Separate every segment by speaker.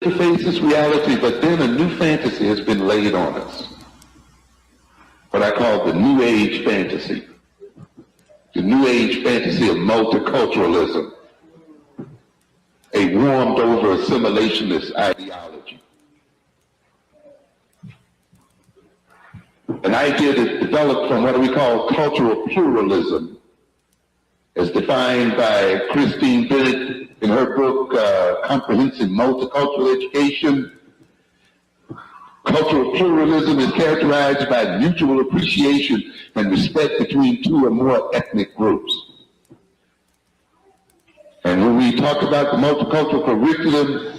Speaker 1: to face this reality, but then a new fantasy has been laid on us. What I call the New Age fantasy. The New Age fantasy of multiculturalism. A warmed over assimilationist ideology. An idea that developed from what we call cultural pluralism, as defined by Christine Bennett in her book, Comprehensive Multicultural Education. Cultural pluralism is characterized by mutual appreciation and respect between two or more ethnic groups. And when we talk about the multicultural curriculum,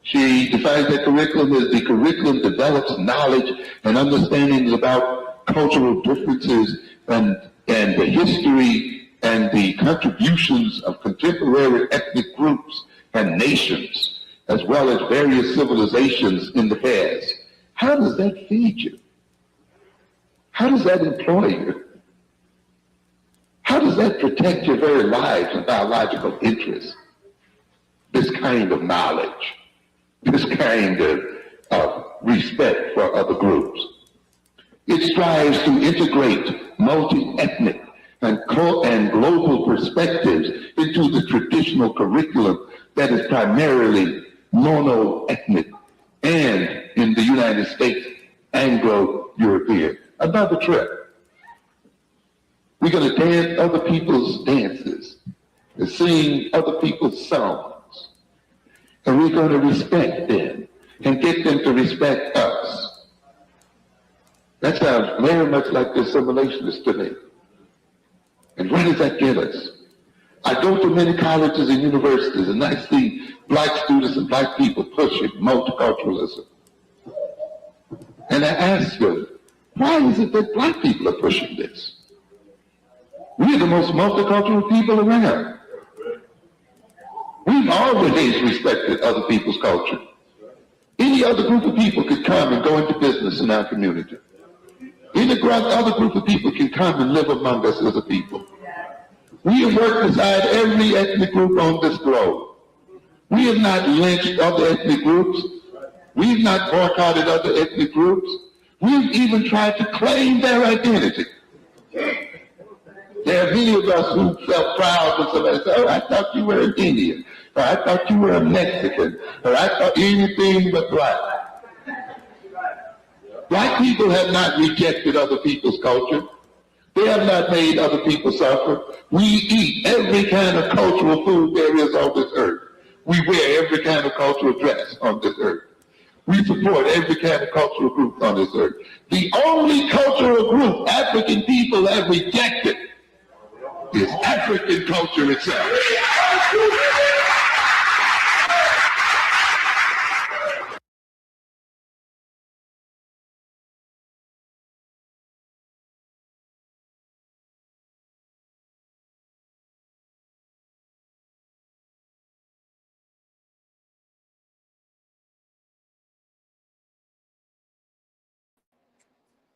Speaker 1: she defines that curriculum as the curriculum develops knowledge and understandings about cultural differences and the history and the contributions of contemporary ethnic groups and nations, as well as various civilizations in the past. How does that feed you? How does that employ you? How does that protect your very lives and biological interests? This kind of knowledge, this kind of respect for other groups. It strives to integrate multi-ethnic and global perspectives into the traditional curriculum that is primarily mono-ethnic and, in the United States, Anglo-European. Another trip. We're going to dance other people's dances and sing other people's songs. And we're going to respect them and get them to respect us. That sounds very much like the assimilationist to me. And where does that get us? I go to many colleges and universities and I see black students and black people pushing multiculturalism. And I ask them, why is it that black people are pushing this? We're the most multicultural people around. We've always respected other people's culture. Any other group of people could come and go into business in our community. Any other group of people can come and live among us as a people. We have worked beside every ethnic group on this globe. We have not lynched other ethnic groups. We've not boycotted other ethnic groups. We've even tried to claim their identity. There are many of us who felt proud when somebody said, oh, I thought you were an Indian, or I thought you were a Mexican, or I thought anything but black. Black people have not rejected other people's culture. They have not made other people suffer. We eat every kind of cultural food there is on this earth. We wear every kind of cultural dress on this earth. We support every kind of cultural group on this earth. The only cultural group African people have rejected is African culture itself.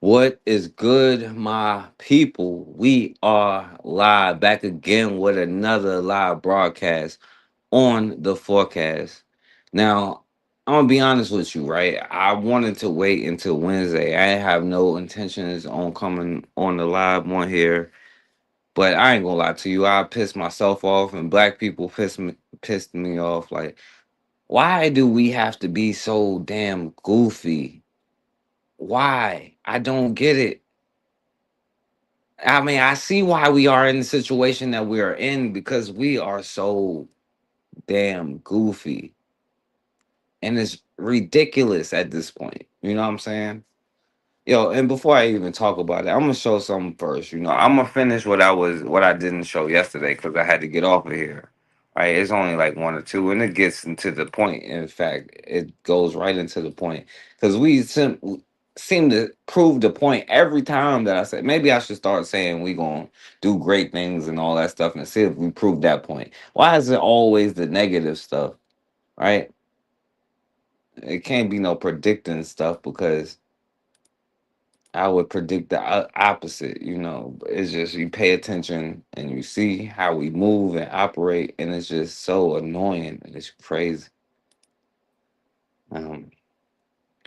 Speaker 2: What is good, my people? We are live back again with another live broadcast on the forecast. Now, I'm gonna be honest with you, right? I wanted to wait until Wednesday. I have no intentions on coming on the live one here, but I ain't gonna lie to you. I pissed myself off, and black people pissed me off. Like, why do we have to be so damn goofy? Why? I don't get it. I mean, I see why we are in the situation that we are in because we are so damn goofy. And it's ridiculous at this point. You know what I'm saying? Yo, and before I even talk about it, I'm gonna show something first. I'm gonna finish what I didn't show yesterday because I had to get off of here. Right? It's only like one or two, and it gets into the point. In fact, it goes right into the point because we seem to prove the point every time that I say. Maybe I should start saying we gonna do great things and all that stuff, and see if we prove that point. Why is it always the negative stuff? Right? It can't be no predicting stuff because I would predict the opposite. It's just you pay attention and you see how we move and operate, and it's just so annoying and it's crazy. Um,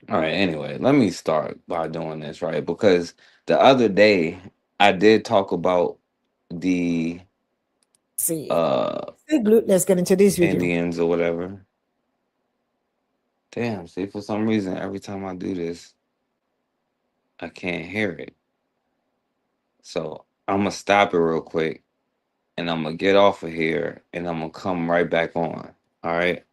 Speaker 2: all right. Anyway, let me start by doing this right because the other day I did talk about the
Speaker 3: See,
Speaker 2: uh
Speaker 3: say glute. Let's get into this video.
Speaker 2: Indians or whatever. Damn. See, for some reason, every time I do this, I can't hear it. So I'm gonna stop it real quick, and I'm gonna get off of here, and I'm gonna come right back on. All right.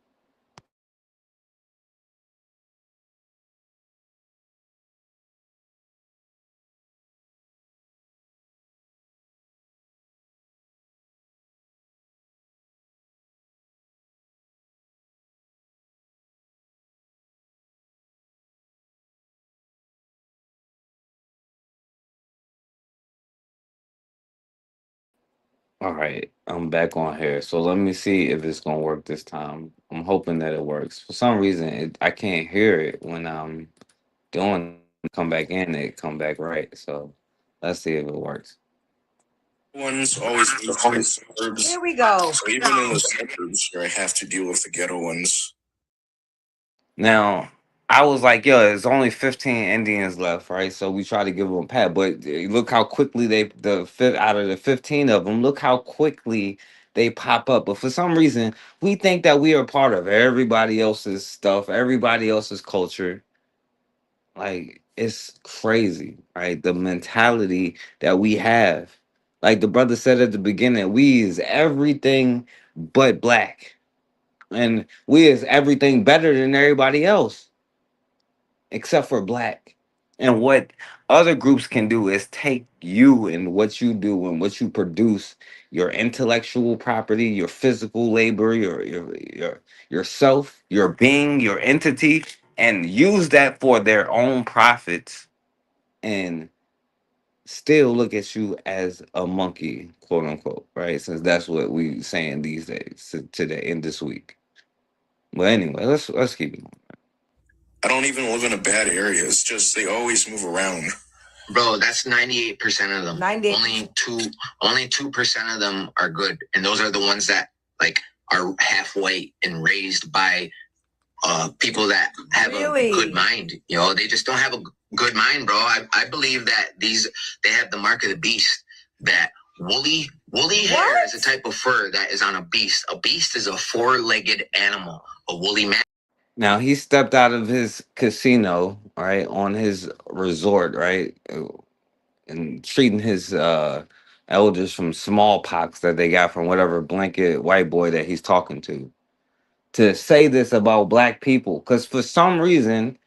Speaker 2: All right, I'm back on here. So let me see if it's gonna work this time. I'm hoping that it works. For some reason, I can't hear it when I'm doing it. Come back in, it come back right. So let's see if it works.
Speaker 4: Ones always live in the suburbs.
Speaker 3: Here we go.
Speaker 4: So even in the suburbs, I have to deal with the ghetto ones.
Speaker 2: Now, I was like, yo, there's only 15 Indians left, right? So we try to give them a pat, but look how quickly the fifth out of the 15 of them, look how quickly they pop up. But for some reason, we think that we are part of everybody else's stuff, everybody else's culture. Like, it's crazy, right? The mentality that we have. Like the brother said at the beginning, we is everything but black. And we is everything better than everybody else except for black. And what other groups can do is take you and what you do and what you produce, your intellectual property, your physical labor, your yourself, your being, your entity, and use that for their own profits and still look at you as a monkey, quote unquote, right? Since that's what we saying these days today in this week. But anyway, let's keep it going.
Speaker 4: I don't even live in a bad area. It's just they always move around.
Speaker 5: Bro, that's 98% of them.
Speaker 3: 98.
Speaker 5: Only 2% of them are good. And those are the ones that like are halfway and raised by people that have
Speaker 3: Really?
Speaker 5: a good mind. You know, they just don't have a good mind, bro. I believe that they have the mark of the beast. That woolly hair
Speaker 3: What?
Speaker 5: is a type of fur that is on a beast. A beast is a four-legged animal. A woolly man.
Speaker 2: Now he stepped out of his casino, right, on his resort, right, and treating his elders from smallpox that they got from whatever blanket white boy that he's talking to say this about black people. Because for some reason,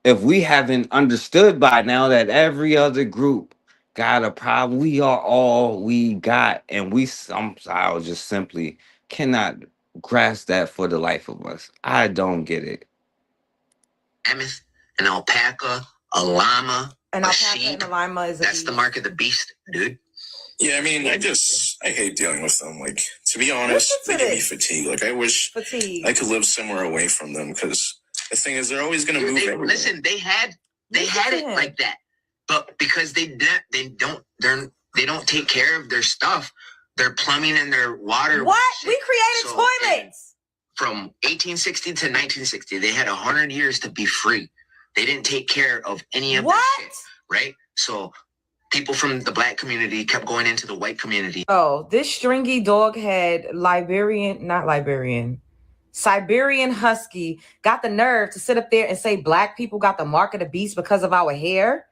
Speaker 2: if we haven't understood by now that every other group got a problem, we are all we got, and we somehow just simply cannot grasp that for the life of us. I don't get it.
Speaker 5: Mammoth, an alpaca, a llama,
Speaker 3: An
Speaker 5: a
Speaker 3: alpaca
Speaker 5: sheep.
Speaker 3: and a lima is a
Speaker 5: That's the
Speaker 3: beast.
Speaker 5: mark of the beast, dude.
Speaker 4: Yeah, I mean, I hate dealing with them. Like, to be honest,
Speaker 3: Listen
Speaker 4: they
Speaker 3: to
Speaker 4: give me
Speaker 3: this.
Speaker 4: fatigue. Like, I wish
Speaker 3: Fatigue.
Speaker 4: I could live somewhere away from them because the thing is, they're always going to move everywhere.
Speaker 5: Listen, they had
Speaker 3: Listen
Speaker 5: it
Speaker 3: to him.
Speaker 5: like that, but because they don't take care of their stuff, their plumbing and their water.
Speaker 3: What?
Speaker 5: shit.
Speaker 3: We created
Speaker 5: So,
Speaker 3: toilets.
Speaker 5: From 1860 to 1960, they had 100 years to be free. They didn't take care of any of
Speaker 3: What?
Speaker 5: that shit, right? So people from the black community kept going into the white community.
Speaker 3: Oh, this stringy dog head Siberian husky got the nerve to sit up there and say black people got the mark of the beast because of our hair.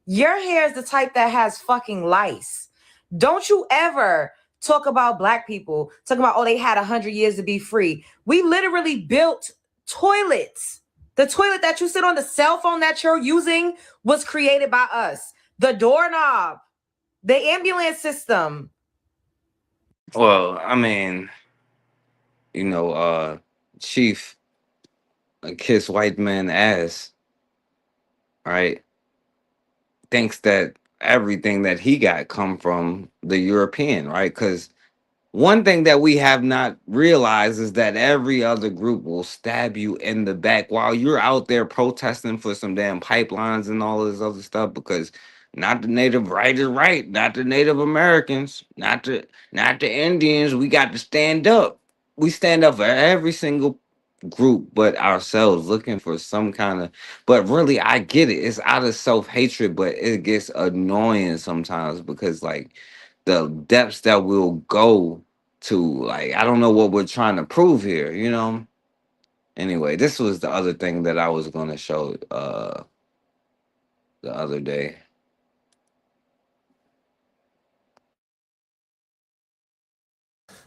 Speaker 3: Your hair is the type that has fucking lice. Don't you ever talk about black people, talking about, oh, they had 100 years to be free. We literally built toilets. The toilet that you sit on, the cell phone that you're using was created by us. The doorknob, the ambulance system.
Speaker 2: Well, I mean, Chief kiss white man ass, right? Thinks that everything that he got come from the European, right? Because one thing that we have not realized is that every other group will stab you in the back while you're out there protesting for some damn pipelines and all this other stuff because not the native right is right, not the Native Americans, not the Indians. We got to stand up. We stand up for every single group but ourselves, looking for some kind of, but really I get it. It's out of self-hatred, but it gets annoying sometimes because like the depths that we'll go to, like I don't know what we're trying to prove here, you know? Anyway, this was the other thing that I was gonna show the other day.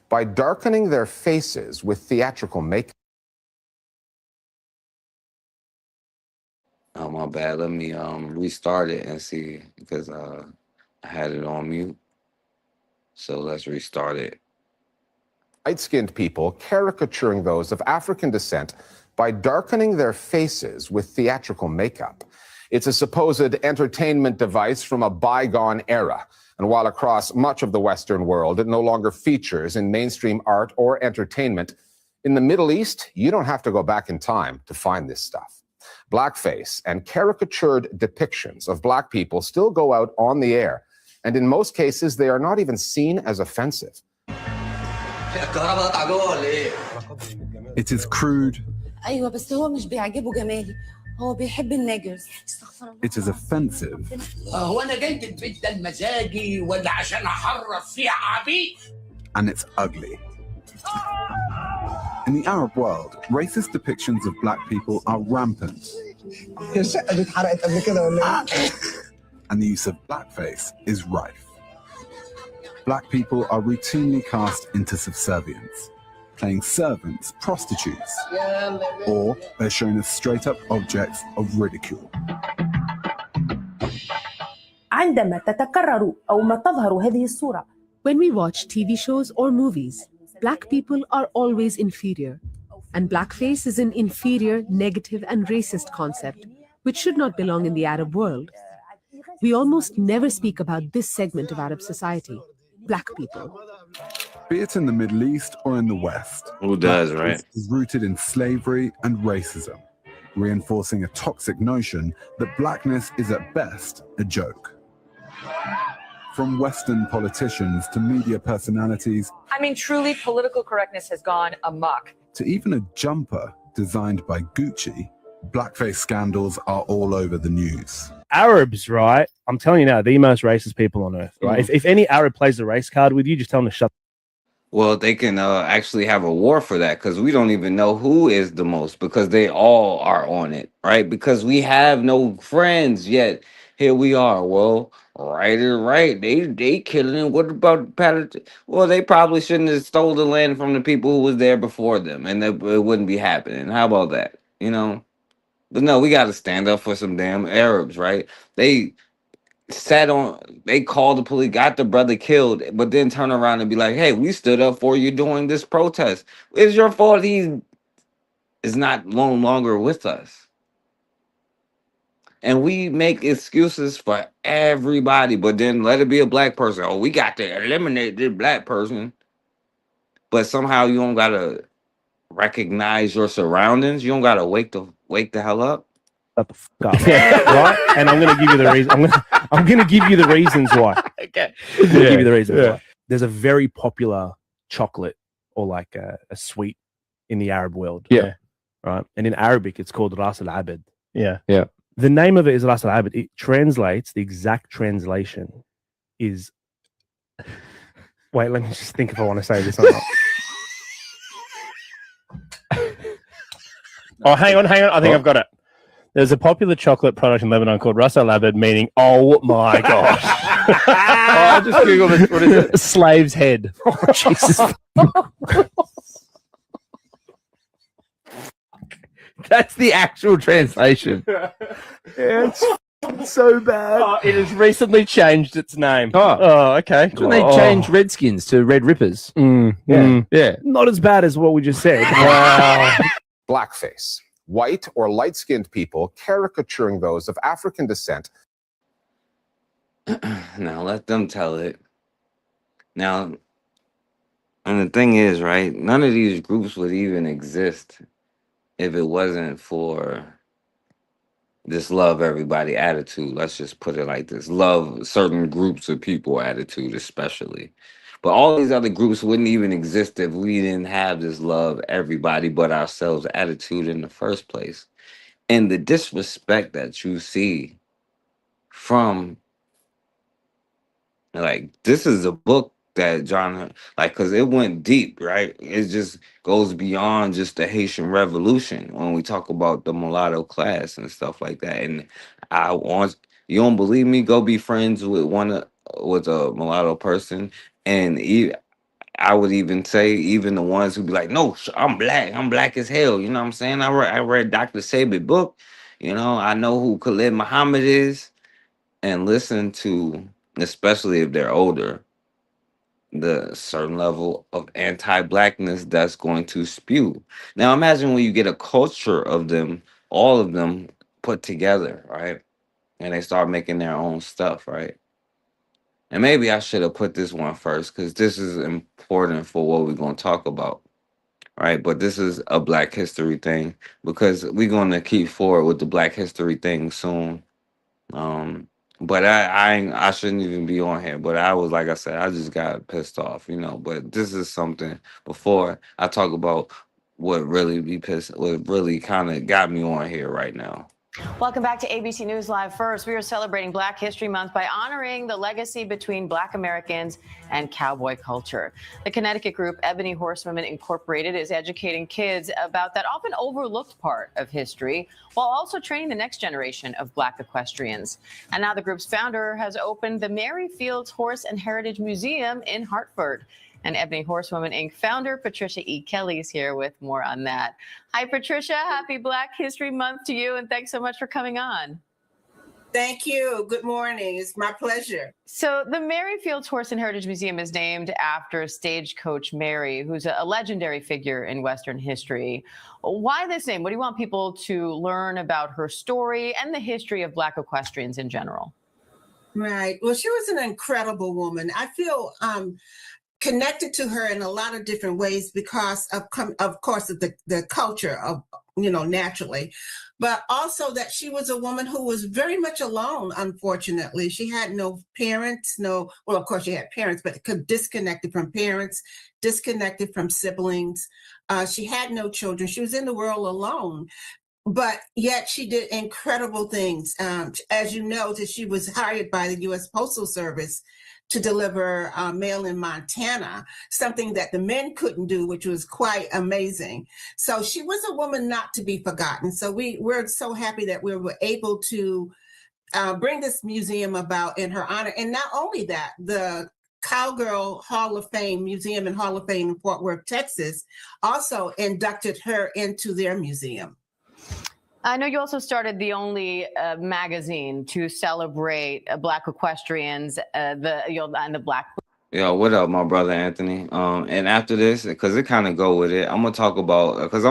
Speaker 6: By darkening their faces with theatrical makeup.
Speaker 2: Oh my bad. Let me restart it and see because I had it on mute. So let's restart it.
Speaker 6: Light-skinned people caricaturing those of African descent by darkening their faces with theatrical makeup. It's a supposed entertainment device from a bygone era. And while across much of the Western world, it no longer features in mainstream art or entertainment, in the Middle East, you don't have to go back in time to find this stuff. Blackface and caricatured depictions of Black people still go out on the air. And in most cases, they are not even seen as offensive.
Speaker 7: It is crude.
Speaker 8: ايوه بس هو مش بيعجبه جمالي هو بيحب النيجرز.
Speaker 7: It is offensive.
Speaker 9: هو انا جاي البيت ده المزاجي ولا عشان احرف فيه عبيد؟
Speaker 7: And it's ugly. In the Arab world, racist depictions of Black people are rampant. And the use of blackface is rife. Black people are routinely cast into subservience, playing servants, prostitutes, or they're shown as straight-up objects of ridicule.
Speaker 10: عندما تتكرر أو ما تظهر هذه الصورة.
Speaker 11: When we watch TV shows or movies, Black people are always inferior. And blackface is an inferior, negative, and racist concept, which should not belong in the Arab world. We almost never speak about this segment of Arab society, Black people.
Speaker 7: Be it in the Middle East or in the West,
Speaker 2: who does, right?
Speaker 7: Is rooted in slavery and racism, reinforcing a toxic notion that Blackness is at best a joke. From Western politicians to media personalities.
Speaker 12: I mean, truly, political correctness has gone amok.
Speaker 7: To even a jumper designed by Gucci, blackface scandals are all over the news.
Speaker 13: Arabs, right? I'm telling you now, the most racist people on earth, right? If any Arab plays the race card with you, just tell them to shut.
Speaker 2: Well, they can actually have a war for that because we don't even know who is the most because they all are on it, right? Because we have no friends yet. Here we are. Well, right. They killing. What about Palestine? Well, they probably shouldn't have stole the land from the people who was there before them, and it wouldn't be happening. How about that? You know. But no, we got to stand up for some damn Arabs, right? They called the police, got the brother killed, but then turn around and be like, hey, we stood up for you during this protest. It's your fault he is not no longer with us. And we make excuses for everybody, but then let it be a Black person. Oh, we got to eliminate this Black person. But somehow you don't got to recognize your surroundings. You don't got to wake the hell up.
Speaker 13: Shut the fuck up. Right? And I'm going to give you the reason. I'm going to give you the reasons why.
Speaker 2: Okay.
Speaker 13: I'm going to give you the reasons why. There's a very popular chocolate or like a sweet in the Arab world.
Speaker 14: Yeah.
Speaker 13: Right. And in Arabic, it's called Ras al-Abid.
Speaker 14: Yeah.
Speaker 13: The name of it is Ras al-Abid. It translates, the exact translation is. Wait, let me just think if I want to say this or not.
Speaker 14: Oh, hang on. I think I've got it. There's a popular chocolate product in Lebanon called Ras al-Abid, meaning, oh my gosh.
Speaker 2: I just Googled it. What is it?
Speaker 14: Slave's head.
Speaker 13: Oh, Jesus.
Speaker 14: That's the actual translation.
Speaker 13: It's so bad.
Speaker 14: Oh, it has recently changed its name. Oh okay.
Speaker 15: Didn't they change Redskins to Red Rippers?
Speaker 14: Yeah.
Speaker 13: Not as bad as what we just said.
Speaker 14: Wow.
Speaker 6: Blackface. White or light-skinned people caricaturing those of African descent.
Speaker 2: Now let them tell it. Now, and the thing is, right, none of these groups would even exist if it wasn't for this love everybody attitude. Let's just put it like this. Love certain groups of people attitude especially. But all these other groups wouldn't even exist if we didn't have this love everybody but ourselves attitude in the first place. And the disrespect that you see from, like, this is a book that John, like, because it went deep, right? It just goes beyond just the Haitian Revolution when we talk about the mulatto class and stuff like that. And I want, you don't believe me? Go be friends with with a mulatto person, and I would even say even the ones who be like, no, I'm black as hell. You know what I'm saying? I read Dr. Sebi book. You know, I know who Khalid Muhammad is, and listen to, especially if they're older, the certain level of anti-blackness that's going to spew. Now imagine when you get a culture of them, all of them put together, right? And they start making their own stuff, right? And maybe I should have put this one first because this is important for what we're going to talk about, right? But this is a Black History thing because we're going to keep forward with the Black History thing soon. But I shouldn't even be on here. But I was, like I said, I just got pissed off, you know. But this is something before I talk about what really kind of got me on here right now.
Speaker 12: Welcome back to ABC News Live. First, we are celebrating Black History Month by honoring the legacy between Black Americans and cowboy culture. The Connecticut group Ebony Horsewomen Incorporated is educating kids about that often overlooked part of history while also training the next generation of Black equestrians. And now the group's founder has opened the Mary Fields Horse and Heritage Museum in Hartford. And Ebony Horsewomen Inc. founder Patricia E. Kelly is here with more on that. Hi, Patricia. Happy Black History Month to you, and thanks so much for coming on.
Speaker 16: Thank you. Good morning. It's my pleasure.
Speaker 12: So the Mary Fields Horse and Heritage Museum is named after Stagecoach Mary, who's a legendary figure in Western history. Why this name? What do you want people to learn about her story and the history of Black equestrians in general?
Speaker 16: Right. Well, she was an incredible woman. I feel connected to her in a lot of different ways because of course, of the culture of, naturally, but also that she was a woman who was very much alone, unfortunately. She had no parents, well, of course she had parents, but disconnected from parents, disconnected from siblings. She had no children. She was in the world alone. But yet she did incredible things. As you know, that she was hired by the U.S. Postal Service to deliver mail in Montana, something that the men couldn't do, which was quite amazing. So she was a woman not to be forgotten. So we're so happy that we were able to bring this museum about in her honor. And not only that, the Cowgirl Hall of Fame Museum and Hall of Fame in Fort Worth, Texas, also inducted her into their museum.
Speaker 12: I know you also started the only magazine to celebrate Black equestrians, and the Black.
Speaker 2: Yo, what up, my brother Anthony? And after this, because it kind of go with it, I'm gonna talk about because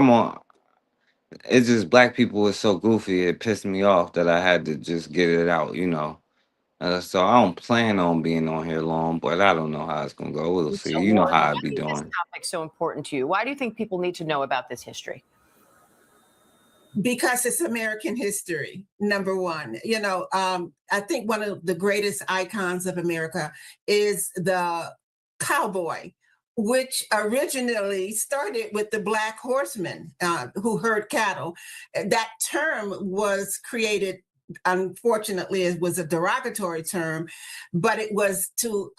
Speaker 2: it's just Black people is so goofy. It pissed me off that I had to just get it out, so I don't plan on being on here long, but I don't know how it's gonna go. We'll see. You know how I be doing.
Speaker 12: Why is this topic so important to you? Why do you think people need to know about this history?
Speaker 16: Because it's American history, number one. I think one of the greatest icons of America is the cowboy, which originally started with the Black horsemen who herd cattle. That term was created, unfortunately, it was a derogatory term, but it was to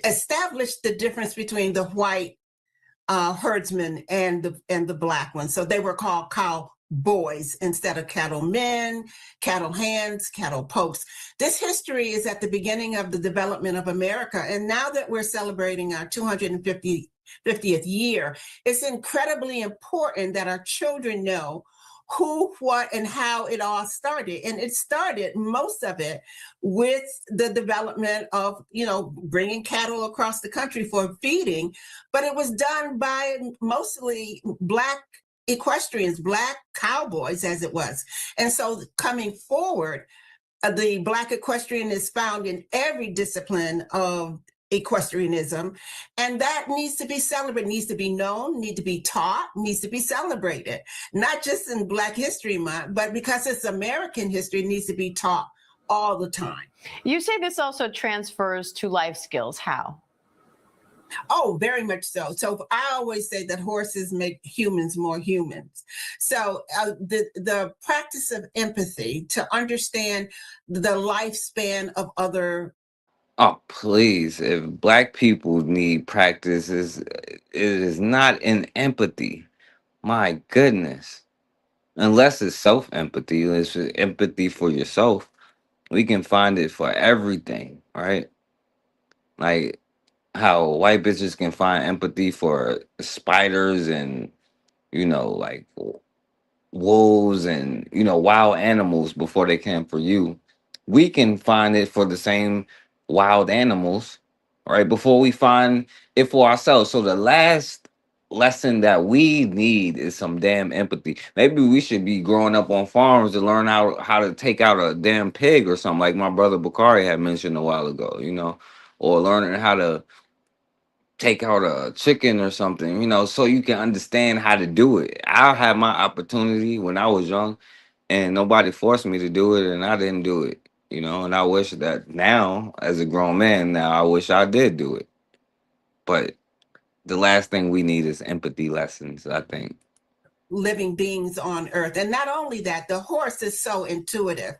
Speaker 16: establish the difference between the white herdsmen and the Black ones. So they were called cowboys instead of cattlemen, cattle hands, cattle pokes. This history is at the beginning of the development of America. And now that we're celebrating our 250th year, it's incredibly important that our children know who, what, and how it all started. And it started, most of it, with the development of, bringing cattle across the country for feeding, but it was done by mostly Black equestrians, Black cowboys, as it was. And so coming forward, the Black equestrian is found in every discipline of equestrianism, and that needs to be celebrated, needs to be known, needs to be taught, needs to be celebrated, not just in Black History Month, but because it's American history, it needs to be taught all the time.
Speaker 12: You say this also transfers to life skills. How?
Speaker 16: Oh, very much so. So I always say that horses make humans more humans. So the practice of empathy to understand the lifespan of other.
Speaker 2: Oh, please. If black people need practice, it is not in empathy. My goodness. Unless it's self empathy, it's empathy for yourself. We can find it for everything, right? Like how white bitches can find empathy for spiders and, like wolves and, wild animals before they can for you. We can find it for the same wild animals, right? Before we find it for ourselves. So the last lesson that we need is some damn empathy. Maybe we should be growing up on farms to learn how to take out a damn pig or something, like my brother Bakari had mentioned a while ago, or learning how to take out a chicken or something, so you can understand how to do it. I had my opportunity when I was young and nobody forced me to do it and I didn't do it, and I wish that now as a grown man, now I wish I did do it. But the last thing we need is empathy lessons, I think.
Speaker 16: Living beings on earth. And not only that, the horse is so intuitive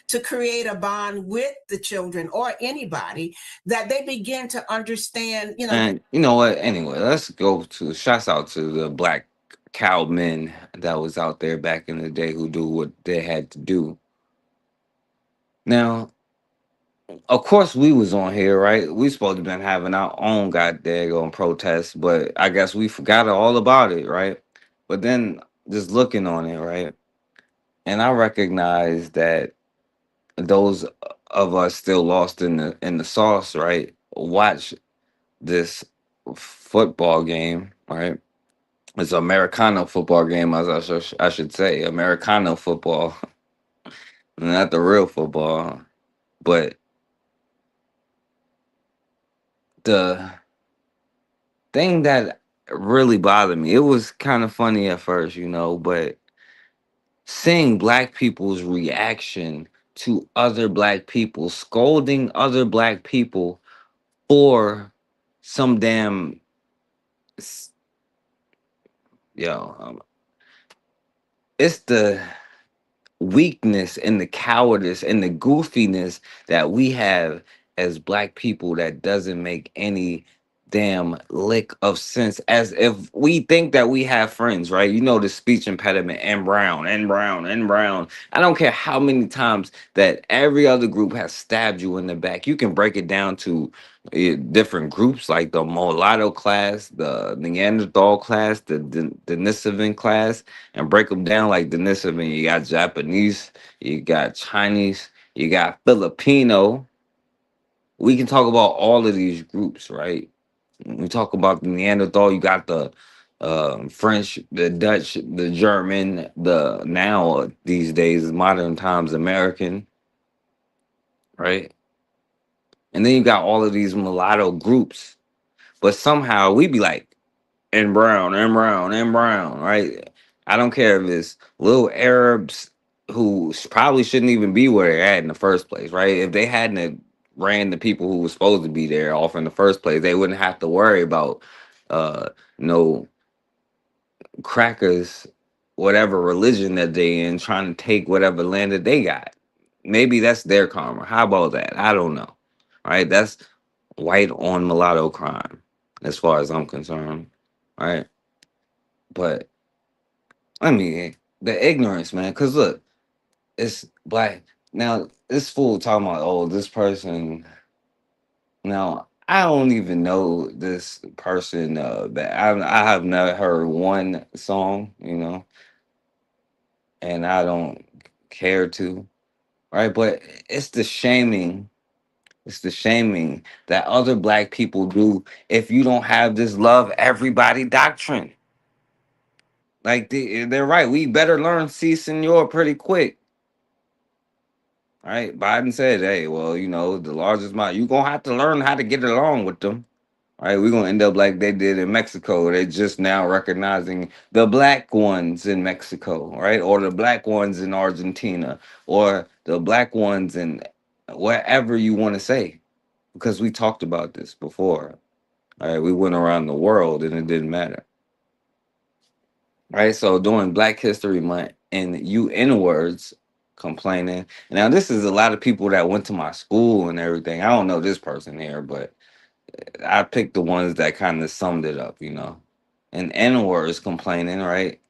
Speaker 16: to create a bond with the children or anybody that they begin to understand,
Speaker 2: And you know what? Anyway, let's go to shouts out to the black cow men that was out there back in the day who do what they had to do. Now, of course, we was on here, right? We supposed to been having our own goddamn protest, but I guess we forgot all about it, right? But then just looking on it, right? And I recognize that those of us still lost in the sauce, right? Watch this football game, right? It's Americano football game, as I should say, Americano football, not the real football. But the thing that really bothered me, it was kind of funny at first, but seeing black people's reaction to other black people, scolding other black people for some damn, s- yo, it's the weakness and the cowardice and the goofiness that we have as black people that doesn't make any damn lick of sense, as if we think that we have friends, right? The speech impediment and brown and brown and brown. I don't care how many times that every other group has stabbed you in the back. You can break it down to different groups like the mulatto class, the Neanderthal class, the Denisovan class, and break them down like Denisovan. You got Japanese, you got Chinese, you got Filipino. We can talk about all of these groups, right? We talk about the Neanderthal. You got the French, the Dutch, the German, the now these days modern times American, right? And then you got all of these mulatto groups, but somehow we be like and brown and brown and brown, right? I don't care if it's little Arabs who probably shouldn't even be where they're at in the first place, right? If they hadn't have ran the people who were supposed to be there off in the first place, they wouldn't have to worry about no crackers, whatever religion that they in, trying to take whatever land that they got. Maybe that's their karma. How about that? I don't know. Right? That's white on mulatto crime, as far as I'm concerned. Right? But I mean, the ignorance, man. Cause look, it's black. Now this fool talking about, oh, this person. Now I don't even know this person. That I have never heard one song, and I don't care to. Right? But it's the shaming. It's the shaming that other black people do if you don't have this love everybody doctrine. Like they're right. We better learn C Senor pretty quick. Right? Biden said, hey, well, the largest mind, you're gonna have to learn how to get along with them. Right? We're gonna end up like they did in Mexico. They're just now recognizing the black ones in Mexico, right? Or the black ones in Argentina, or the black ones in wherever you want to say. Because we talked about this before. All right, we went around the world and it didn't matter. Right, so during Black History Month and you N-words complaining. Now this is a lot of people that went to my school and everything. I don't know this person here, but I picked the ones that kind of summed it up, you know. And N-words complaining, right?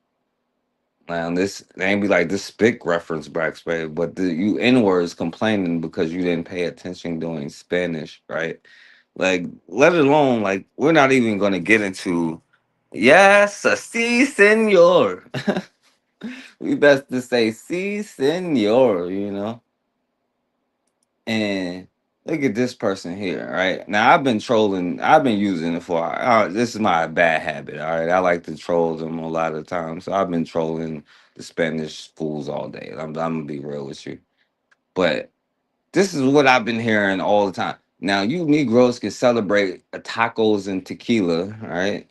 Speaker 2: Now this they ain't be like this spick reference Black space, but the you N-words complaining because you didn't pay attention doing Spanish, right? Like, let alone like we're not even gonna get into yes, sí, senor. We best to say sí, senor, you know. And look at this person here, right? Now I've been trolling, I've been using it for this is my bad habit, all right. I like to troll them a lot of times. So I've been trolling the Spanish fools all day. I'm gonna be real with you. But this is what I've been hearing all the time. Now you Negroes can celebrate tacos and tequila, right?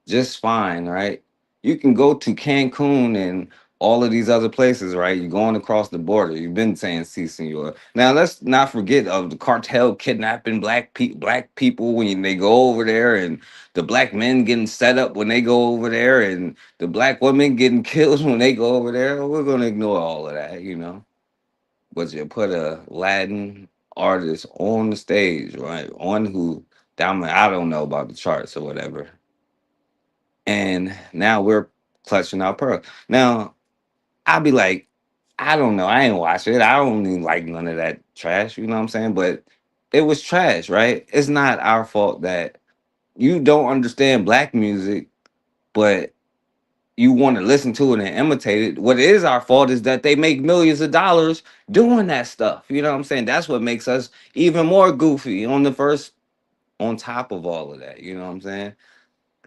Speaker 2: Just fine, right? You can go to Cancun and all of these other places, right? You're going across the border. You've been saying "si, senor." Now let's not forget of the cartel kidnapping black people when they go over there, and the black men getting set up when they go over there, and the black women getting killed when they go over there. We're gonna ignore all of that, you know. But you put a Latin artist on the stage, right? On who? I don't know about the charts or whatever, and now we're clutching our pearl. Now I'll be like, I don't know, I ain't watch it. I don't even like none of that trash. You know what I'm saying? But it was trash, right? It's not our fault that you don't understand black music, but you want to listen to it and imitate it. What is our fault is that they make millions of dollars doing that stuff. You know what I'm saying? That's what makes us even more goofy on top of all of that. You know what I'm saying?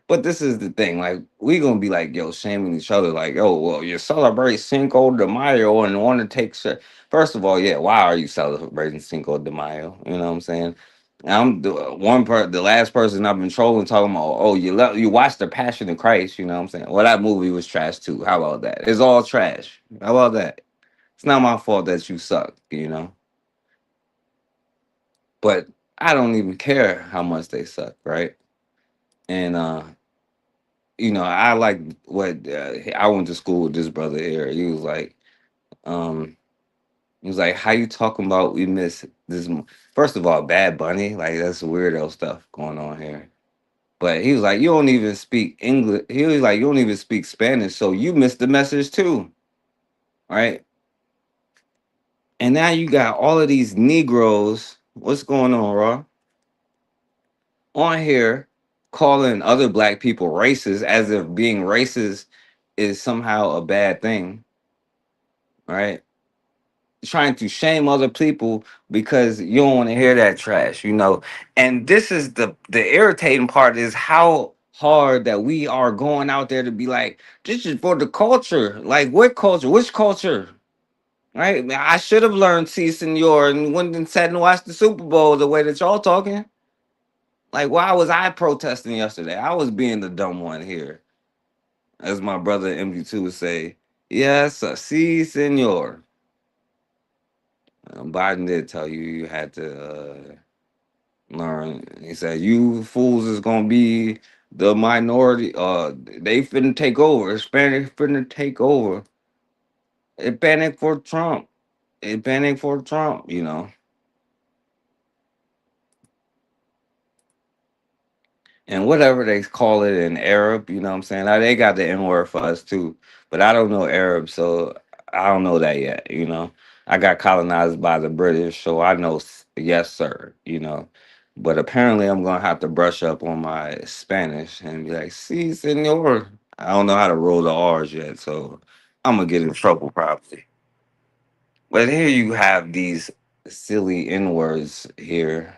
Speaker 2: But this is the thing, like we gonna be like, yo, shaming each other, like, oh, well, you celebrate Cinco de Mayo and want to take shit. First of all, yeah, why are you celebrating Cinco de Mayo? You know what I'm saying? I'm the the last person I've been trolling talking about. Oh, you watched the Passion of Christ. You know what I'm saying? Well, that movie was trash too. How about that? It's all trash. How about that? It's not my fault that you suck. You know, but I don't even care how much they suck, right? And you know, I like what I went to school with this brother here. Um, he was like, "How you talking about we miss this?" First of all, Bad Bunny, like that's weirdo stuff going on here. But he was like, "You don't even speak English." He was like, "You don't even speak Spanish, so you missed the message too, right?" And now you got all of these Negroes. What's going on, Raw? On here calling other black people racist as if being racist is somehow a bad thing, right? Trying to shame other people because you don't want to hear that trash, you know. And this is the irritating part is how hard that we are going out there to be like, this is for the culture. Like, what culture? Which culture? Right? Man, I should have learned C Senor and went and sat and watched the Super Bowl the way that y'all talking. Like, why was I protesting yesterday? I was being the dumb one here. As my brother MG2 would say, yes, C Senor. Biden did tell you you had to learn. He said, you fools is gonna be the minority. They finna take over. Hispanic finna take over. It panic for Trump. It panic for Trump, you know. And whatever they call it in Arab, you know what I'm saying? Now, they got the N word for us too, but I don't know Arab, so I don't know that yet, you know. I got colonized by the British, so I know yes, sir, you know. But apparently, I'm gonna have to brush up on my Spanish and be like, "See, senor." I don't know how to roll the R's yet, so I'm gonna get in trouble probably. But here you have these silly N words here,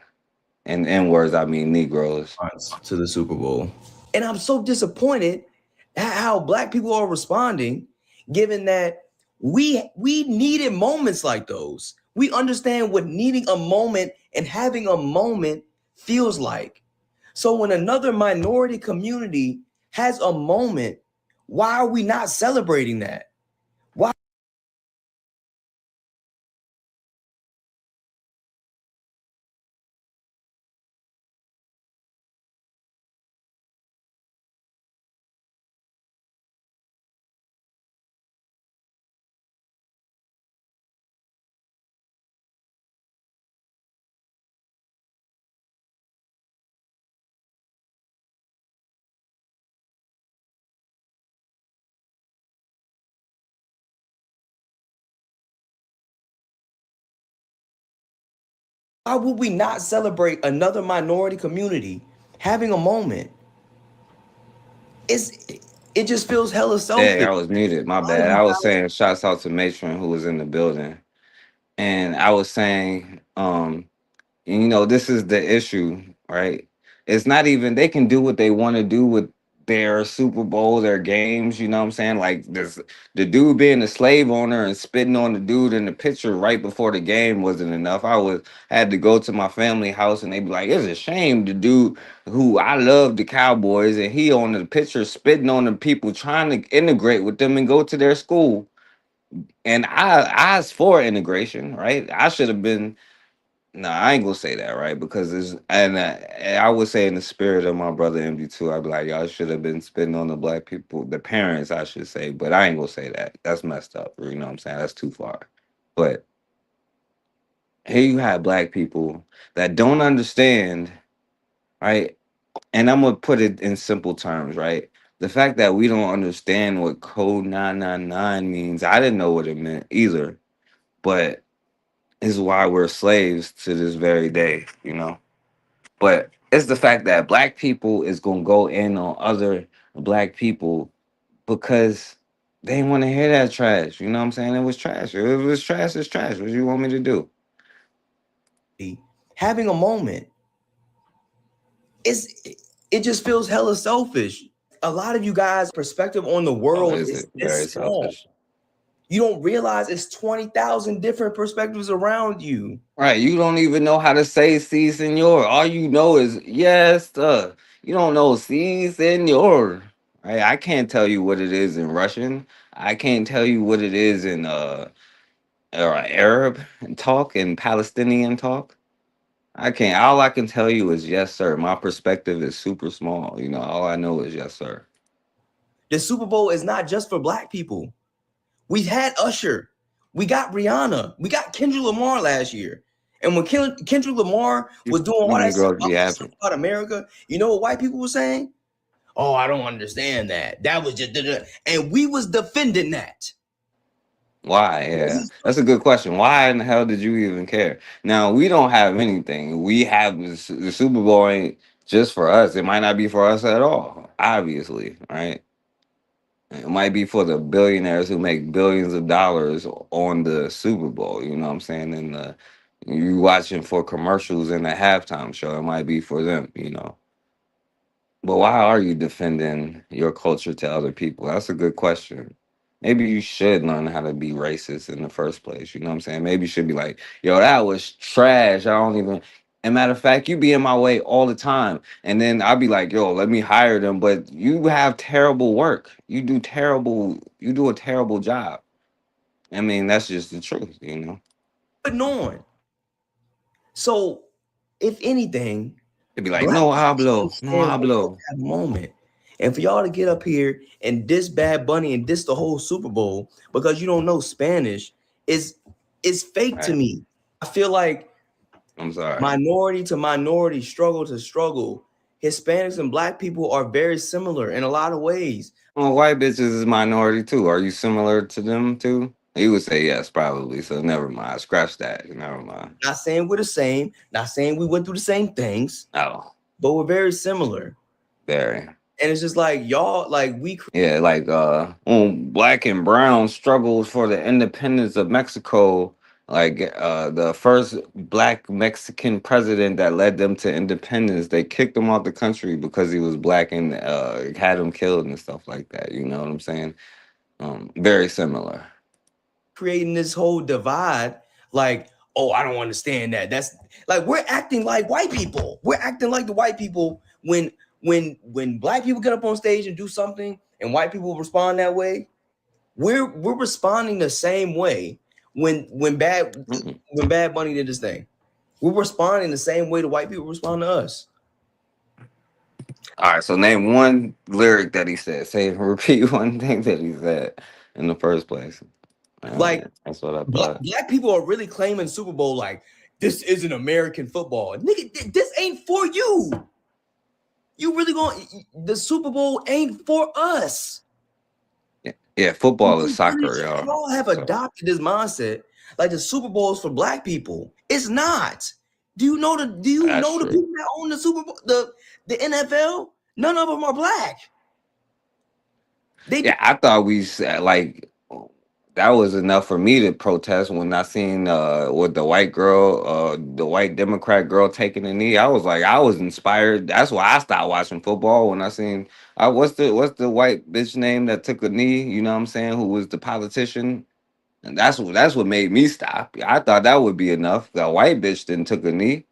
Speaker 2: and N words I mean Negroes.
Speaker 17: To the Super Bowl. And I'm so disappointed at how black people are responding, given that we needed moments like those. We understand what needing a moment and having a moment feels like. So when another minority community has a moment, why are we not celebrating that? Why Why would we not celebrate another minority community having a moment? It just feels hella selfish.
Speaker 2: Hey, I was muted. My bad. I was saying shouts out to Matron who was in the building. And I was saying, you know, this is the issue, right? It's not even they can do what they want to do with their Super Bowl, their games, you know what I'm saying? Like this the dude being a slave owner and spitting on the dude in the picture right before the game wasn't enough. Had to go to my family house and they be like, it's a shame the dude who I love the Cowboys and he on the picture spitting on the people trying to integrate with them and go to their school. And I was for integration, right? I should have been. No, I ain't gonna say that, right? Because I would say in the spirit of my brother MD2, I'd be like, y'all should have been spitting on the black people, the parents, I should say. But I ain't gonna say that. That's messed up. You know what I'm saying? That's too far. But here you have black people that don't understand, right? And I'm gonna put it in simple terms, right? The fact that we don't understand what Code 999 means, I didn't know what it meant either. But is why we're slaves to this very day, you know. But it's the fact that black people is gonna go in on other black people because they want to hear that trash. You know what I'm saying? It was trash. If it was trash, it's trash. What do you want me to do?
Speaker 17: Having a moment. It just feels hella selfish. A lot of you guys' perspective on the world is
Speaker 2: very
Speaker 17: small.
Speaker 2: selfish.
Speaker 17: You don't realize it's 20,000 different perspectives around you.
Speaker 2: Right. You don't even know how to say si senor. All you know is yes, you don't know si senor. Right. I can't tell you what it is in Russian. I can't tell you what it is in Arab talk and Palestinian talk. I can't. All I can tell you is yes, sir. My perspective is super small. You know, all I know is yes, sir.
Speaker 17: The Super Bowl is not just for black people. We've had Usher. We got Rihanna. We got Kendrick Lamar last year. And when Kendrick Lamar was doing all that stuff about America, you know what white people were saying? Oh, I don't understand that. That was just, and we was defending that.
Speaker 2: Why? Yeah, that's a good question. Why in the hell did you even care? Now we don't have anything. We have the Super Bowl ain't just for us. It might not be for us at all. Obviously, right? It might be for the billionaires who make billions of dollars on the Super Bowl. You know what I'm saying? And you watching for commercials in the halftime show. It might be for them. You know. But why are you defending your culture to other people? That's a good question. Maybe you should learn how to be racist in the first place. You know what I'm saying? Maybe you should be like, yo, that was trash. I don't even. And matter of fact, you be in my way all the time. And then I'll be like, yo, let me hire them. But you have terrible work. You do a terrible job. I mean, that's just the truth, you know?
Speaker 17: Putting on. So, if anything,
Speaker 2: it'd be like, no hablo.
Speaker 17: That moment. And for y'all to get up here and diss Bad Bunny and diss the whole Super Bowl because you don't know Spanish is fake to me. I feel like
Speaker 2: I'm sorry.
Speaker 17: Minority to minority, struggle to struggle. Hispanics and black people are very similar in a lot of ways.
Speaker 2: Well, white bitches is minority too. Are you similar to them too? You would say yes, probably. So never mind. Scratch that. Never mind.
Speaker 17: Not saying we're the same. Not saying we went through the same things.
Speaker 2: Oh.
Speaker 17: But we're very similar.
Speaker 2: Very.
Speaker 17: And it's just like y'all, like
Speaker 2: like when black and brown struggled for the independence of Mexico, like the first black Mexican president that led them to independence, they kicked him out the country because he was black and had him killed and stuff like that. You know what I'm saying? Very similar.
Speaker 17: Creating this whole divide, like, oh, I don't understand that. That's like we're acting like white people. We're acting like the white people when black people get up on stage and do something and white people respond that way. We're responding the same way when Bad Bunny did this thing. We're responding the same way the white people respond to us.
Speaker 2: All right, so name one lyric that he said. Repeat one thing that he said in the first place.
Speaker 17: Like
Speaker 2: that's what I thought.
Speaker 17: Black people are really claiming Super Bowl like this isn't American football. Nigga, this ain't for you. You really the Super Bowl ain't for us.
Speaker 2: Yeah, football is soccer, y'all.
Speaker 17: Y'all have adopted this mindset like the Super Bowl is for black people. It's not. Do you know the
Speaker 2: That's true.
Speaker 17: people that own the Super Bowl, the NFL? None of them are black.
Speaker 2: Yeah, I thought we said like that was enough for me to protest when I seen with the white girl, the white Democrat girl taking a knee. I was inspired. That's why I stopped watching football when I seen what's the white bitch name that took a knee, you know what I'm saying, who was the politician. And that's what made me stop. I thought that would be enough. The white bitch didn't took a knee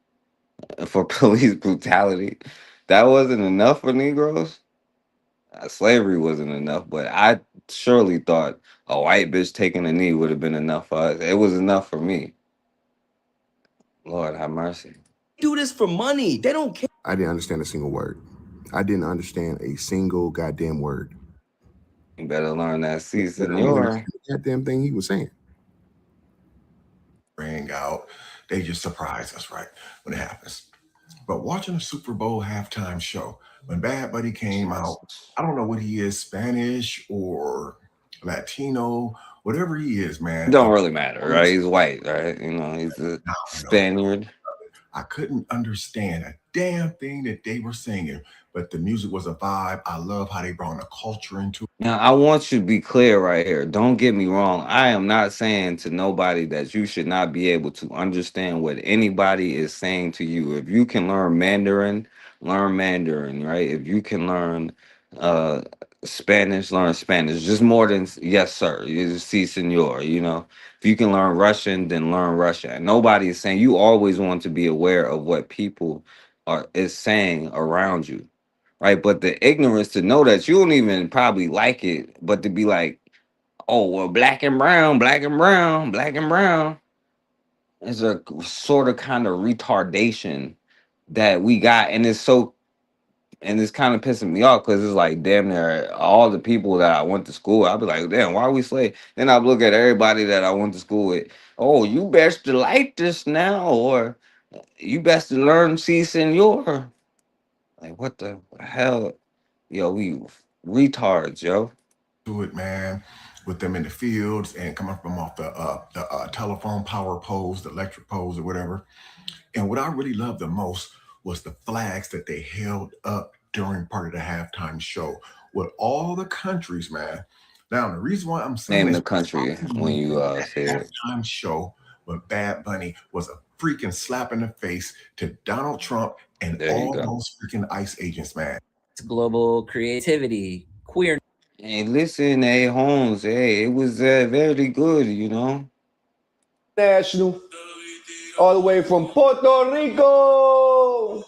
Speaker 2: for police brutality. That wasn't enough for Negroes. Slavery wasn't enough, but I surely thought a white bitch taking a knee would have been enough for us. It was enough for me. Lord have mercy.
Speaker 17: Do this for money. They don't care.
Speaker 18: I didn't understand a single word. I didn't understand a single goddamn word.
Speaker 2: You better learn that
Speaker 18: I didn't
Speaker 2: senor.
Speaker 18: understand the goddamn thing he was saying.
Speaker 19: Rang out. They just surprise us, right, when it happens. But watching the Super Bowl halftime show, when Bad Buddy came out, I don't know what he is, Spanish or Latino, whatever he is, man.
Speaker 2: It don't really matter, right? He's white, right? You know, he's a Spaniard.
Speaker 19: I couldn't understand a damn thing that they were singing, but the music was a vibe. I love how they brought the culture into it.
Speaker 2: Now, I want you to be clear right here. Don't get me wrong. I am not saying to nobody that you should not be able to understand what anybody is saying to you. If you can learn Mandarin, right? If you can learn Spanish, learn Spanish. Just more than yes, sir. You just see, senor, you know. If you can learn Russian, then learn Russian. And nobody is saying, you always want to be aware of what people is saying around you. Right, but the ignorance to know that you don't even probably like it, but to be like, oh well, black and brown is a sort of kind of retardation that we got, and it's kind of pissing me off because it's like damn near all the people that I went to school with, I'll be like, damn, why are we slave? Then I look at everybody that I went to school with. Oh, you best to like this now, or you best to learn si senor. Like what the hell? Yo, we retards, yo.
Speaker 19: Do it, man, with them in the fields and coming from off the telephone power poles, the electric poles or whatever. And what I really loved the most was the flags that they held up during part of the halftime show with all the countries, man. Now, the reason why I'm saying
Speaker 2: Name the country when you say it.
Speaker 19: halftime show with Bad Bunny was a freaking slap in the face to Donald Trump and
Speaker 2: There you
Speaker 19: all
Speaker 2: go.
Speaker 19: those freaking ICE agents, man.
Speaker 15: Global creativity, queer.
Speaker 2: Hey, listen, hey, Holmes, hey, it was very good, you know.
Speaker 20: National, all the way from Puerto Rico.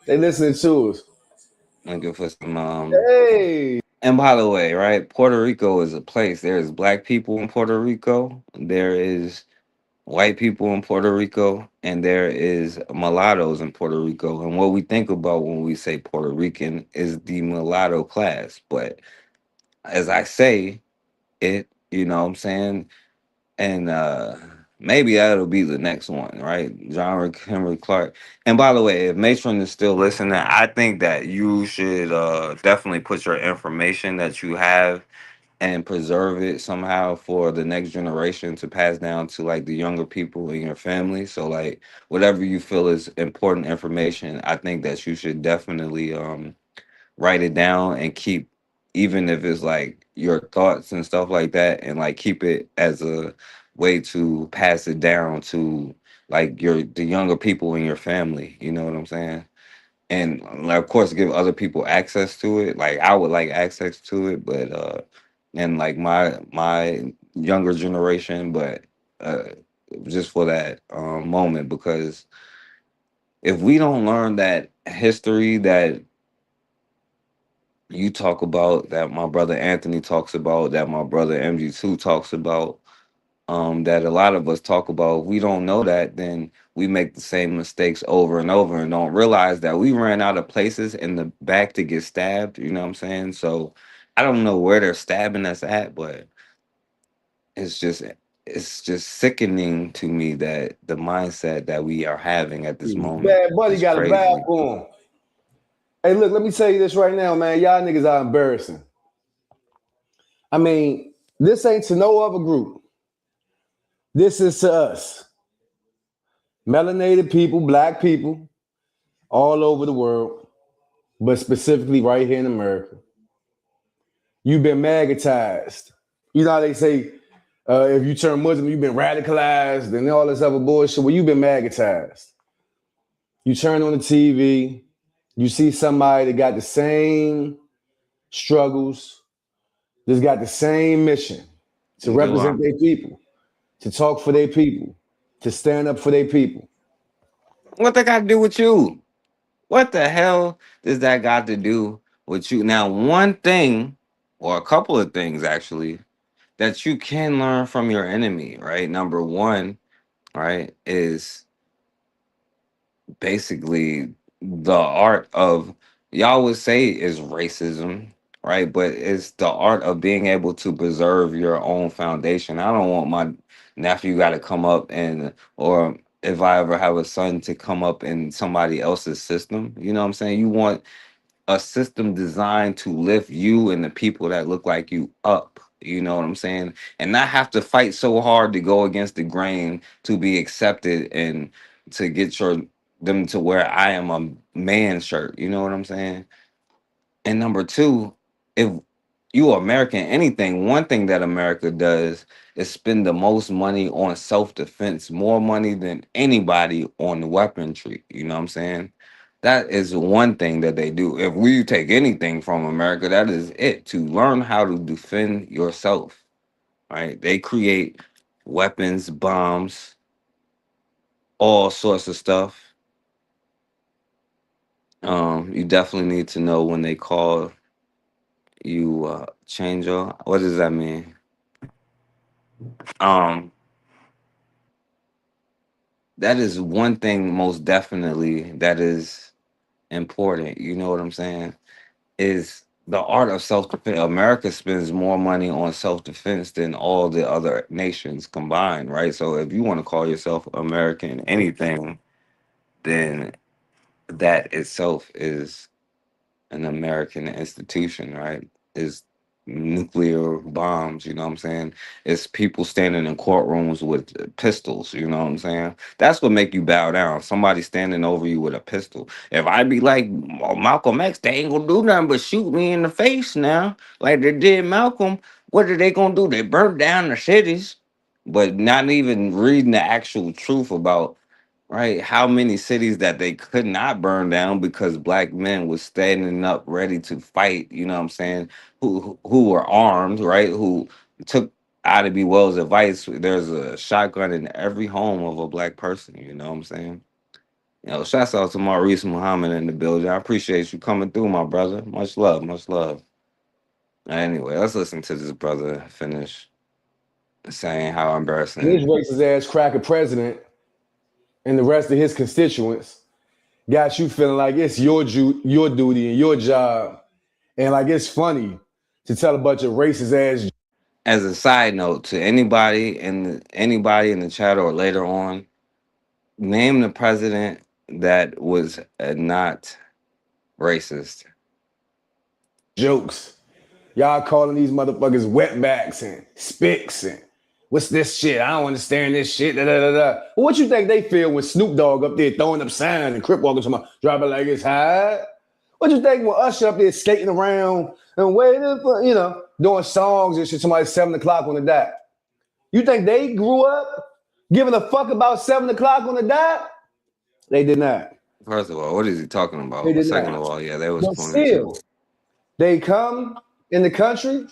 Speaker 20: They listening to us.
Speaker 2: Looking for some
Speaker 20: Hey.
Speaker 2: And by the way, right, Puerto Rico is a place. There's black people in Puerto Rico. There is white people in Puerto Rico, and there is mulattoes in Puerto Rico. And what we think about when we say Puerto Rican is the mulatto class. But as I say it, you know what I'm saying? And maybe that'll be the next one, right? John Henry Clark. And by the way, if Matron is still listening, I think that you should definitely put your information that you have and preserve it somehow for the next generation to pass down to like the younger people in your family. So like whatever you feel is important information, I think that you should definitely write it down and keep, even if it's like your thoughts and stuff like that, and like keep it as a way to pass it down to like the younger people in your family. You know what I'm saying? And like, of course, give other people access to it. Like I would like access to it, but and like my younger generation, but just for that moment, because if we don't learn that history that you talk about, that my brother Anthony talks about, that my brother MG2 talks about, that a lot of us talk about, if we don't know that, then we make the same mistakes over and over and don't realize that we ran out of places in the back to get stabbed. You know what I'm saying? So I don't know where they're stabbing us at, but it's just sickening to me that the mindset that we are having at this moment.
Speaker 20: Bad Buddy
Speaker 2: is
Speaker 20: got
Speaker 2: crazy.
Speaker 20: a bad form. Hey, look, let me tell you this right now, man. Y'all niggas are embarrassing. I mean, this ain't to no other group. This is to us. Melanated people, black people, all over the world, but specifically right here in America. You've been magnetized. You know how they say, if you turn Muslim, you've been radicalized and all this other bullshit. Well, you've been magnetized. You turn on the TV, you see somebody that got the same struggles, that's got the same mission to represent their people, to talk for their people, to stand up for their people.
Speaker 2: What that got to do with you? What the hell does that got to do with you? Now, one thing, or a couple of things actually, that you can learn from your enemy, right? Number one, right, is basically the art of, y'all would say is racism, right? But it's the art of being able to preserve your own foundation. I don't want my nephew got to come up and, or if I ever have a son, to come up in somebody else's system. You know what I'm saying? You want a system designed to lift you and the people that look like you up. You know what I'm saying? And not have to fight so hard to go against the grain to be accepted and to get them to where I am a man shirt. You know what I'm saying? And number two, if you are American anything, one thing that America does is spend the most money on self-defense, more money than anybody on weaponry. You know what I'm saying? That is one thing that they do. If we take anything from America, that is it, to learn how to defend yourself. Right? They create weapons, bombs, all sorts of stuff. You definitely need to know when they call you change your, what does that mean? That is one thing most definitely that is important. You know what I'm saying? Is the art of self-defense. America spends more money on self-defense than all the other nations combined, right? So if you want to call yourself American anything, then that itself is an American institution, right? Is nuclear bombs, you know what I'm saying? It's people standing in courtrooms with pistols, you know what I'm saying? That's what make you bow down. Somebody standing over you with a pistol. If I be like Malcolm X, they ain't gonna do nothing but shoot me in the face now, like they did Malcolm. What are they gonna do? They burnt down the cities, but not even reading the actual truth about, right, how many cities that they could not burn down because black men was standing up ready to fight, you know what I'm saying, who were armed, right, who took Ida B. Wells' advice. There's a shotgun in every home of a black person, you know what I'm saying? You know, shouts out to Maurice Muhammad in the building. I appreciate you coming through, my brother. Much love, much love. Anyway, let's listen to this brother finish saying how embarrassing.
Speaker 20: This racist ass cracker president and the rest of his constituents got you feeling like it's your duty and your job, and like it's funny to tell a bunch of racist ass.
Speaker 2: As a side note to anybody in the chat or later on, name the president that was not racist.
Speaker 20: Jokes. Y'all calling these motherfuckers wetbacks and spicks and what's this shit? I don't understand this shit. Da, da, da, da. Well, what you think they feel when Snoop Dogg up there throwing up signs and Crip walking somebody dropping like it's high? What you think when Usher up there skating around and waiting for, you know, doing songs and shit, somebody 7 o'clock on the dot? You think they grew up giving a fuck about 7 o'clock on the dot? They did not.
Speaker 2: First of all, what is he talking about?
Speaker 20: They did
Speaker 2: Second
Speaker 20: not.
Speaker 2: of all, yeah, they was
Speaker 20: But still, they come in the country.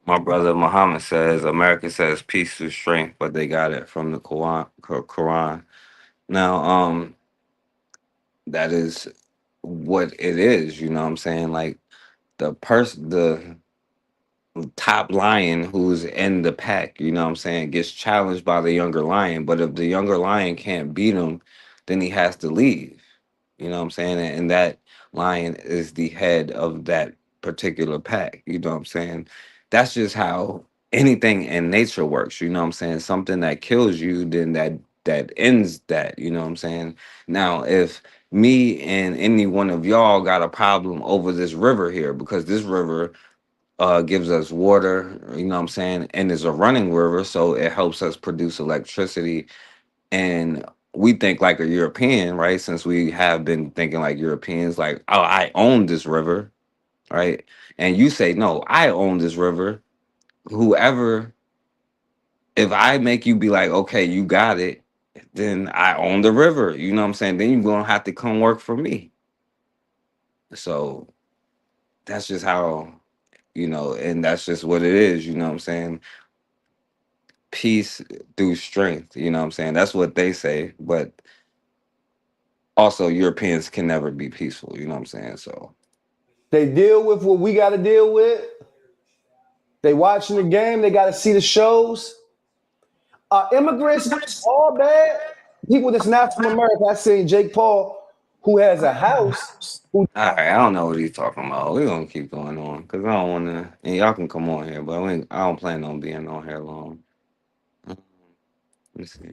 Speaker 2: My brother Muhammad says America says peace through strength, but they got it from the Quran. Now, that is what it is, you know what I'm saying? Like the top lion who's in the pack, you know what I'm saying, gets challenged by the younger lion. But if the younger lion can't beat him, then he has to leave. You know what I'm saying? And that lion is the head of that particular pack. You know what I'm saying? That's just how anything in nature works. You know what I'm saying? Something that kills you, then that ends that. You know what I'm saying? Now, if me and any one of y'all got a problem over this river here, because this river gives us water, you know what I'm saying, and is a running river, so it helps us produce electricity. And we think like a European, right? Since we have been thinking like Europeans, like, oh, I own this river, right? And you say, no, I own this river. Whoever, if I make you be like, okay, you got it, then I own the river. You know what I'm saying? Then you're gonna have to come work for me. So that's just how, and that's just what it is, you know what I'm saying? Peace through strength, you know what I'm saying? That's what they say, but also Europeans can never be peaceful, you know what I'm saying? So
Speaker 20: They deal with what we got to deal with. They watching the game. They got to see the shows. Immigrants, all bad. People that's not from America. I seen Jake Paul, who has a house.
Speaker 2: all right, I don't know what he's talking about. We're gonna keep going on because I don't want to, and y'all can come on here, but I don't plan on being on here long. Let me see.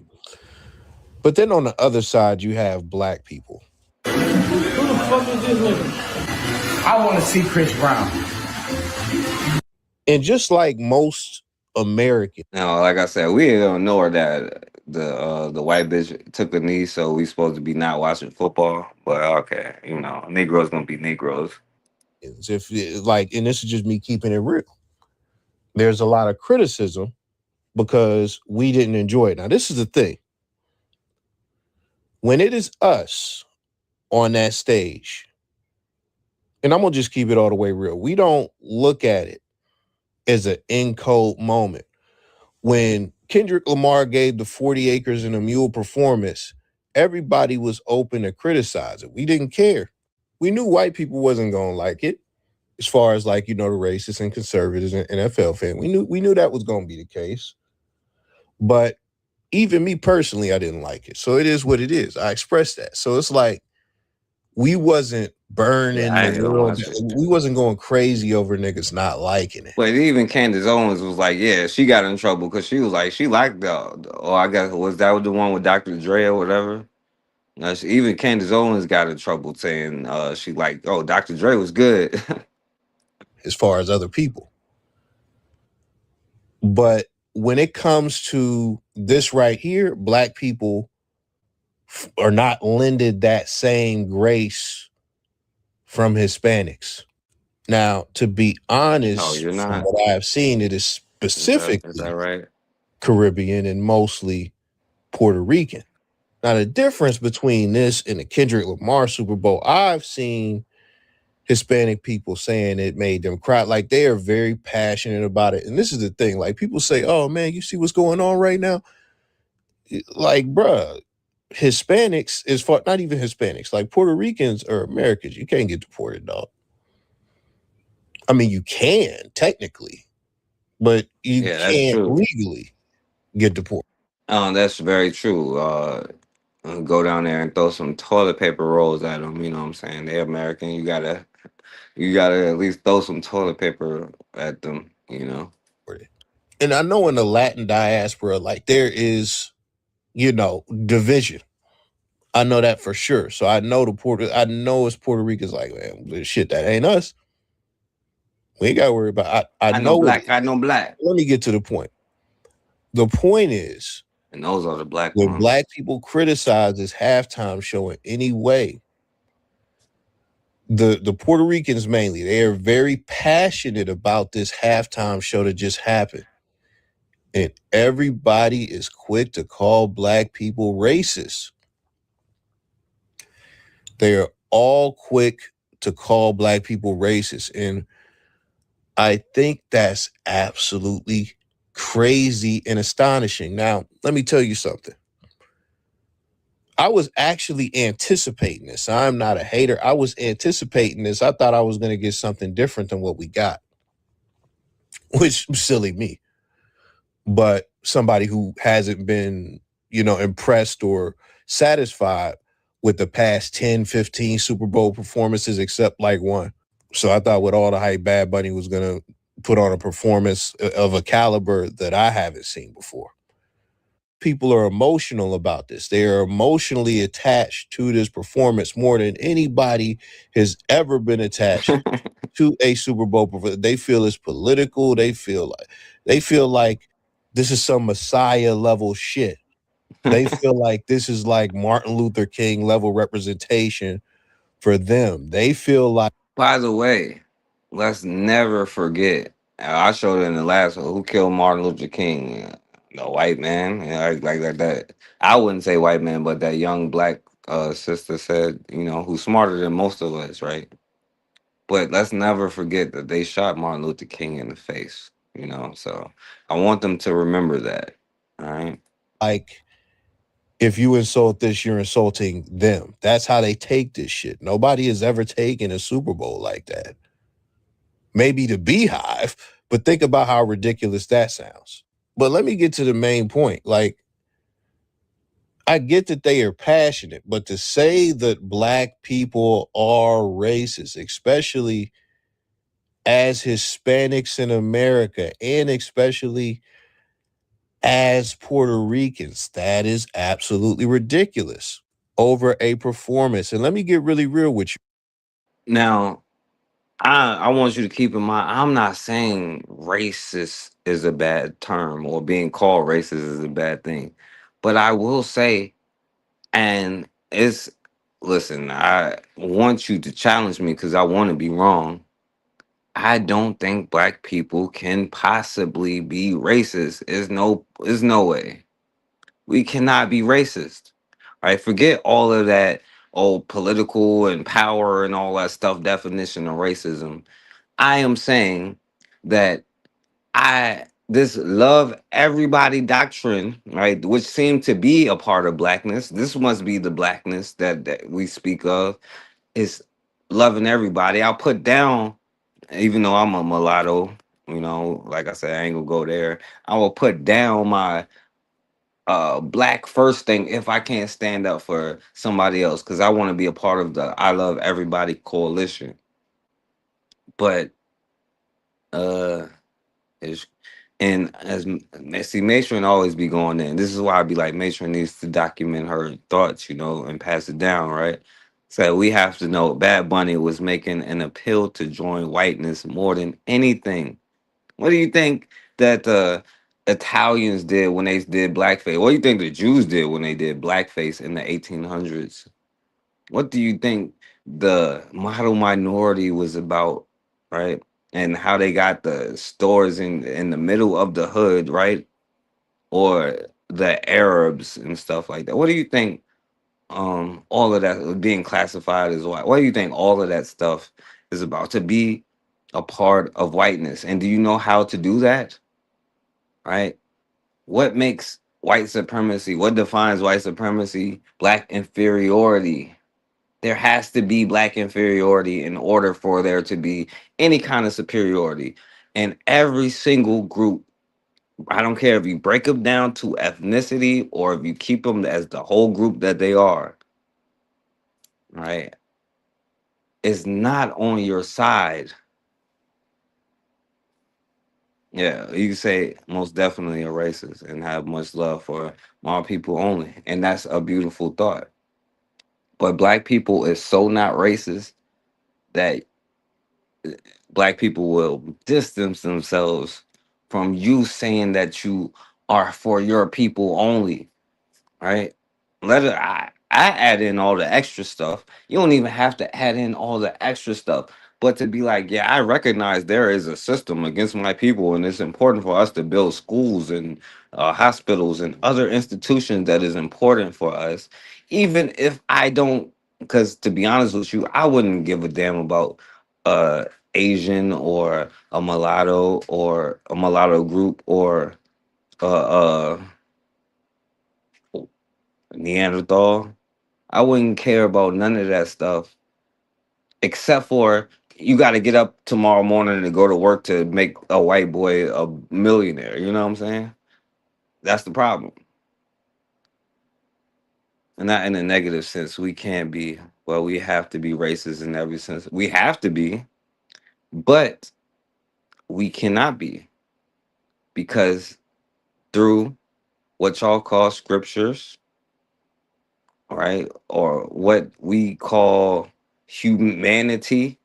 Speaker 21: But then on the other side, you have black people.
Speaker 9: Who the fuck is this nigga? I want to see Chris Brown.
Speaker 21: And just like most Americans.
Speaker 2: Now, like I said, we don't know that the white bitch took a knee, so we supposed to be not watching football. But okay, Negroes gonna be Negroes.
Speaker 21: If like, and this is just me keeping it real. There's a lot of criticism because we didn't enjoy it. Now, this is the thing. When it is us on that stage, and I'm gonna just keep it all the way real, we don't look at it as an in-code moment. When Kendrick Lamar gave the 40 Acres and a Mule performance, everybody was open to criticize it. We didn't care. We knew white people wasn't gonna like it, as far as like, the racists and conservatives and NFL fans. We knew that was gonna be the case. But even me personally, I didn't like it. So it is what it is. I expressed that. So it's like we wasn't burning the world. We wasn't going crazy over niggas not liking it.
Speaker 2: But even Candace Owens was like, yeah, she got in trouble because she was like, she liked I guess, was that the one with Dr. Dre or whatever? Even Candace Owens got in trouble saying she like, oh, Dr. Dre was good.
Speaker 21: As far as other people. But when it comes to this right here, black people are not lended that same grace from Hispanics. Now, to be honest,
Speaker 2: you're not.
Speaker 21: from what I have seen, it is specifically
Speaker 2: Is that right?
Speaker 21: Caribbean and mostly Puerto Rican. Now, the difference between this and the Kendrick Lamar Super Bowl, I've seen Hispanic people saying it made them cry. Like, they are very passionate about it. And this is the thing. Like, people say, oh, man, you see what's going on right now? Like, bruh, Hispanics, as far, not even Hispanics, like Puerto Ricans or Americans, you can't get deported, dog. I mean, you can, technically, but you can't legally get deported.
Speaker 2: That's very true. Go down there and throw some toilet paper rolls at them. You know what I'm saying? They're American. You gotta at least throw some toilet paper at them.
Speaker 21: And I know in the Latin diaspora, like there is, division. I know that for sure. So I know it's Puerto Ricans like, man, shit, that ain't us. We ain't gotta worry about. I know
Speaker 2: black. I know black.
Speaker 21: Let me get to the point. The point is,
Speaker 2: and those are the black
Speaker 21: when
Speaker 2: ones.
Speaker 21: black people criticize this halftime show in any way, the Puerto Ricans mainly, they are very passionate about this halftime show that just happened. And everybody is quick to call black people racist. They are all quick to call black people racist. And I think that's absolutely crazy and astonishing. Now, let me tell you something. I was actually anticipating this. I'm not a hater. I was anticipating this. I thought I was going to get something different than what we got, which silly me. But somebody who hasn't been, impressed or satisfied with the past 10, 15 Super Bowl performances, except like one. So I thought with all the hype, Bad Bunny was going to put on a performance of a caliber that I haven't seen before. people are emotional about this. They are emotionally attached to this performance more than anybody has ever been attached to a Super Bowl performance. They feel it's political. They feel like this is some Messiah level shit. They feel like this is like Martin Luther King level representation for them. They feel like,
Speaker 2: By the way, let's never forget. I showed it in the last one. Who killed Martin Luther King? The white man. Like that. I wouldn't say white man, but that young black sister said, who's smarter than most of us, right? But let's never forget that they shot Martin Luther King in the face. So I want them to remember that. All right.
Speaker 21: if you insult this, you're insulting them. That's how they take this shit. Nobody has ever taken a Super Bowl like that. Maybe the Beehive, but think about how ridiculous that sounds. But let me get to the main point. Like, I get that they are passionate, but to say that black people are racist, especially as Hispanics in America, and especially as Puerto Ricans, that is absolutely ridiculous over a performance. And let me get really real with you.
Speaker 2: Now, I want you to keep in mind, I'm not saying racist is a bad term or being called racist is a bad thing. But I will say, and listen, I want you to challenge me because I want to be wrong. I don't think black people can possibly be racist. There's no way. We cannot be racist. Right? Forget all of that old political and power and all that stuff definition of racism. I am saying that this love everybody doctrine, right, which seemed to be a part of blackness. This must be the blackness that we speak of, is loving everybody. I'll put down, even though I'm a mulatto, like I said, I ain't gonna go there. I will put down my black first thing if I can't stand up for somebody else, because I want to be a part of the I Love Everybody coalition. But it's and see, Matron always be going in. This is why I be like, Matron needs to document her thoughts, and pass it down, right? So we have to know Bad Bunny was making an appeal to join whiteness more than anything. What do you think that the Italians did when they did blackface? What do you think the Jews did when they did blackface in the 1800s? What do you think the model minority was about, right? And how they got the stores in the middle of the hood, right? Or the Arabs and stuff like that. What do you think? All of that being classified as white. What do you think all of that stuff is about? To be a part of whiteness. And do you know how to do that? Right? What makes white supremacy? What defines white supremacy? Black inferiority. There has to be black inferiority in order for there to be any kind of superiority. And every single group, I don't care if you break them down to ethnicity or if you keep them as the whole group that they are, right? It's not on your side. Yeah, you can say most definitely a racist and have much love for my people only. And that's a beautiful thought. But black people is so not racist that black people will distance themselves from you saying that you are for your people only, right? I add in all the extra stuff. You don't even have to add in all the extra stuff. But to be like, yeah, I recognize there is a system against my people, and it's important for us to build schools and hospitals and other institutions that is important for us. Even if I don't, because to be honest with you, I wouldn't give a damn about uh Asian or a mulatto group or uh Neanderthal. I wouldn't care about none of that stuff, except for you got to get up tomorrow morning to go to work to make a white boy a millionaire. You know what I'm saying? That's the problem. And not in a negative sense. We can't be, well, we have to be racist in every sense. We have to be, but we cannot be, because through what y'all call scriptures, right? Or what we call humanity,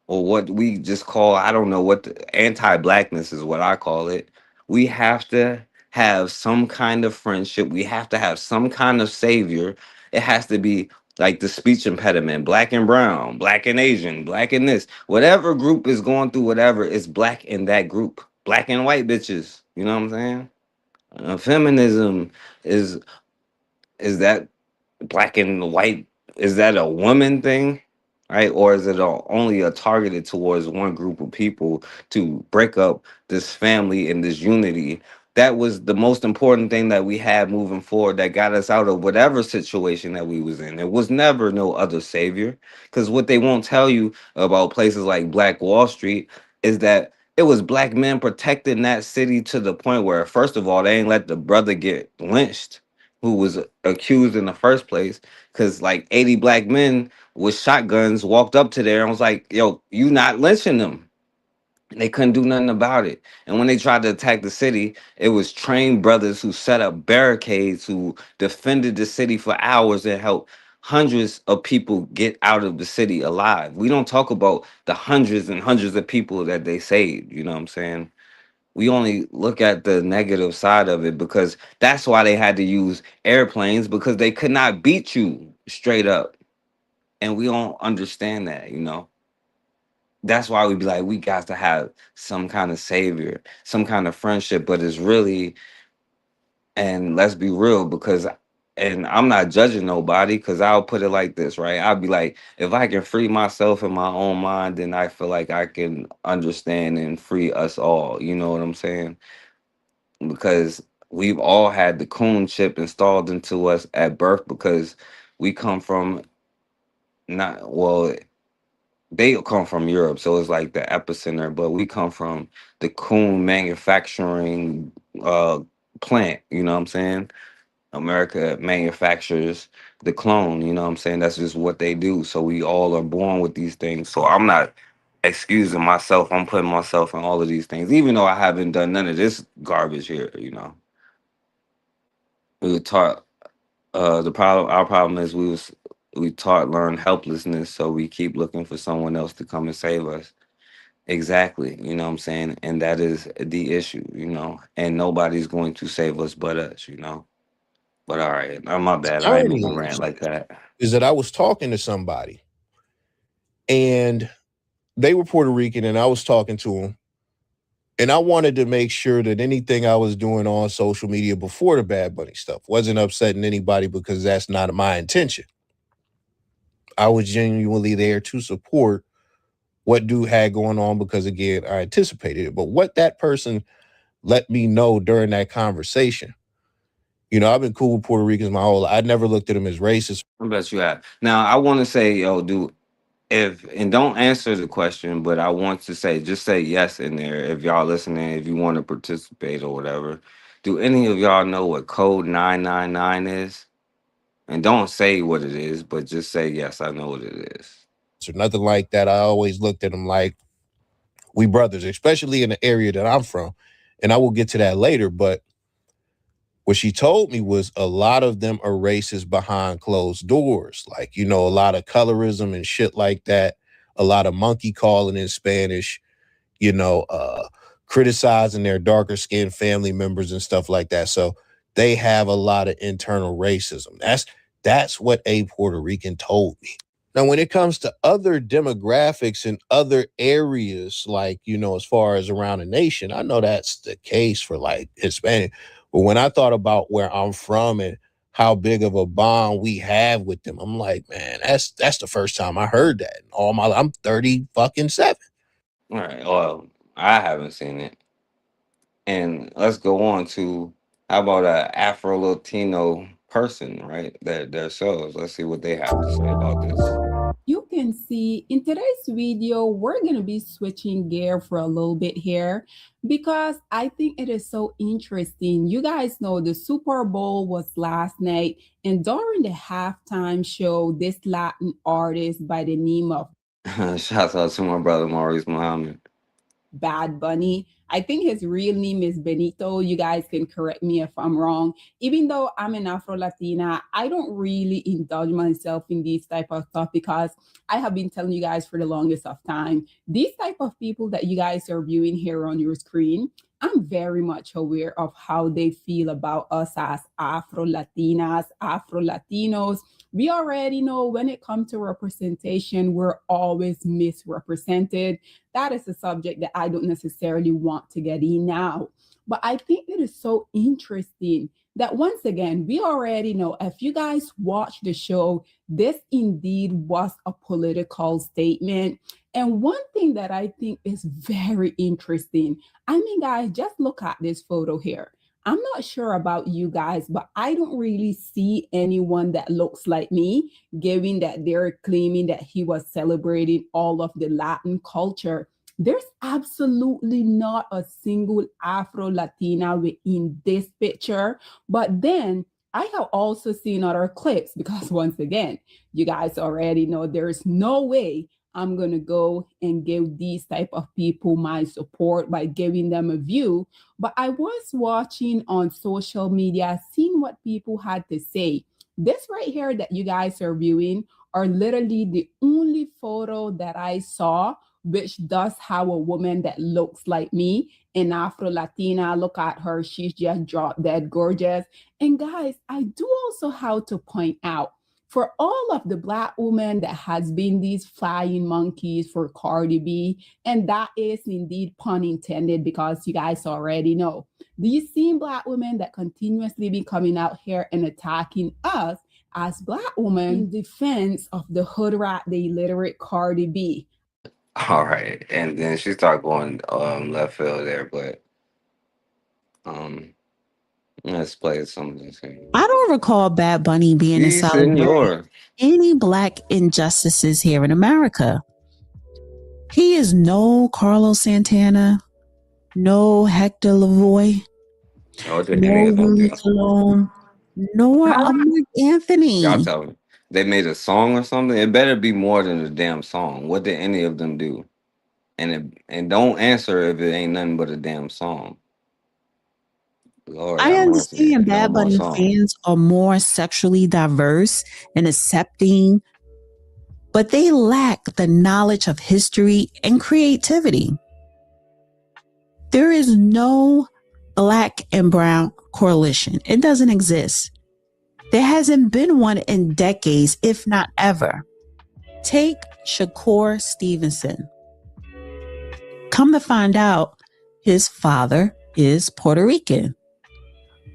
Speaker 2: or what we just call, I don't know what anti-blackness is what I call it. We have to have some kind of friendship. We have to have some kind of savior. It has to be like the speech impediment, black and brown, black and Asian, black and this. Whatever group is going through whatever, is black in that group. Black and white bitches. You know what I'm saying? Feminism is that black and white, is that a woman thing, right? Or is it only a targeted towards one group of people to break up this family and this unity? That was the most important thing that we had moving forward, that got us out of whatever situation that we was in. It was never no other savior, because what they won't tell you about places like Black Wall Street is that it was black men protecting that city, to the point where, first of all, they ain't let the brother get lynched who was accused in the first place, because like 80 black men with shotguns walked up to there and was like, yo, you not lynching them. And they couldn't do nothing about it. And when they tried to attack the city, it was trained brothers who set up barricades, who defended the city for hours and helped hundreds of people get out of the city alive. We don't talk about the hundreds and hundreds of people that they saved. You know what I'm saying? We only look at the negative side of it, because that's why they had to use airplanes, because they could not beat you straight up. And we don't understand that, you know. That's why we be like, we got to have some kind of savior, some kind of friendship. But it's really, and let's be real, because, and I'm not judging nobody, because I'll put it like this, right? I'll be like, if I can free myself in my own mind, then I feel like I can understand and free us all. You know what I'm saying? Because we've all had the coon chip installed into us at birth, because we come from, not, well, they come from Europe, so it's like the epicenter, but we come from the coon manufacturing plant, you know what I'm saying? America manufactures the clone, you know what I'm saying? That's just what they do. So we all are born with these things. So I'm not excusing myself. I'm putting myself in all of these things, even though I haven't done none of this garbage here, you know. We were taught our problem is we taught learn helplessness, so we keep looking for someone else to come and save us. Exactly, you know what I'm saying? And that is the issue, you know. And nobody's going to save us but us, you know. But all right, my bad. I ain't mean to
Speaker 21: Irony
Speaker 2: rant like that.
Speaker 21: is that I was talking to somebody and they were Puerto Rican and I was talking to them. And I wanted to make sure that anything I was doing on social media before the Bad Bunny stuff wasn't upsetting anybody, because that's not my intention. I was genuinely there to support what dude had going on, because again, I anticipated it. But what that person let me know during that conversation, you know, I've been cool with Puerto Ricans my whole life. I never looked at them as racist.
Speaker 2: I bet you have. Now I want to say, yo, dude, if, and don't answer the question, but I want to say, just say yes in there if y'all listening, if you want to participate or whatever. Do any of y'all know what code 999 is? And don't say what it is, but just say yes, I know what it is.
Speaker 21: Or nothing like that. I always looked at them like we brothers, especially in the area that I'm from. And I will get to that later. But what she told me was a lot of them are racist behind closed doors. Like, you know, a lot of colorism and shit like that. A lot of monkey calling in Spanish, you know, criticizing their darker skinned family members and stuff like that. So they have a lot of internal racism. That's what a Puerto Rican told me. Now, when it comes to other demographics in other areas, like, you know, as far as around the nation, I know that's the case for like Hispanic. But when I thought about where I'm from and how big of a bond we have with them, I'm like, man, that's the first time I heard that. I'm 30 fucking 7.
Speaker 2: All right. Well, I haven't seen it. And let's go on to, how about a Afro Latino person, right? Themselves. Let's see what they have to say about this.
Speaker 1: You can see in today's video, we're going to be switching gear for a little bit here, because I think it is so interesting. You guys know the Super Bowl was last night, and during the halftime show, this Latin artist by the name of
Speaker 2: Shouts out to my brother Maurice Muhammad.
Speaker 1: Bad Bunny I think his real name is Benito. You guys can correct me if I'm wrong. Even though I'm an Afro-Latina, I don't really indulge myself in these type of stuff because I have been telling you guys for the longest of time, these type of people that you guys are viewing here on your screen, I'm very much aware of how they feel about us as Afro-Latinas, Afro-Latinos. We already know when it comes to representation, we're always misrepresented. That is a subject that I don't necessarily want to get in now. But I think it is so interesting that once again, we already know, if you guys watch the show, this indeed was a political statement. And one thing that I think is very interesting, I mean, guys, just look at this photo here. I'm not sure about you guys, but I don't really see anyone that looks like me, given that they're claiming that he was celebrating all of the Latin culture. There's absolutely not a single Afro-Latina within this picture. But then I have also seen other clips because once again, you guys already know there's no way I'm going to go and give these type of people my support by giving them a view. But I was watching on social media, seeing what people had to say. This right here that you guys are viewing are literally the only photo that I saw which does have a woman that looks like me, an Afro-Latina. Look at her. She's just drop dead gorgeous. And guys, I do also have to point out, for all of the Black women that has been these flying monkeys for Cardi B, and that is indeed pun intended because you guys already know, these same Black women that continuously be coming out here and attacking us as Black women in defense of the hood rat, the illiterate Cardi B.
Speaker 2: All right, and then she started going left field there, but let's play some of this here.
Speaker 4: I don't recall Bad Bunny being a
Speaker 2: Sí,
Speaker 4: celebrating
Speaker 2: señor.
Speaker 4: any Black injustices here in America. He is no Carlos Santana, no Hector Lavoie,
Speaker 2: Oh, did
Speaker 4: no
Speaker 2: any of them
Speaker 4: Willie
Speaker 2: do?
Speaker 4: Colon, nor a Mark Anthony.
Speaker 2: Y'all tell me. They made a song or something? It better be more than a damn song. What did any of them do? And don't answer if it ain't nothing but a damn song. Lord
Speaker 4: I
Speaker 2: have mercy.
Speaker 4: understand
Speaker 2: No
Speaker 4: Bad
Speaker 2: more
Speaker 4: Bunny
Speaker 2: songs.
Speaker 4: fans are more sexually diverse and accepting, but they lack the knowledge of history and creativity. There is no Black and brown coalition. It doesn't exist. There hasn't been one in decades, if not ever. Take Shakur Stevenson. Come to find out, his father is Puerto Rican,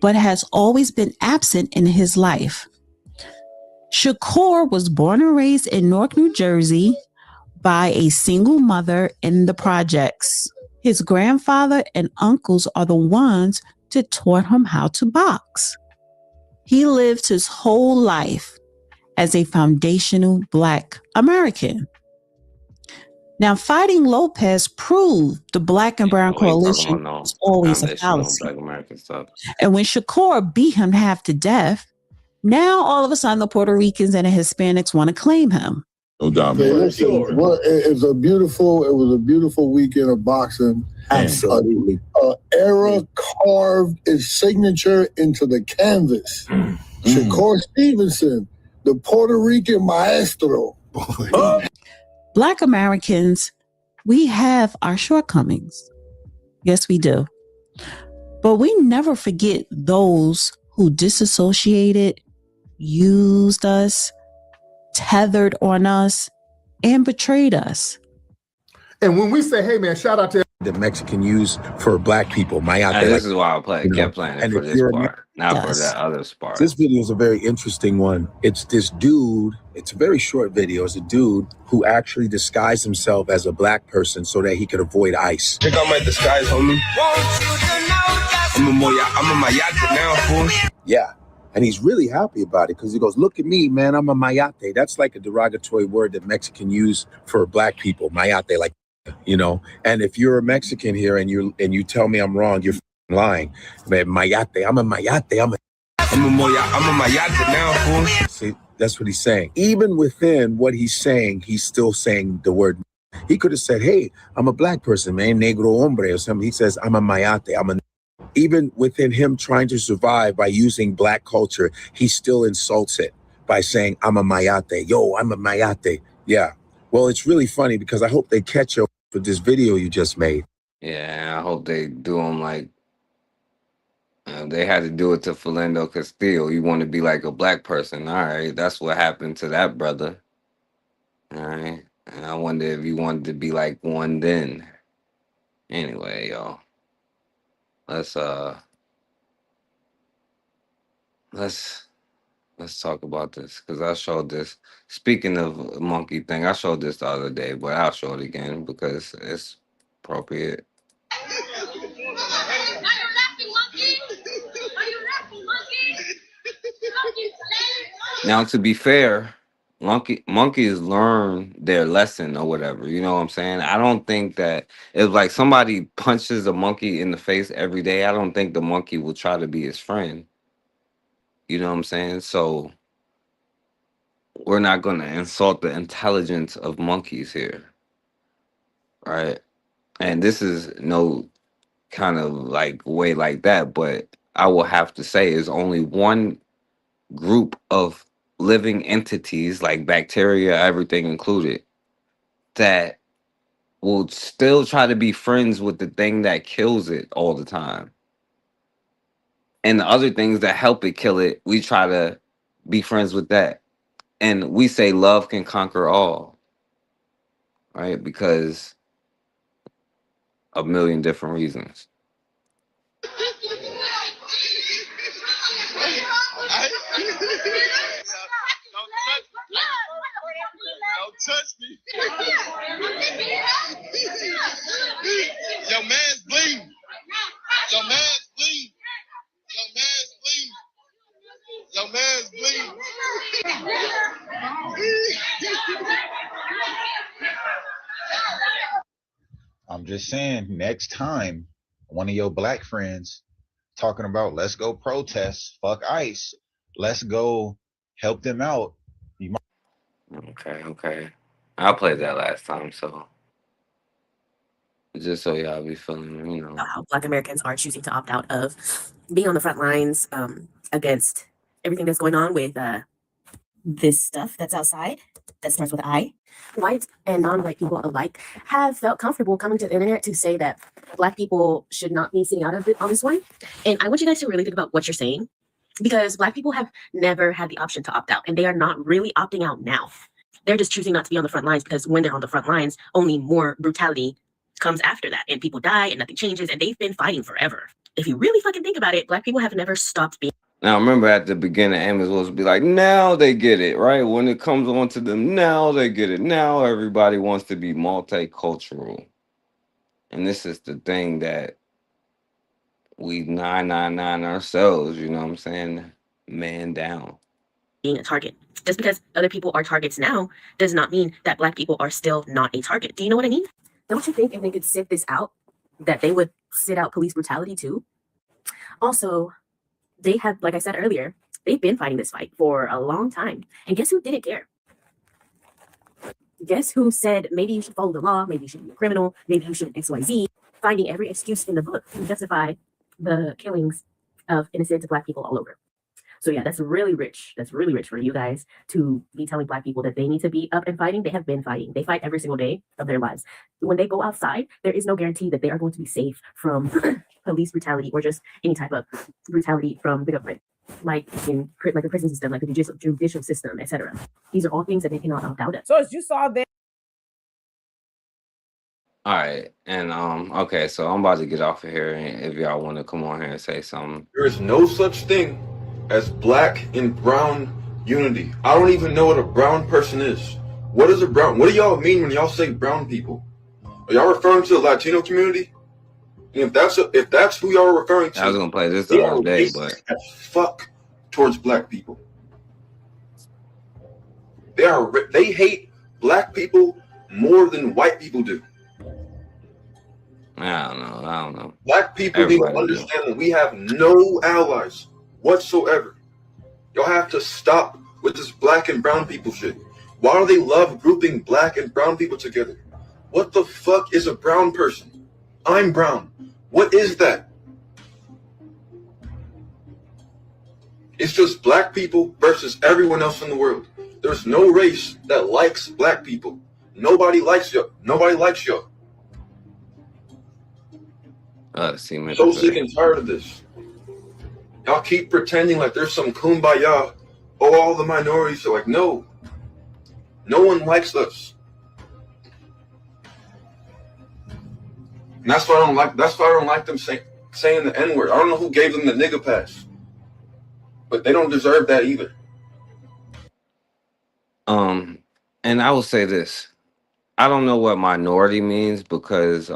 Speaker 4: but has always been absent in his life. Shakur was born and raised in Newark, New Jersey by a single mother in the projects. His grandfather and uncles are the ones that taught him how to box. He lived his whole life as a foundational Black American. Now, Fighting Lopez proved the Black and brown
Speaker 2: We ain't talking
Speaker 4: coalition
Speaker 2: about no
Speaker 4: was always a
Speaker 2: foundational
Speaker 4: fallacy.
Speaker 2: Black American stuff.
Speaker 4: And when Shakur beat him half to death, now all of a sudden the Puerto Ricans and the Hispanics want to claim him.
Speaker 22: No doubt, man. Listen, it was a beautiful weekend of boxing.
Speaker 21: Absolutely.
Speaker 22: Era carved its signature into the canvas. Shakur Stevenson, the Puerto Rican maestro.
Speaker 4: Black Americans, we have our shortcomings. Yes, we do. But we never forget those who disassociated, used us, tethered on us, and betrayed us.
Speaker 21: And when we say, hey, man, shout out to the Mexican use for Black people, Mayate.
Speaker 2: This is why I kept playing it
Speaker 21: And
Speaker 2: for
Speaker 21: if
Speaker 2: this
Speaker 21: you're
Speaker 2: part, not for
Speaker 21: Yes.
Speaker 2: that other part.
Speaker 21: This video is a very interesting one. It's this dude, it's a very short video. It's a dude who actually disguised himself as a Black person so that he could avoid ICE.
Speaker 23: Think I might disguise, homie. I'm a Mayate now, fool.
Speaker 21: Yeah. And he's really happy about it because he goes, look at me, man, I'm a Mayate. That's like a derogatory word that Mexican use for Black people, Mayate, like, you know. And if you're a Mexican here and you tell me I'm wrong, you're lying. Man, Mayate, I'm a Mayate, I'm a Mayate now, fool. See, that's what he's saying. Even within what he's saying, he's still saying the word
Speaker 3: He could have said, hey, I'm a black person, man, negro hombre or something. He says, I'm a mayate. Even within him trying to survive by using black culture, he still insults it by saying, I'm a mayate. Yo, I'm a mayate. Yeah. Well, it's really funny because I hope they catch you for this video you just made.
Speaker 2: Yeah, I hope they do him like they had to do it to Philando Castile. You want to be like a black person. All right, that's what happened to that brother. All right. And I wonder if you wanted to be like one then. Anyway, y'all. Let's talk about this because I showed this. Speaking of monkey thing, I showed this the other day, but I'll show it again because it's appropriate. Now, to be fair, monkeys learn their lesson or whatever. You know what I'm saying? I don't think that if like somebody punches a monkey in the face every day, I don't think the monkey will try to be his friend. You know what I'm saying? So we're not going to insult the intelligence of monkeys here, right? And this is no kind of like way like that, but I will have to say is only one group of living entities like bacteria, everything included, that will still try to be friends with the thing that kills it all the time. And the other things that help it kill it, we try to be friends with that. And we say love can conquer all, right? Because a million different reasons.
Speaker 23: Don't touch me. Your man's bleeding. Your man's bleeding. Your man's bleeding. Your man's bleeding.
Speaker 5: I'm just saying, next time one of your black friends talking about let's go protest, fuck ICE, let's go help them out. You might
Speaker 2: Okay. I played that last time, so just so y'all be feeling, you know.
Speaker 8: How Black Americans are choosing to opt out of being on the front lines against everything that's going on with this stuff that's outside that starts with I. White and non-white people alike have felt comfortable coming to the internet to say that Black people should not be sitting out of it on this one. And I want you guys to really think about what you're saying, because Black people have never had the option to opt out, and they are not really opting out now. They're just choosing not to be on the front lines because when they're on the front lines, only more brutality comes after that, and people die and nothing changes, and they've been fighting forever. If you really fucking think about it, Black people have never stopped being.
Speaker 2: Now, remember at the beginning, Amos was be like, now they get it, right? When it comes on to them, now they get it. Now everybody wants to be multicultural. And this is the thing that we 999 ourselves, you know what I'm saying? Man down.
Speaker 8: Being a target. Just because other people are targets now does not mean that Black people are still not a target. Do you know what I mean? Don't you think if they could sit this out, that they would sit out police brutality too? Also, they have, like I said earlier, they've been fighting this fight for a long time. And guess who didn't care? Guess who said maybe you should follow the law, maybe you should be a criminal, maybe you should XYZ, finding every excuse in the book to justify the killings of innocent Black people all over. So yeah, that's really rich. That's really rich for you guys to be telling Black people that they need to be up and fighting. They have been fighting. They fight every single day of their lives. When they go outside, there is no guarantee that they are going to be safe from police brutality or just any type of brutality from the government, like in like the prison system, like the judicial system, etc. These are all things that they cannot opt out of.
Speaker 24: So as you saw there.
Speaker 2: All right. And okay, so I'm about to get off of here, and if y'all want to come on here and say something.
Speaker 23: There is no such thing as Black and brown unity. I don't even know what a brown person is. What is a brown? What do y'all mean when y'all say brown people? Are y'all referring to the Latino community? And if that's who y'all are referring to,
Speaker 2: I was gonna play this the other day, but
Speaker 23: fuck towards Black people. They hate Black people more than white people do.
Speaker 2: I don't know.
Speaker 23: Black people need to understand that we have no allies whatsoever. Y'all have to stop with this Black and brown people shit. Why do they love grouping Black and brown people together? What the fuck is a brown person? I'm brown. What is that? It's just black people versus everyone else in the world. There's no race that likes black people. Nobody likes you. Nobody likes you.
Speaker 2: See, man.
Speaker 23: So sick and tired of this. Y'all keep pretending like there's some kumbaya. Oh, all the minorities are like, no. No one likes us. And that's why I don't like. That's why I don't like them saying the N-word. I don't know who gave them the nigga pass, but they don't deserve that either.
Speaker 2: And I will say this: I don't know what minority means because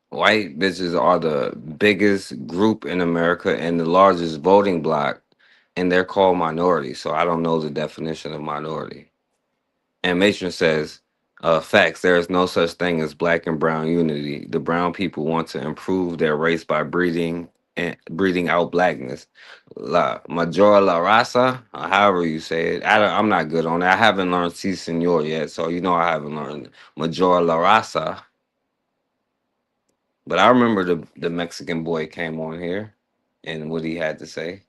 Speaker 2: white bitches are the biggest group in America and the largest voting bloc, and they're called minority. So I don't know the definition of minority. And Matron says, facts, there is no such thing as black and brown unity. The brown people want to improve their race by breeding out blackness. La Majora La Raza, however you say it. I'm not good on it. I haven't learned Si Senor yet, so you know I haven't learned Majora La Raza. But I remember the Mexican boy came on here and what he had to say.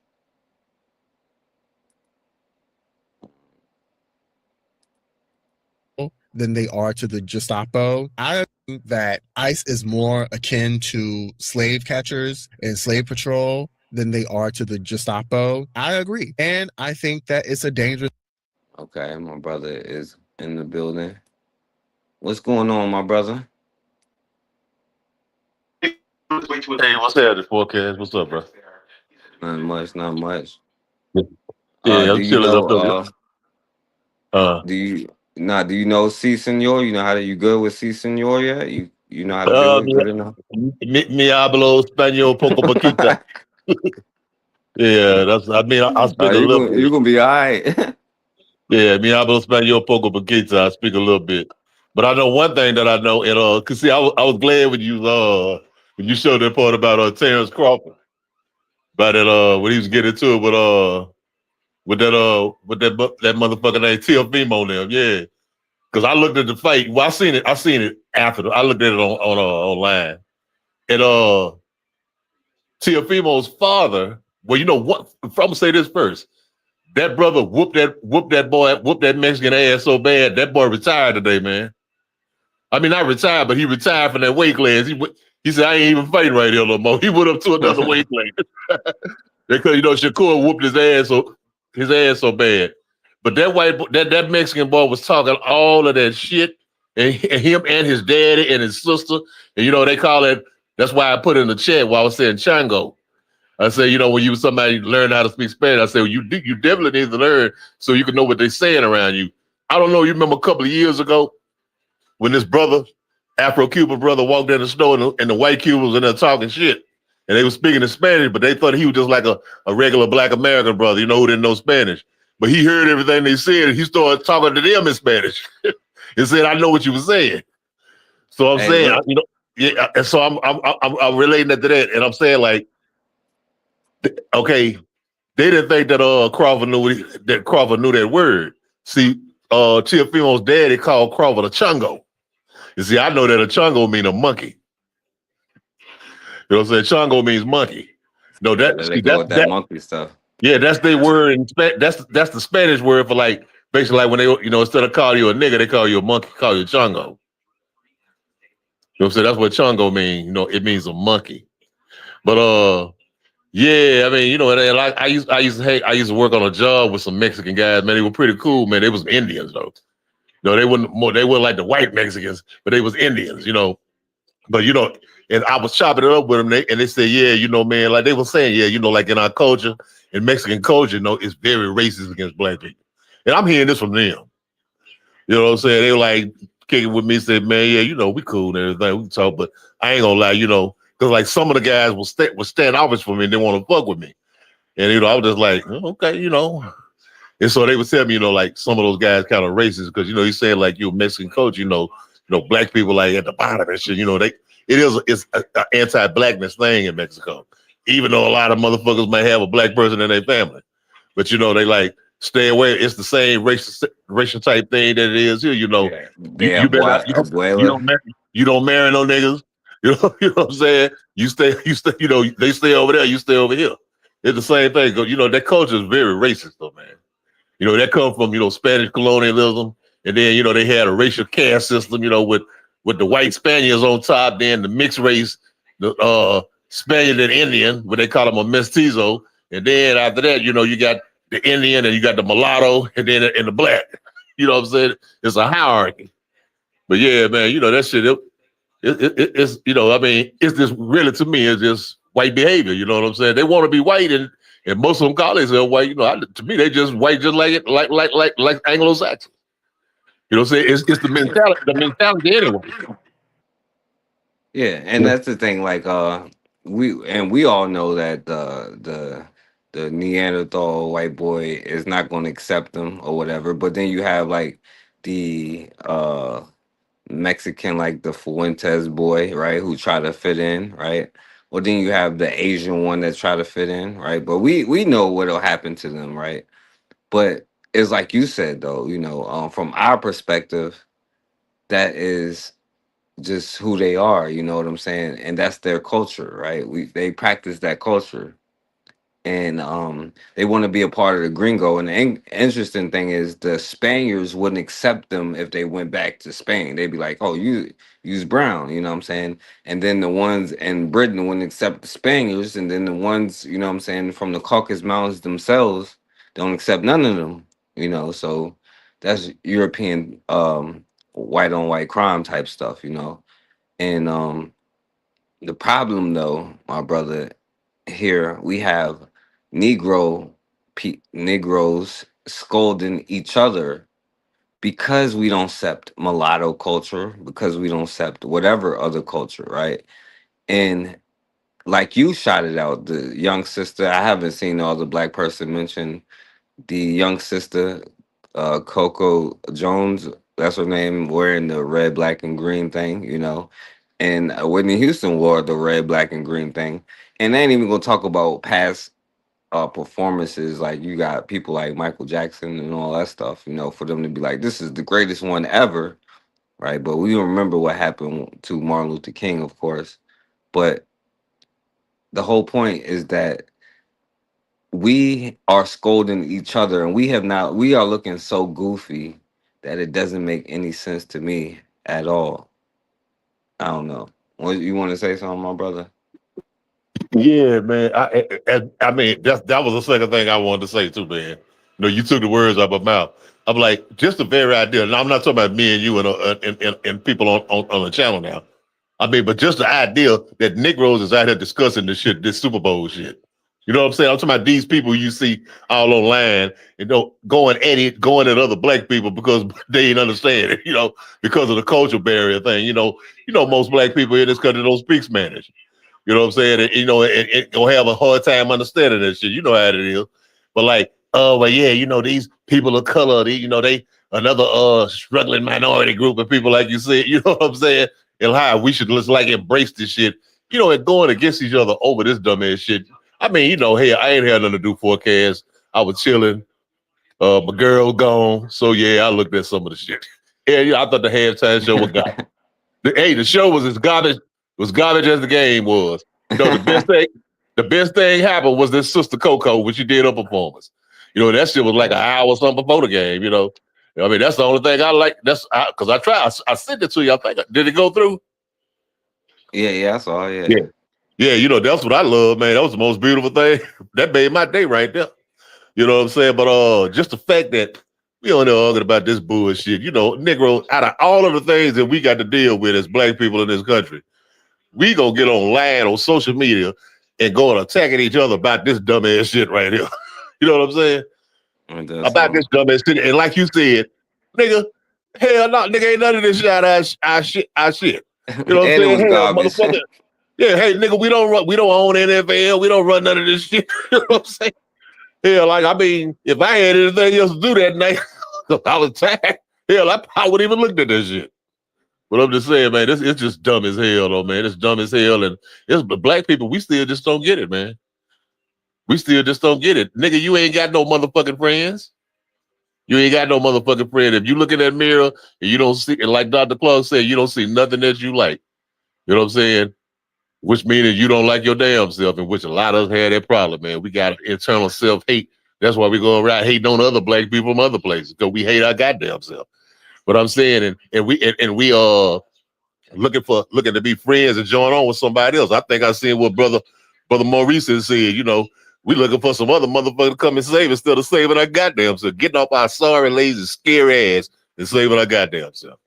Speaker 7: Than they are to the Gestapo. I think that ICE is more akin to slave catchers and slave patrol than they are to the Gestapo. I agree. And I think that it's a dangerous.
Speaker 2: Okay, my brother is in the building. What's going on, my brother?
Speaker 10: Hey, what's that? Forecast? What's up, bro?
Speaker 2: Not much, not much.
Speaker 10: Yeah,
Speaker 2: Do
Speaker 10: I'm
Speaker 2: you
Speaker 10: chilling up
Speaker 2: know?
Speaker 10: there.
Speaker 2: Do you know Si Senor? You know how to you good with Si Senor yet? You know how to do it good enough?
Speaker 10: Me hablo español poco poquito. Yeah, that's. I mean, I speak a little bit.
Speaker 2: You're gonna be all right.
Speaker 10: Yeah, me hablo español poco poquito. I speak a little bit, but I know one thing that I know. And cause see, I was glad when you showed that part about Terrence Crawford, about it when he was getting into it with that motherfucker named Teofimo them. Yeah. Because I looked at the fight. Well, I seen it after. I looked at it on online. And Teofimo's father. Well, you know what? I'm gonna say this first. That brother whooped that Mexican ass so bad. That boy retired today, man. I mean, not retired, but he retired from that weight class. He said, "I ain't even fighting right here no more." He went up to another weight class because Shakur whooped his ass so bad. But that Mexican boy was talking all of that shit, and him and his daddy and his sister, and they call it. That's why I put in the chat while I was saying chango. I said, when you somebody learn how to speak Spanish, I said, well, you definitely need to learn so you can know what they're saying around you. I don't know. You remember a couple of years ago when this brother, Afro-Cuban brother, walked in the store and the white Cubans in there talking shit, and they were speaking in Spanish, but they thought he was just like a regular Black American brother, who didn't know Spanish. But he heard everything they said, and he started talking to them in Spanish. He said, "I know what you were saying." So I'm saying, yeah. And so I'm relating that to that, and I'm saying like, okay, they didn't think that Crawford knew that word. See, Teofimo's daddy called Crawford a chongo. You see, I know that a chongo means a monkey. You know what I'm saying? Chongo means monkey. No, that
Speaker 2: monkey stuff.
Speaker 10: Yeah, that's their word in that's the Spanish word for like basically like when they instead of calling you a nigga, they call you a monkey, call you a chongo. You know what I'm saying? That's what chongo means. It means a monkey. But yeah, I mean, and I used to work on a job with some Mexican guys, man. They were pretty cool, man. They was Indians though. They weren't like the white Mexicans, but they was Indians, But and I was chopping it up with them, and they said, yeah, man, like they were saying, yeah, like in our culture, in Mexican culture, it's very racist against black people. And I'm hearing this from them. You know what I'm saying? They were like kicking with me, said, man, yeah, we cool and everything. We can talk, but I ain't gonna lie, because like some of the guys will stand office for me and they want to fuck with me. And I was just like, okay, And so they would tell me, like some of those guys kind of racist because you saying like you're a Mexican coach, black people like at the bottom and shit, it's an anti-blackness thing in Mexico. Even though a lot of motherfuckers might have a black person in their family. But they like stay away. It's the same racial type thing that it is here. You know, you better not, you don't marry no niggas. You know what I'm saying? You stay. You know, they stay over there. You stay over here. It's the same thing. You know, that culture is very racist, though, man. You know, that come from, you know, Spanish colonialism, and then, you know, they had a racial caste system, you know, with the white Spaniards on top, then the mixed race, the Spaniard and Indian, what they call them a mestizo, and then after that, you know, you got the Indian and you got the mulatto, and then the black. You know what I'm saying? It's a hierarchy. But yeah, man, you know, that shit, it's, you know, I mean, it's just really, to me, it's just white behavior. You know what I'm saying? They want to be white, and most of them call themselves white. You know, to me, they just white, just like it, like Anglo-Saxon. You know what I'm saying? It's the mentality anyway.
Speaker 2: Yeah, and that's the thing. Like, we all know that the Neanderthal white boy is not going to accept them or whatever. But then you have like the Mexican, like the Fuentes boy, right, who try to fit in, right? Or then you have the Asian one that try to fit in, right? But we know what'll happen to them, right? But it's like you said, though, you know, from our perspective, that is just who they are, you know what I'm saying? And that's their culture, right? They practice that culture. And they want to be a part of the gringo. And the interesting thing is the Spaniards wouldn't accept them if they went back to Spain. They'd be like, oh, you's brown, you know what I'm saying? And then the ones in Britain wouldn't accept the Spaniards. And then the ones, you know what I'm saying, from the Caucasus Mountains themselves don't accept none of them, you know? So that's European white on white crime type stuff, you know? And the problem, though, my brother, here we have Negroes scolding each other because we don't accept mulatto culture, because we don't accept whatever other culture, right? And like you shouted out the young sister, I haven't seen no other black person mention the young sister, Coco Jones, that's her name, wearing the red, black, and green thing, you know. And Whitney Houston wore the red, black, and green thing. And they ain't even gonna talk about past performances. Like you got people like Michael Jackson and all that stuff, you know, for them to be like, this is the greatest one ever, right? But we remember what happened to Martin Luther King, of course. But the whole point is that we are scolding each other, and we are looking so goofy that it doesn't make any sense to me at all. I don't know. What you want to say something, my brother?
Speaker 10: Yeah, man. I mean, that was the second thing I wanted to say too, man. You know, you took the words out of my mouth. I'm like, just the very idea. And I'm not talking about me and you and people on the channel now. I mean, but just the idea that Negroes is out here discussing this Super Bowl shit. You know what I'm saying? I'm talking about these people you see all online, you know, going at other black people because they ain't understand it, you know, because of the cultural barrier thing. You know, most black people in this country don't speak Spanish. You know what I'm saying? And, you know, it gonna have a hard time understanding that shit. You know how it is. But like, but yeah, you know, these people of color, they another struggling minority group of people, like you said. You know what I'm saying? And how we should just like embrace this shit. You know, and going against each other over this dumbass shit. I mean, you know, hey, I ain't had nothing to do forecast. I was chilling. My girl gone. So yeah, I looked at some of the shit. Yeah, I thought the halftime show was garbage. The show was as garbage as the game was. You know, the best thing happened was this Sister Coco when she did her performance. You know, that shit was like an hour or something before the game, you know. I mean, that's the only thing I like. That's because I tried. I sent it to you. I think did it go through?
Speaker 2: Yeah, I saw it. Yeah.
Speaker 10: Yeah, you know, that's what I love, man. That was the most beautiful thing. That made my day right there. You know what I'm saying? But just the fact that we on there arguing about this bullshit, you know, Negro, out of all of the things that we got to deal with as black people in this country, we gonna get online on social media and go and attacking each other about this dumbass shit right here. You know what I'm saying? About this dumbass shit. And like you said, nigga, hell no, nigga, ain't none of this shit our shit. You know what I'm saying? Hell, motherfucker. Yeah, hey, nigga, we don't own NFL. We don't run none of this shit. You know what I'm saying? Hell, like, I mean, if I had anything else to do that night, I was tired. Hell, I wouldn't even look at this shit. But I'm just saying, man, it's just dumb as hell, though, man. It's dumb as hell. And it's black people, we still just don't get it, man. We still just don't get it. Nigga, you ain't got no motherfucking friends. You ain't got no motherfucking friend. If you look in that mirror and you don't see, and like Dr. Claus said, you don't see nothing that you like. You know what I'm saying? Which means you don't like your damn self, in which a lot of us had that problem, man. We got internal self-hate. That's why we go around hating on other black people from other places, because we hate our goddamn self. But I'm saying, and we looking to be friends and join on with somebody else. I think I seen what brother Maurice has said. You know, we looking for some other motherfucker to come and save instead of saving our goddamn self, getting off our sorry, lazy, scary ass and saving our goddamn self.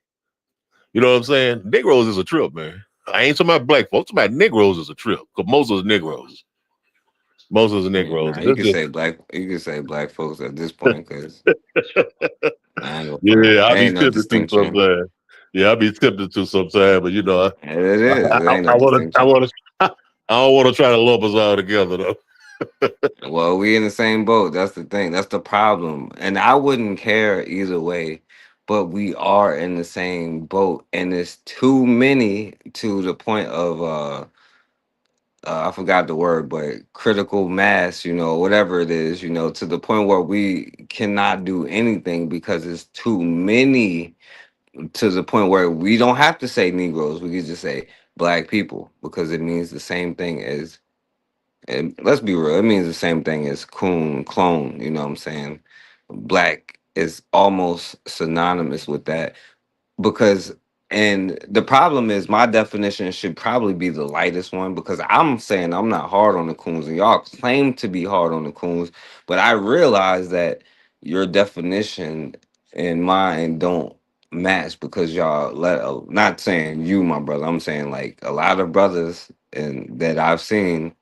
Speaker 10: You know what I'm saying? Negroes is a trip, man. I ain't talking about black folks. I'm talking about Negroes is a trip, because most of us Negroes. Most of us Negroes.
Speaker 2: Nah, you can say black folks at this point, because
Speaker 10: yeah, I
Speaker 2: there
Speaker 10: be
Speaker 2: ain't no
Speaker 10: tempted to
Speaker 2: distinction.
Speaker 10: sometimes. Yeah, I be tempted to sometimes, but you know,
Speaker 2: It is. There ain't no
Speaker 10: I
Speaker 2: distinction.
Speaker 10: don't want to try to lump us all together though.
Speaker 2: Well, we in the same boat. That's the thing. That's the problem. And I wouldn't care either way, but we are in the same boat, and it's too many to the point of I forgot the word, but critical mass, whatever it is, to the point where we cannot do anything because it's too many, to the point where we don't have to say Negroes. We can just say black people, because it means the same thing as, and let's be real, it means the same thing as coon, clone, you know what I'm saying? Black is almost synonymous with that, because, and the problem is, my definition should probably be the lightest one, because I'm saying I'm not hard on the coons and y'all claim to be hard on the coons, but I realize that your definition and mine don't match, because y'all not saying you, my brother, I'm saying like a lot of brothers and that I've seen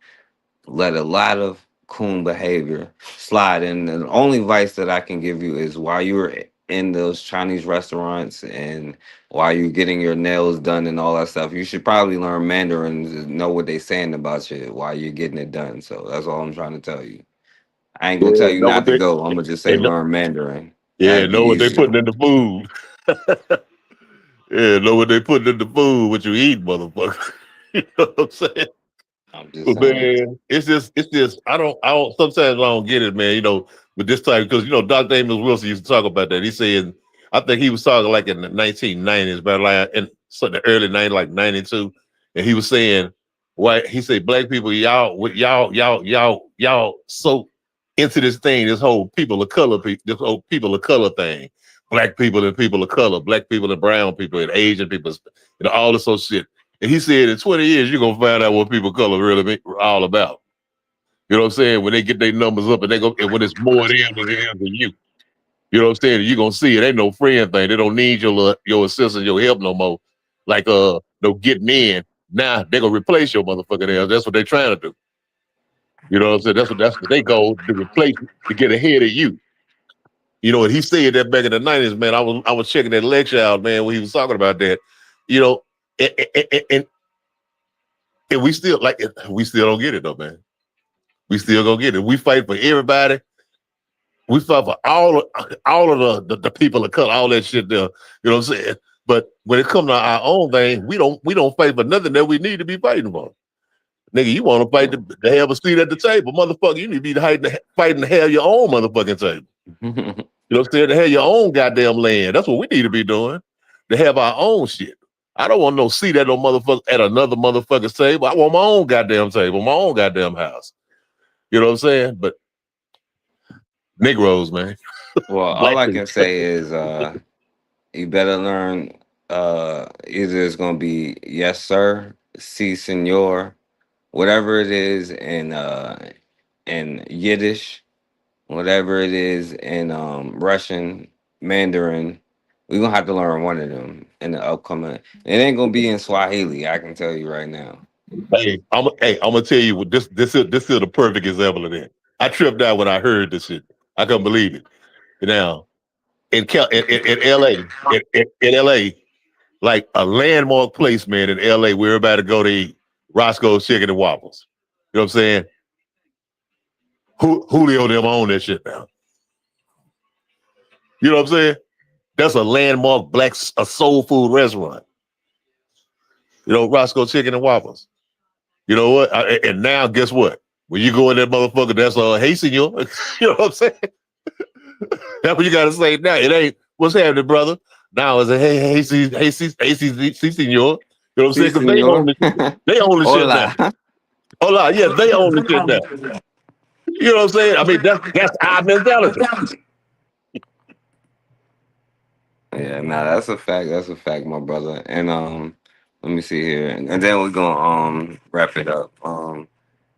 Speaker 2: let a lot of coon behavior slide. And the only advice that I can give you is, while you're in those Chinese restaurants and while you're getting your nails done and all that stuff, you should probably learn Mandarin to know what they're saying about you while you're getting it done. So that's all I'm trying to tell you. I ain't gonna tell you
Speaker 10: Know what
Speaker 2: not to
Speaker 10: they,
Speaker 2: go. I'm gonna just say learn Mandarin.
Speaker 10: yeah,
Speaker 2: That'd be
Speaker 10: know what they
Speaker 2: easier.
Speaker 10: putting in the food. Yeah, know what they putting in the food, what you eat, motherfucker. You know what I'm saying?
Speaker 2: I'm just
Speaker 10: But
Speaker 2: saying.
Speaker 10: man, it's just I don't sometimes I don't get it, man, with this type, because Dr. Amos Wilson used to talk about that. He said, I think he was talking like in the 1990s, but like in the early 90s, like 92, and he was saying, why he said black people, y'all so into this thing, this whole people of color thing. Black people and people of color, black people and brown people and Asian people, all this whole shit. And he said, in 20 years, you're gonna find out what people of color really all about. You know what I'm saying? When they get their numbers up, and when it's more of them than you. You know what I'm saying? You're gonna see it ain't no friend thing. They don't need your assistance, your help no more. Like no getting in. Now they're gonna replace your motherfucking ass. That's what they're trying to do. You know what I'm saying? That's what they go to replace, to get ahead of you. And he said that back in the 90s, man. I was checking that lecture out, man, when he was talking about that. And we still don't get it though, man. We still gonna get it. We fight for everybody. We fight for all of the people of color, all that shit there. You know what I'm saying? But when it comes to our own thing, we don't fight for nothing that we need to be fighting for. Nigga, you want to fight to have a seat at the table, motherfucker. You need to be fighting to have your own motherfucking table. You know what I'm saying? To have your own goddamn land. That's what we need to be doing. To have our own shit. I don't want no seat at no motherfucker at another motherfucker's table. I want my own goddamn table, my own goddamn house. You know what I'm saying? But Negroes, man.
Speaker 2: Well, all I can say is you better learn either it's gonna be yes sir, si senor, whatever it is in Yiddish, whatever it is in Russian, Mandarin. We're gonna have to learn one of them in the upcoming. It ain't gonna be in Swahili, I can tell you right now.
Speaker 10: Hey, I'm gonna tell you what this is the perfect example of that. I tripped out when I heard this shit. I couldn't believe it. Now, in LA, in LA, like a landmark place, man, in LA, we're about to go to eat Roscoe's Chicken and Waffles. You know what I'm saying? Julio them own that shit now. You know what I'm saying? That's a landmark a soul food restaurant. Roscoe's Chicken and Waffles. You know what? And now, guess what? When you go in that motherfucker, that's hey, senor. You know what I'm saying? That's what you gotta say now. It ain't what's happening, brother. Now it's a hey, senor. You know what I'm saying? Because they own the shit. They own the shit now. Hola, yeah, they own the shit now. You know what I'm saying? I mean, that's our mentality.
Speaker 2: Yeah, nah, that's a fact. That's a fact, my brother. And let me see here, and then we're gonna wrap it up.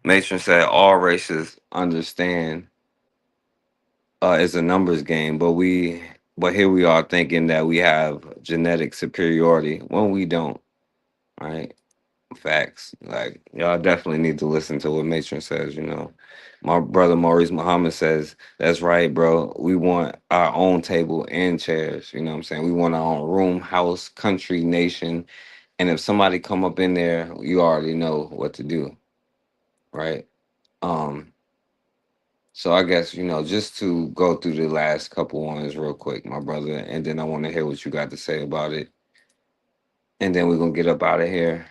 Speaker 2: Matron said all races understand it's a numbers game, but here we are thinking that we have genetic superiority when we don't, right? Facts. Like y'all definitely need to listen to what Matron says, you know. My brother Maurice Muhammad says, that's right, bro. We want our own table and chairs. You know what I'm saying? We want our own room, house, country, nation. And if somebody come up in there, you already know what to do. Right? Um, so I guess, you know, just to go through the last couple ones real quick, my brother, and then I want to hear what you got to say about it. And then we're gonna get up out of here.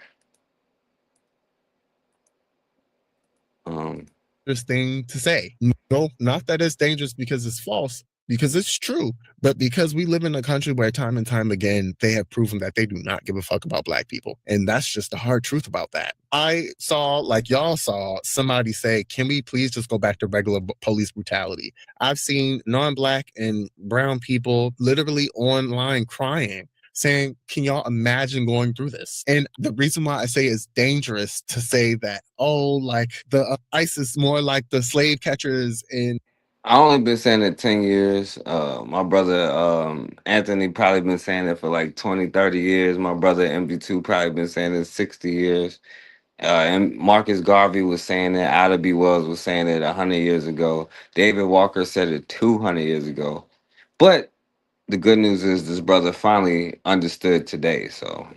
Speaker 7: Dangerous thing to say. No, not that it's dangerous because it's false, because it's true, but because we live in a country where time and time again they have proven that they do not give a fuck about black people. And that's just the hard truth about that. I saw, like y'all saw, somebody say, can we please just go back to regular police brutality? I've seen non-black and brown people literally online crying, saying, can y'all imagine going through this? And the reason why I say it's dangerous to say that, oh, like the ISIS more like the slave catchers in.
Speaker 2: I only been saying it 10 years. My brother Anthony probably been saying it for like 20, 30 years. My brother MB2 probably been saying it 60 years. And Marcus Garvey was saying it. Ada B. Wells was saying it 100 years ago. David Walker said it 200 years ago. But the good news is this brother finally understood today. So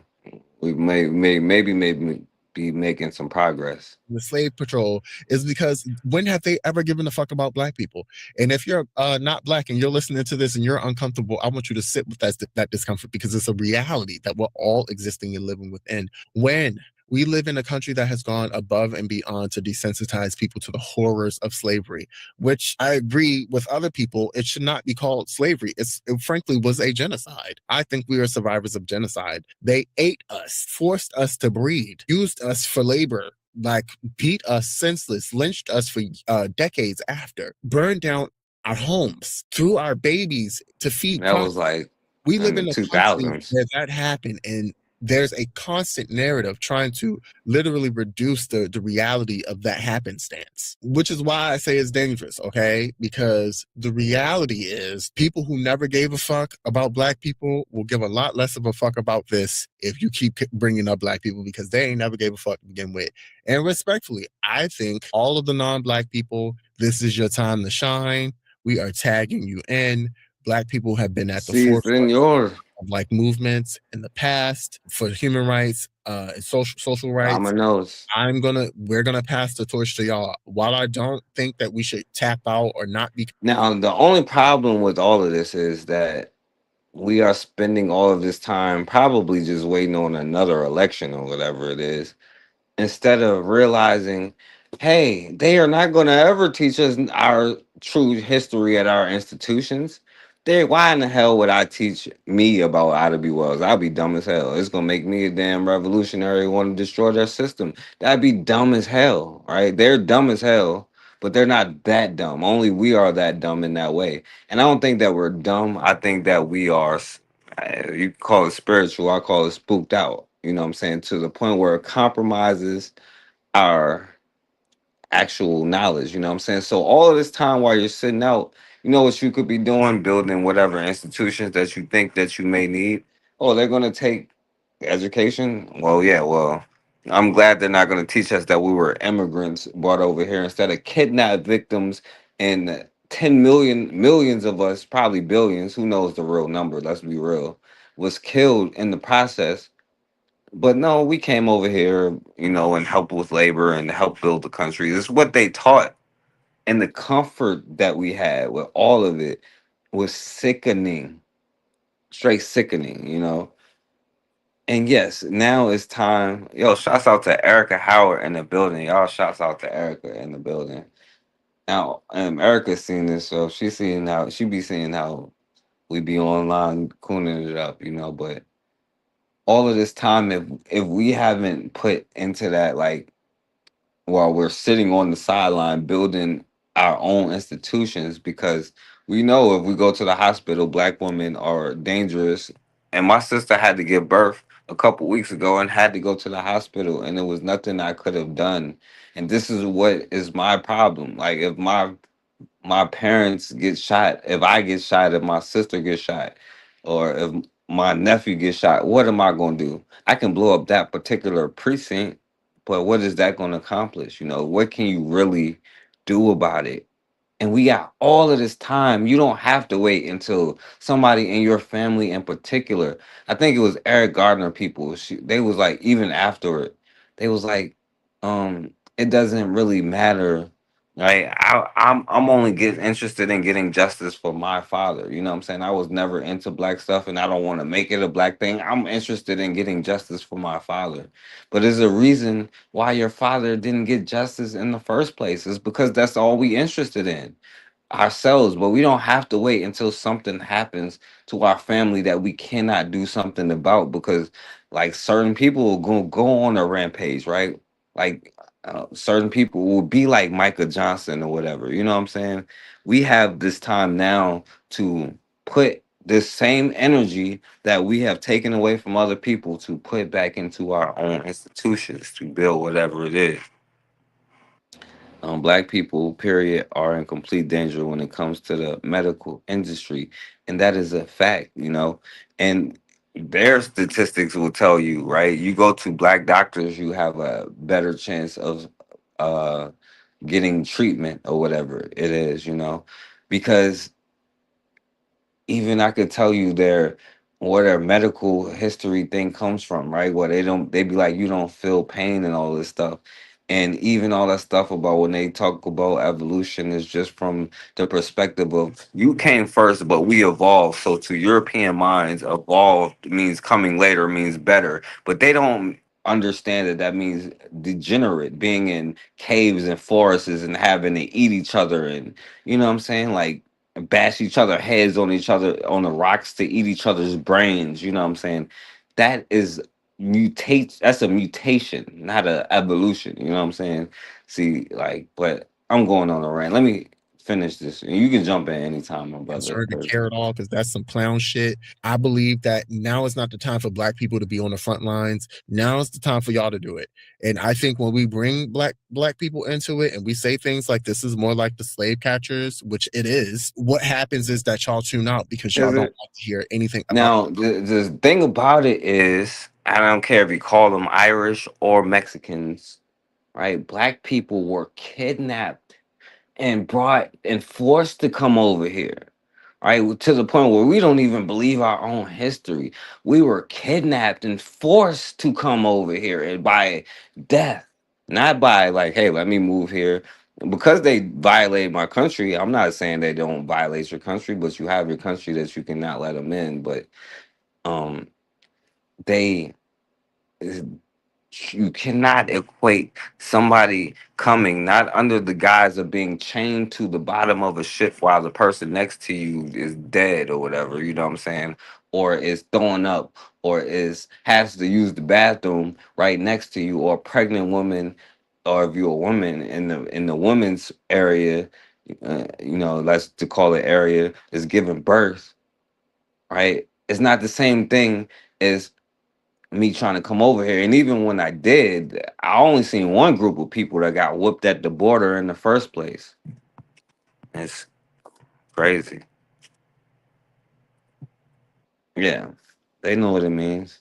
Speaker 2: we maybe be making some progress.
Speaker 7: The slave patrol is because when have they ever given a fuck about black people? And if you're not black and you're listening to this and you're uncomfortable, I want you to sit with that discomfort, because it's a reality that we're all existing and living within. When we live in a country that has gone above and beyond to desensitize people to the horrors of slavery, which I agree with other people, it should not be called slavery. It frankly was a genocide. I think we are survivors of genocide. They ate us, forced us to breed, used us for labor, like beat us senseless, lynched us for decades after, burned down our homes, threw our babies to feed.
Speaker 2: That was like
Speaker 7: we live in a country
Speaker 2: 2000s.
Speaker 7: where that happened, and there's a constant narrative trying to literally reduce the reality of that happenstance, which is why I say it's dangerous, okay? Because the reality is people who never gave a fuck about black people will give a lot less of a fuck about this if you keep bringing up black people, because they ain't never gave a fuck to begin with. And respectfully, I think all of the non-black people, this is your time to shine. We are tagging you in. Black people have been at the forefront of like movements in the past for human rights, social rights. We're gonna pass the torch to y'all. While I don't think that we should tap out or not be.
Speaker 2: Now, the only problem with all of this is that we are spending all of this time probably just waiting on another election or whatever it is, instead of realizing, hey, they are not going to ever teach us our true history at our institutions. Why in the hell would I teach me about Ida B. Wells? I'd be dumb as hell. It's gonna make me a damn revolutionary, want to destroy their system. That'd be dumb as hell, right? They're dumb as hell, but they're not that dumb. Only we are that dumb in that way. And I don't think that we're dumb. I think that we are, you call it spiritual, I call it spooked out. You know what I'm saying? To the point where it compromises our actual knowledge. You know what I'm saying? So all of this time while you're sitting out, you know what you could be doing? Building whatever institutions that you think that you may need. Oh, they're going to take education? Well, yeah, well, I'm glad they're not going to teach us that we were immigrants brought over here instead of kidnapped victims, and 10 millions of us, probably billions, who knows the real number, let's be real, was killed in the process. But no, we came over here, you know, and helped with labor and help build the country. This is what they taught. And the comfort that we had with all of it was sickening, straight sickening, you know. And yes, now it's time. Yo, shouts out to Erica Howard in the building. Y'all, shouts out to Erica in the building. Now, Erica's seen this, so she be seeing how we be online cooning it up, but all of this time, if we haven't put into that, like, while we're sitting on the sideline building our own institutions, because we know if we go to the hospital, black women are dangerous. And my sister had to give birth a couple weeks ago and had to go to the hospital, and there was nothing I could have done. And this is what is my problem. Like, if my parents get shot, if I get shot, if my sister gets shot, or if my nephew gets shot, what am I going to do? I can blow up that particular precinct, but what is that going to accomplish? What can you really do about it? And we got all of this time. You don't have to wait until somebody in your family in particular. I think it was Eric Gardner people. They was like, even after it, they was like, it doesn't really matter. Right. I'm only interested in getting justice for my father. You know what I'm saying? I was never into black stuff and I don't want to make it a black thing. I'm interested in getting justice for my father. But there's a reason why your father didn't get justice in the first place. Is because that's all we interested in ourselves. But we don't have to wait until something happens to our family that we cannot do something about, because like certain people will go on a rampage, right? Like certain people will be like Micah Johnson or whatever. You know what I'm saying? We have this time now to put this same energy that we have taken away from other people to put back into our own institutions to build whatever it is. Black people, period, are in complete danger when it comes to the medical industry, and that is a fact. And their statistics will tell you, right? You go to black doctors, you have a better chance of uh, getting treatment or whatever it is, because even I could tell you where their medical history thing comes from, right? Where they be like, you don't feel pain and all this stuff. And even all that stuff about when they talk about evolution is just from the perspective of you came first, but we evolved. So to European minds, evolved means coming later means better. But they don't understand that means degenerate, being in caves and forests and having to eat each other, and you know what I'm saying? Like bash each other heads on each other on the rocks to eat each other's brains. You know what I'm saying? That is that's a mutation, not a evolution. You know what I'm saying? See, like, but I'm going on a rant. Let me finish this, and you can jump in anytime, my brother.
Speaker 7: Concerned to care at all, because that's some clown shit. I believe that now is not the time for black people to be on the front lines. Now is the time for y'all to do it. And I think when we bring black people into it and we say things like this is more like the slave catchers, which it is, what happens is that y'all tune out because y'all don't want to hear anything about
Speaker 2: now the thing about it is, I don't care if you call them Irish or Mexicans, right? Black people were kidnapped and brought and forced to come over here, right? To the point where we don't even believe our own history. We were kidnapped and forced to come over here, and by death, not by like, hey, let me move here. Because they violate my country, I'm not saying they don't violate your country, but you have your country that you cannot let them in. But they you cannot equate somebody coming not under the guise of being chained to the bottom of a ship while the person next to you is dead or whatever, you know what I'm saying, or is throwing up, or has to use the bathroom right next to you, or a pregnant woman, or if you're a woman in the women's area, let's to call it area, is giving birth, right? It's not the same thing as me trying to come over here. And even when I did, I only seen one group of people that got whooped at the border in the first place. It's crazy. Yeah, they know what it means.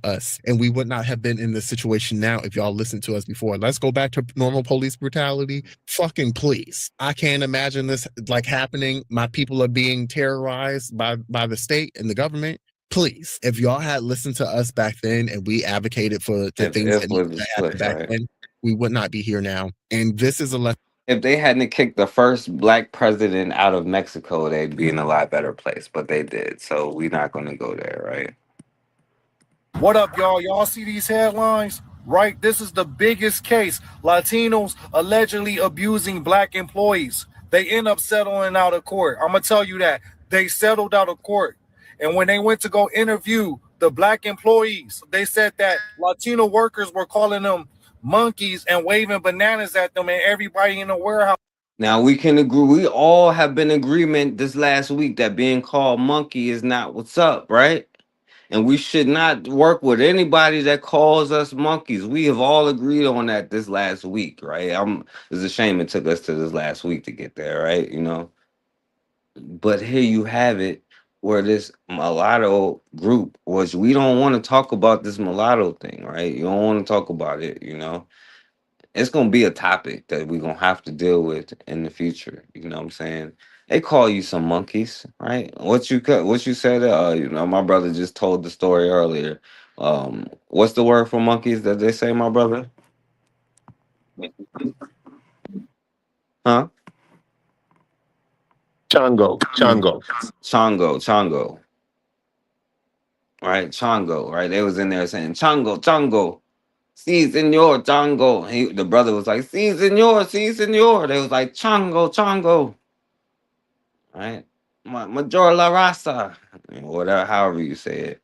Speaker 7: Us, and we would not have been in this situation now if y'all listened to us before. Let's go back to normal police brutality. Fucking please. I can't imagine this like happening. My people are being terrorized by the state and the government. Please, if y'all had listened to us back then and we advocated for the things that needed to happen back then, we would not be here now. And this is a lesson.
Speaker 2: If they hadn't kicked the first black president out of Mexico, they'd be in a lot better place, but they did. So we're not going to go there, right?
Speaker 11: What up, y'all? Y'all see these headlines? right? This is the biggest case. Latinos allegedly abusing black employees. They end up settling out of court. I'm going to tell you that. They settled out of court. And when they went to go interview the black employees, they said that Latino workers were calling them monkeys and waving bananas at them, and everybody in the warehouse.
Speaker 2: Now we can agree. We all have been in agreement this last week that being called monkey is not what's up, right? And we should not work with anybody that calls us monkeys. We have all agreed on that this last week, right? It's a shame it took us to this last week to get there, right? You know. But here you have it, where this mulatto group was. We don't want to talk about this mulatto thing, right? You don't want to talk about it, you know. It's gonna be a topic that we're gonna have to deal with in the future. You know what I'm saying? They call you some monkeys, right? What you said, you know, my brother just told the story earlier. What's the word for monkeys that they say, my brother? Huh?
Speaker 10: Chongo.
Speaker 2: Right, Chongo, right? They was in there saying Chongo. Si, senor, Chongo. The brother was like, si, senor. They was like, Chongo. Right? Major La Raza. Whatever, however you say it.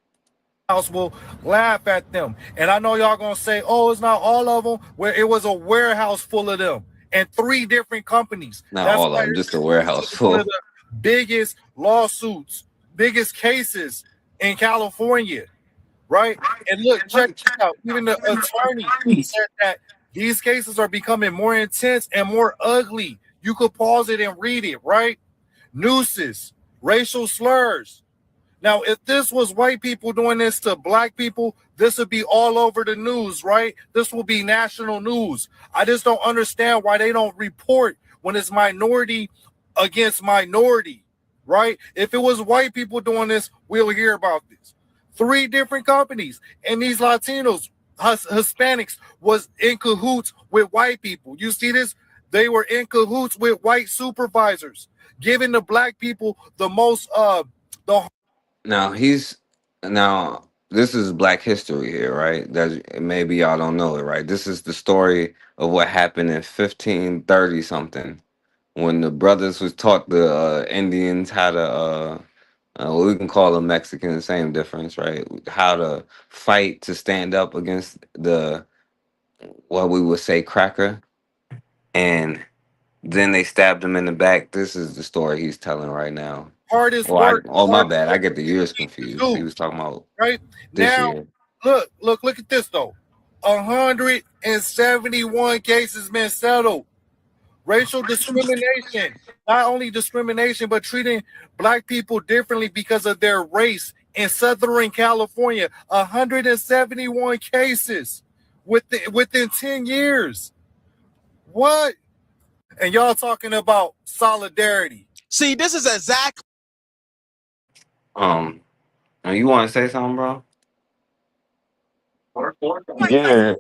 Speaker 11: House will laugh at them. And I know y'all gonna say, oh, it's not all of them, where it was a warehouse full of them and 3 different companies.
Speaker 2: Not all of them, just a warehouse full.
Speaker 11: One of the biggest lawsuits, biggest cases in California, right? And look, check out, even the attorney said that these cases are becoming more intense and more ugly. You could pause it and read it, right? Nooses, racial slurs. Now, if this was white people doing this to black people, this would be all over the news, right? This will be national news. I just don't understand why they don't report when it's minority against minority, right? If it was white people doing this, we'll hear about this. 3 different companies, and these Latinos, Hispanics, was in cahoots with white people. You see this? They were in cahoots with white supervisors, giving the black people the most
Speaker 2: Now this is Black history here, right? That maybe y'all don't know it, right? This is the story of what happened in 1530 something, when the brothers was taught the Indians how to we can call them Mexican, same difference, right? How to fight to stand up against the what we would say cracker, and then they stabbed him in the back. This is the story he's telling right now.
Speaker 11: hardest
Speaker 2: Oh,
Speaker 11: work.
Speaker 2: my bad. I get the years confused. He was talking about
Speaker 11: Right
Speaker 2: this
Speaker 11: now,
Speaker 2: year.
Speaker 11: look at this though. 171 cases been settled. Racial discrimination, not only discrimination, but treating black people differently because of their race in Southern California. 171 cases within 10 years. What? And y'all talking about solidarity.
Speaker 13: See, this is exactly.
Speaker 2: You want to say something, bro?
Speaker 10: Yeah.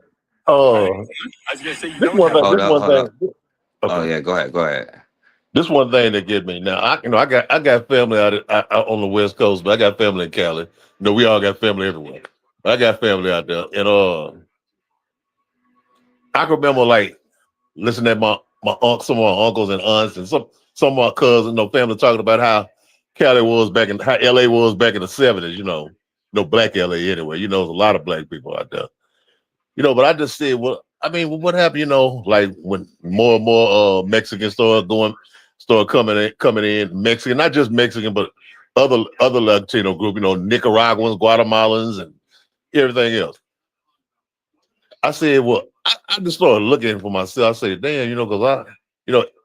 Speaker 10: This one
Speaker 2: Hold up.
Speaker 10: thing.
Speaker 2: Oh yeah, go ahead.
Speaker 10: This one thing that get me now. I got family out on the West Coast, but I got family in Cali. We all got family everywhere. But I got family out there, and I can remember like listening to my some of my uncles and aunts and some of my cousins, family talking about how Cali was back in how LA was back in the 70s. Black LA anyway. There's a lot of black people out there. But I just said, what happened? Like when more and more Mexicans started coming in, Mexican, not just Mexican, but other Latino group, Nicaraguans, Guatemalans, and everything else. I said, well, I just started looking for myself. I said, damn, because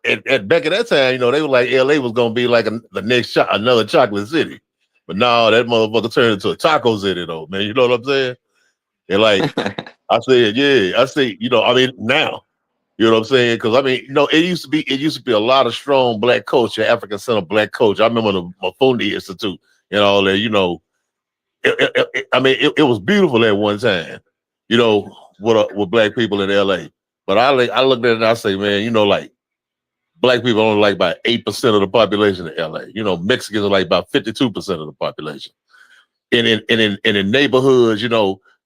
Speaker 10: at back at that time, they were like LA was gonna be like the next another chocolate city, but now that motherfucker turned into a taco city, though, man. You know what I'm saying? And like I said, now, you know what I'm saying? Because it used to be a lot of strong black culture, African Center black culture. I remember the Mafundi Institute and all that. It was beautiful at one time, with black people in LA. But I looked at it and I say, man, like black people only like about 8% of the population in LA. Mexicans are like about 52% of the population. And in neighborhoods,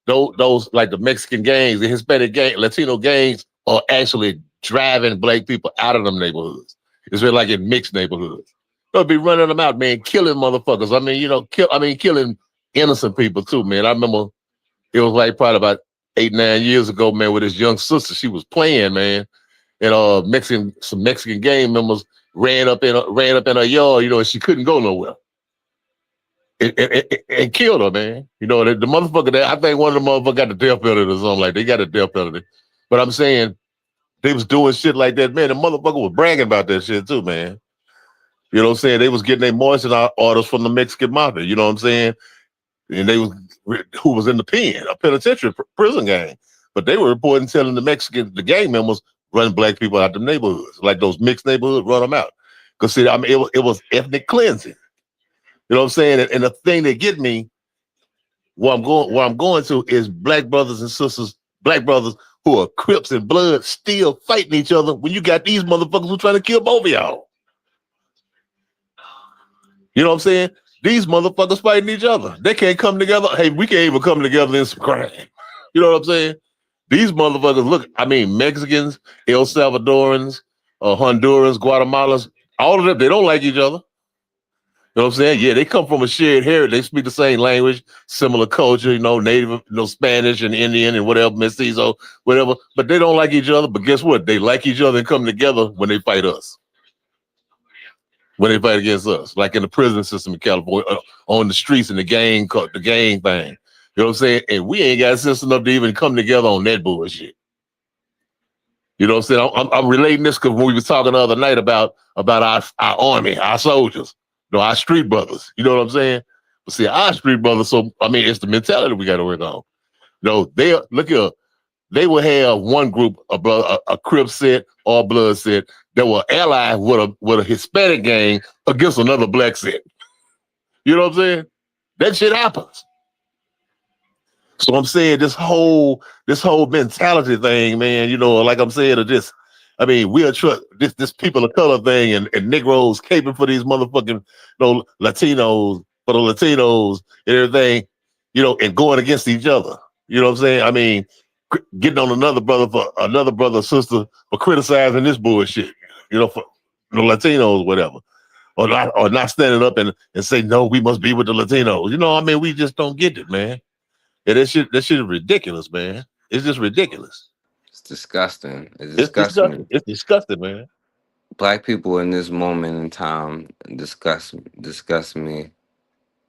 Speaker 10: those like the Mexican gangs, the Hispanic gang, Latino gangs are actually driving black people out of them neighborhoods. It's really like in mixed neighborhoods. They'll be running them out, man, killing motherfuckers. I mean, killing innocent people too, man. I remember it was like probably about 8-9 years ago, man, with this young sister. She was playing, man, and some Mexican gang members ran up in her yard, and she couldn't go nowhere. And killed her, man. The motherfucker that I think one of the motherfuckers got the death penalty or something like they got a death penalty. But I'm saying they was doing shit like that, man. The motherfucker was bragging about that shit too, man. You know what I'm saying? They was getting their moisture orders from the Mexican mafia, you know what I'm saying? And they was who was in the pen, a penitentiary prison gang. But they were reporting, telling the gang members run black people out the neighborhoods, like those mixed neighborhoods, run them out. Because see, I mean, it was ethnic cleansing. You know what I'm saying? And the thing that get me, where I'm going to is black brothers and sisters, black brothers who are Crips and Blood still fighting each other when you got these motherfuckers who trying to kill both of y'all. You know what I'm saying? These motherfuckers fighting each other. They can't come together. Hey, we can't even come together in some crime. You know what I'm saying? These motherfuckers, look, I mean, Mexicans, El Salvadorans, Hondurans, Guatemalans, all of them, they don't like each other. You know what I'm saying? Yeah, they come from a shared heritage. They speak the same language, similar culture, native, Spanish and Indian and whatever, mestizo, whatever. But they don't like each other. But guess what? They like each other and come together when they fight us. When they fight against us, like in the prison system in California, on the streets in the gang thing. You know what I'm saying? And we ain't got sense enough to even come together on that bullshit. You know what I'm saying? I'm relating this because when we were talking the other night about our army, our soldiers, our street brothers. You know what I'm saying? But see, our street brothers, so I mean, it's the mentality we got to work on. They look here. They will have one group, a Crip set or Blood set, that will ally with a Hispanic gang against another black set. You know what I'm saying? That shit happens. So I'm saying this whole mentality thing, man. Like I'm saying, we are this people of color thing and Negroes caping for these motherfucking Latinos, for the Latinos and everything, and going against each other. You know what I'm saying? I mean, getting on another brother or sister for criticizing this bullshit, for the Latinos, whatever, or not standing up and say, no, we must be with the Latinos. We just don't get it, man. Yeah, that shit is ridiculous, man. It's just ridiculous.
Speaker 2: It's disgusting. It's
Speaker 10: disgusting, man.
Speaker 2: Black people in this moment in time disgust me.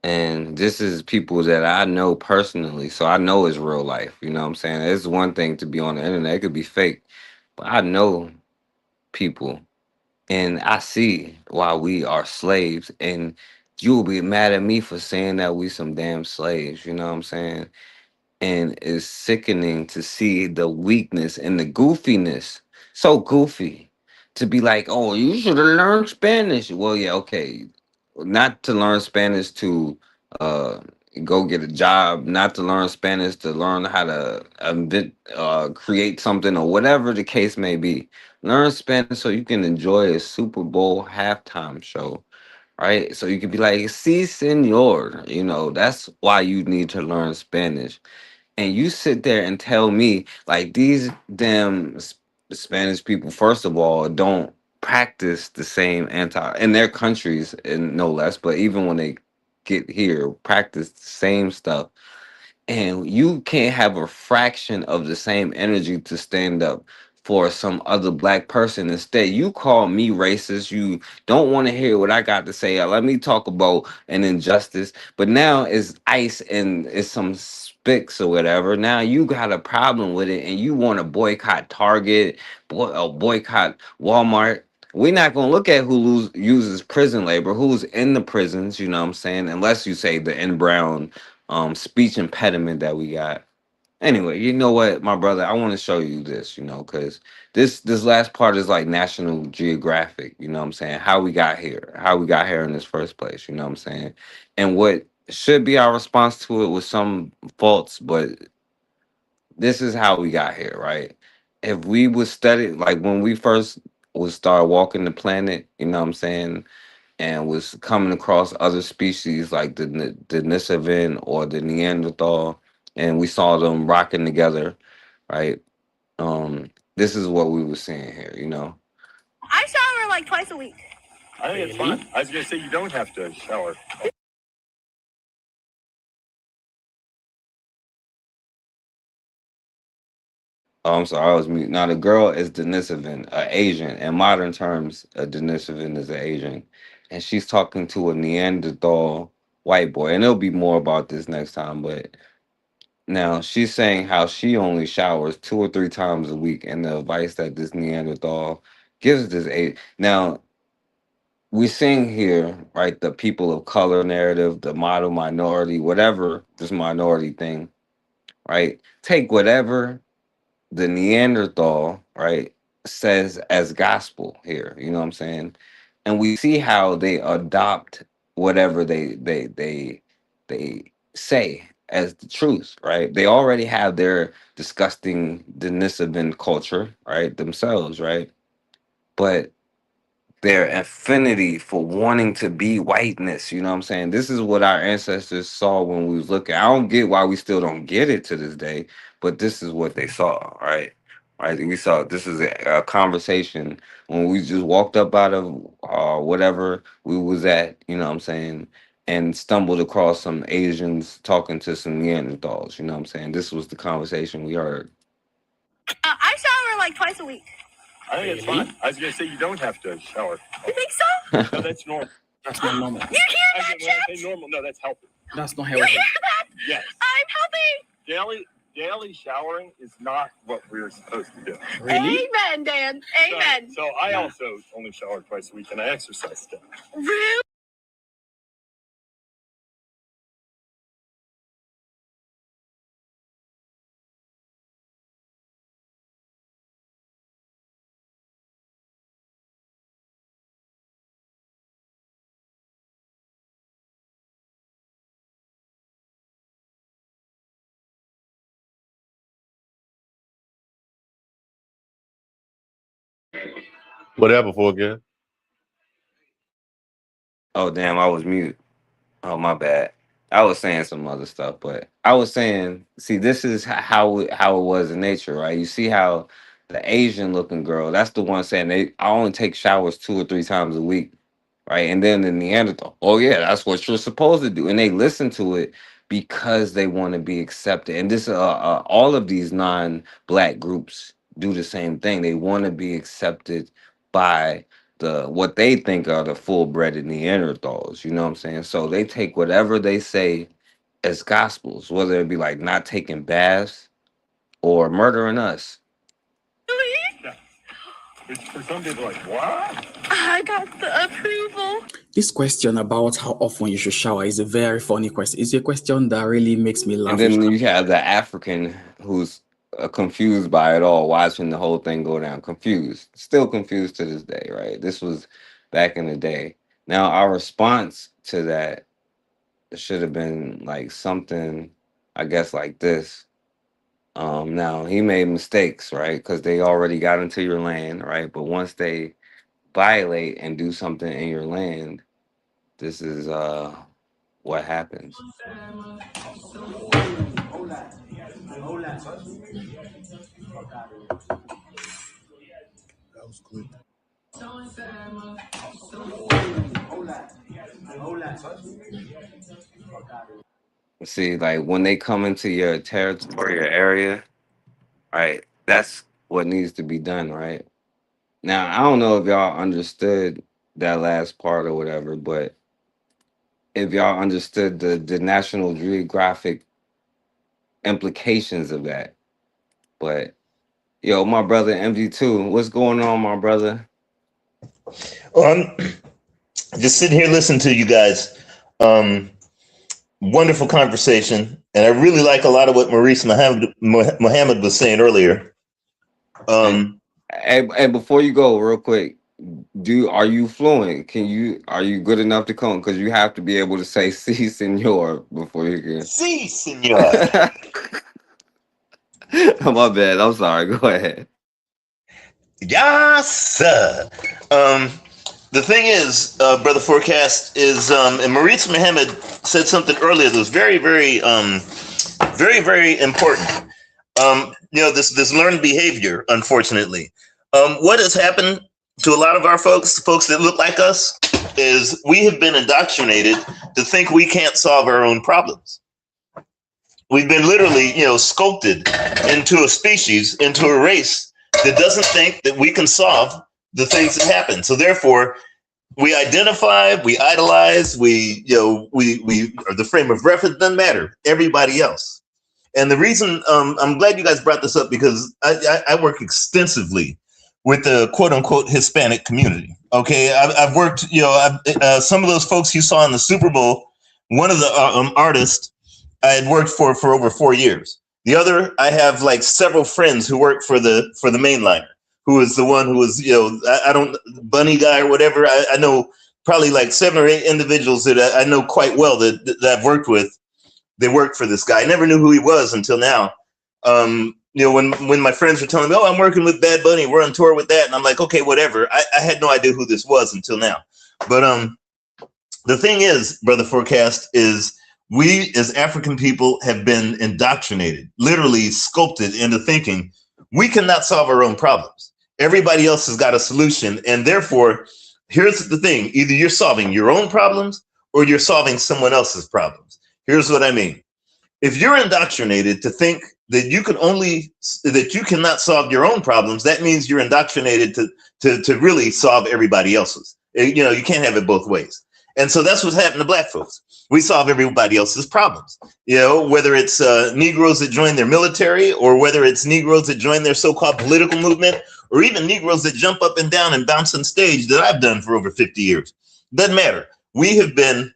Speaker 2: And this is people that I know personally, so I know it's real life. You know what I'm saying? It's one thing to be on the internet, it could be fake, but I know people and I see why we are slaves. And you'll be mad at me for saying that we some damn slaves, you know what I'm saying? And it's sickening to see the weakness and the goofiness. So goofy to be like, oh, you should have learned Spanish. Well, yeah, okay. Not to learn Spanish to go get a job, not to learn Spanish to learn how to create something or whatever the case may be. Learn Spanish so you can enjoy a Super Bowl halftime show, right? So you can be like, si, senor. That's why you need to learn Spanish. And you sit there and tell me, like, these damn Spanish people, first of all, don't practice the same in their countries, and no less, but even when they get here, practice the same stuff. And you can't have a fraction of the same energy to stand up for some other black person. Instead, you call me racist. You don't want to hear what I got to say. Let me talk about an injustice. But now it's ICE and it's some spics or whatever. Now you got a problem with it and you want to boycott Target, boycott Walmart. We're not going to look at who uses prison labor, who's in the prisons, you know what I'm saying? Unless you say the N. Brown speech impediment that we got. Anyway, you know what, my brother, I want to show you this, because this last part is like National Geographic, you know what I'm saying? How we got here in this first place, you know what I'm saying? And what should be our response to it with some faults, but this is how we got here, right? If we would study, like when we first would start walking the planet, you know what I'm saying? And was coming across other species like the Denisovan or the Neanderthal, and we saw them rocking together, right? This is what we were seeing here, you know.
Speaker 6: I shower like twice a week.
Speaker 13: I think it's fine. I was gonna say you don't have to shower.
Speaker 2: Oh, I'm sorry, I was mute. Now the girl is Denisovan, Asian. In modern terms, a Denisovan is an Asian, and she's talking to a Neanderthal white boy. And there'll be more about this next time, but now she's saying how she only showers 2 or 3 times a week, and the advice that this Neanderthal gives this age. Now we're seeing here, right, the people of color narrative, the model minority, whatever this minority thing, right? Take whatever the Neanderthal, right, says as gospel here, you know what I'm saying? And we see how they adopt whatever they say as the truth, right? They already have their disgusting Denisovan culture, right, themselves, right? But their affinity for wanting to be whiteness, you know what I'm saying? This is what our ancestors saw when we was looking. I don't get why we still don't get it to this day, but this is what they saw, right? Right? We saw this is a conversation when we just walked up out of whatever we was at, you know what I'm saying, and stumbled across some Asians talking to some Neanderthals, you know what I'm saying? This was the conversation we heard.
Speaker 6: I shower like twice a week.
Speaker 13: I think it's fine. I was gonna say you don't have to shower.
Speaker 6: You think so?
Speaker 13: No, that's normal.
Speaker 14: That's not normal.
Speaker 6: You hear that,
Speaker 13: When I
Speaker 6: Chip?
Speaker 13: say normal, no, that's healthy.
Speaker 14: That's not
Speaker 6: You
Speaker 14: healthy.
Speaker 6: hear that?
Speaker 13: Yes.
Speaker 6: I'm healthy.
Speaker 13: Daily showering is not what we're supposed to do.
Speaker 14: Really?
Speaker 6: Amen, Dan. Amen.
Speaker 13: So I also only shower twice a week, and I exercise still.
Speaker 6: Really?
Speaker 10: What happened for again?
Speaker 2: Oh damn, I was mute. Oh my bad. I was saying some other stuff, but I was saying, see, this is how it was in nature, right? You see how the Asian looking girl, that's the one saying I only take showers 2 or 3 times a week, right? And then the Neanderthal, oh yeah, that's what you're supposed to do, and they listen to it because they want to be accepted. And this, all of these non-black groups do the same thing. They want to be accepted by what they think are the full-blooded Neanderthals, you know what I'm saying? So they take whatever they say as gospels, whether it be like not taking baths or murdering us.
Speaker 13: Which for some people, like, what?
Speaker 6: I got the approval.
Speaker 14: This question about how often you should shower is a very funny question. It's a question that really makes me laugh.
Speaker 2: And then you have the African who's confused by it all, watching the whole thing go down, confused, still confused to this day, right? This was back in the day. Now our response to that should have been like something, I guess, like this. Now he made mistakes, right? Because they already got into your land, right? But once they violate and do something in your land, this is what happens.
Speaker 3: That was quick.
Speaker 2: See, like when they come into your territory or area, right? That's what needs to be done, right? Now, I don't know if y'all understood that last part or whatever, but if y'all understood the National Geographic implications of that. But yo, my brother MG2, what's going on, my brother?
Speaker 24: Well, I'm just sitting here listening to you guys. Wonderful conversation, and I really like a lot of what Maurice Muhammad was saying earlier.
Speaker 2: And before you go, real quick, are you fluent? Are you good enough to come? Because you have to be able to say "si, senor" before you can.
Speaker 24: Si, senor.
Speaker 2: My bad. I'm sorry. Go ahead.
Speaker 24: Yes, sir. The thing is, Brother Forecast is, and Maurice Muhammad said something earlier that was very, very Very, very important. This learned behavior, unfortunately. What has happened to a lot of our folks that look like us, is we have been indoctrinated to think we can't solve our own problems. We've been literally, sculpted into a species, into a race that doesn't think that we can solve the things that happen. So therefore, we identify, we idolize, we are the frame of reference, doesn't matter, everybody else. And the reason, I'm glad you guys brought this up, because I work extensively with the quote unquote Hispanic community. Okay, I've worked, some of those folks you saw in the Super Bowl, one of the artists I had worked for over 4 years. The other, I have like several friends who work for the mainliner, who is the one who was, I don't, Bunny guy or whatever. I know probably like 7 or 8 individuals that I know quite well that I've worked with. They worked for this guy. I never knew who he was until now. When my friends were telling me, oh, I'm working with Bad Bunny, we're on tour with that. And I'm like, okay, whatever. I had no idea who this was until now. But the thing is, Brother Forecast, is we as African people have been indoctrinated, literally sculpted into thinking we cannot solve our own problems. Everybody else has got a solution. And therefore, here's the thing. Either you're solving your own problems or you're solving someone else's problems. Here's what I mean. If you're indoctrinated to think that you cannot solve your own problems, that means you're indoctrinated to really solve everybody else's. You can't have it both ways. And so that's what's happened to Black folks. We solve everybody else's problems, whether it's Negroes that join their military, or whether it's Negroes that join their so-called political movement, or even Negroes that jump up and down and bounce on stage that I've done for over 50 years. Doesn't matter. We have been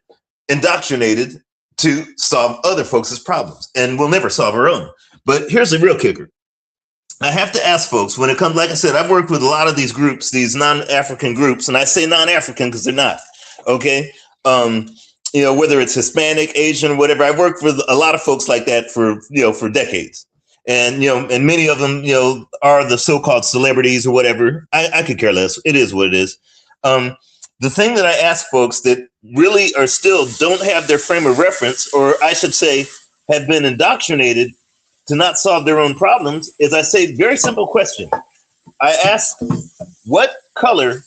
Speaker 24: indoctrinated to solve other folks' problems, and we'll never solve our own. But here's the real kicker. I have to ask folks, when it comes, like I said, I've worked with a lot of these groups, these non-African groups, and I say non-African because they're not, okay? Whether it's Hispanic, Asian, whatever, I've worked with a lot of folks like that for decades. And, and many of them, are the so-called celebrities or whatever. I could care less. It is what it is. The thing that I ask folks that really are still don't have their frame of reference, or I should say, have been indoctrinated to not solve their own problems, is I say, very simple question. I ask, what color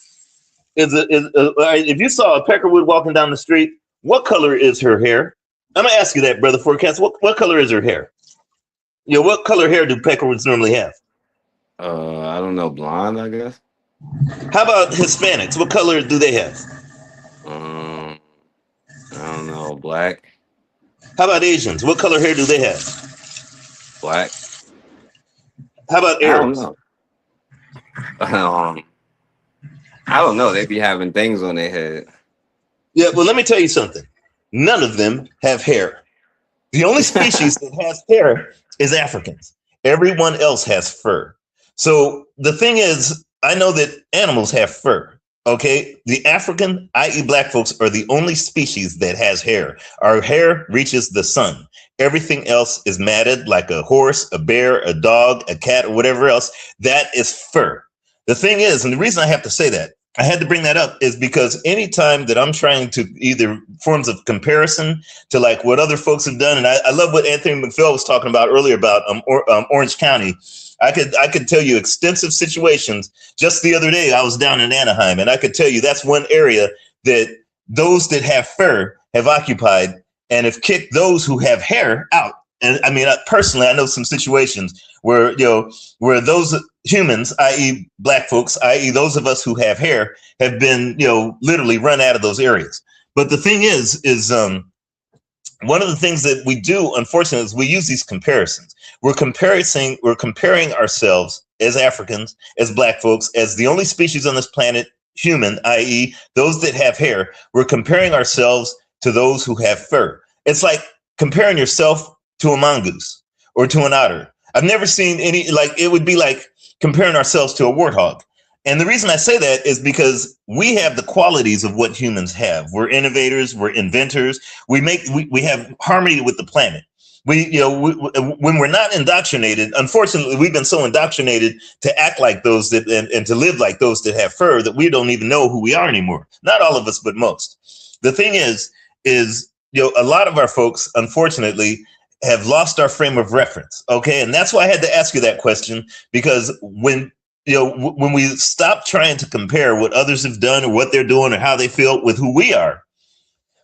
Speaker 24: if you saw a peckerwood walking down the street, what color is her hair? I'm gonna ask you that, Brother Forecast. What color is her hair? What color hair do peckerwoods normally have?
Speaker 2: I don't know, blonde, I guess.
Speaker 24: How about Hispanics? What color do they have?
Speaker 2: I don't know, black.
Speaker 24: How about Asians? What color hair do they have?
Speaker 2: Black.
Speaker 24: How about Arabs?
Speaker 2: I don't know. They be having things on their head.
Speaker 24: Yeah, well, let me tell you something. None of them have hair. The only species that has hair is Africans. Everyone else has fur. So the thing is, I know that animals have fur. Okay, the African, i.e. Black folks, are the only species that has hair. Our hair reaches the sun. Everything else is matted like a horse, a bear, a dog, a cat, or whatever else. That is fur. The thing is, and the reason I have to say that, I had to bring that up, is because anytime that I'm trying to either forms of comparison to like what other folks have done, and I love what Anthony McPhail was talking about earlier about Orange County. I could tell you extensive situations. Just the other day, I was down in Anaheim, and I could tell you that's one area that those that have fur have occupied and have kicked those who have hair out. And I mean, personally, I know some situations where, where those humans, i.e. Black folks, i.e. those of us who have hair, have been, literally run out of those areas. But the thing is one of the things that we do, unfortunately, is we use these comparisons. We're comparing ourselves as Africans, as Black folks, as the only species on this planet, human, i.e. those that have hair. We're comparing ourselves to those who have fur. It's like comparing yourself to a mongoose or to an otter. I've never seen any, it would be like comparing ourselves to a warthog. And the reason I say that is because we have the qualities of what humans have. We're innovators, we're inventors. We have harmony with the planet. When we're not indoctrinated, unfortunately, we've been so indoctrinated to act like those that and to live like those that have fur that we don't even know who we are anymore. Not all of us, but most. The thing is a lot of our folks, unfortunately, have lost our frame of reference. Okay, and that's why I had to ask you that question, because when when we stop trying to compare what others have done or what they're doing or how they feel with who we are,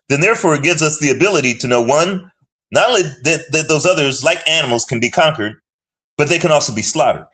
Speaker 24: then therefore it gives us the ability to know, one, not only that those others, like animals, can be conquered, but they can also be slaughtered.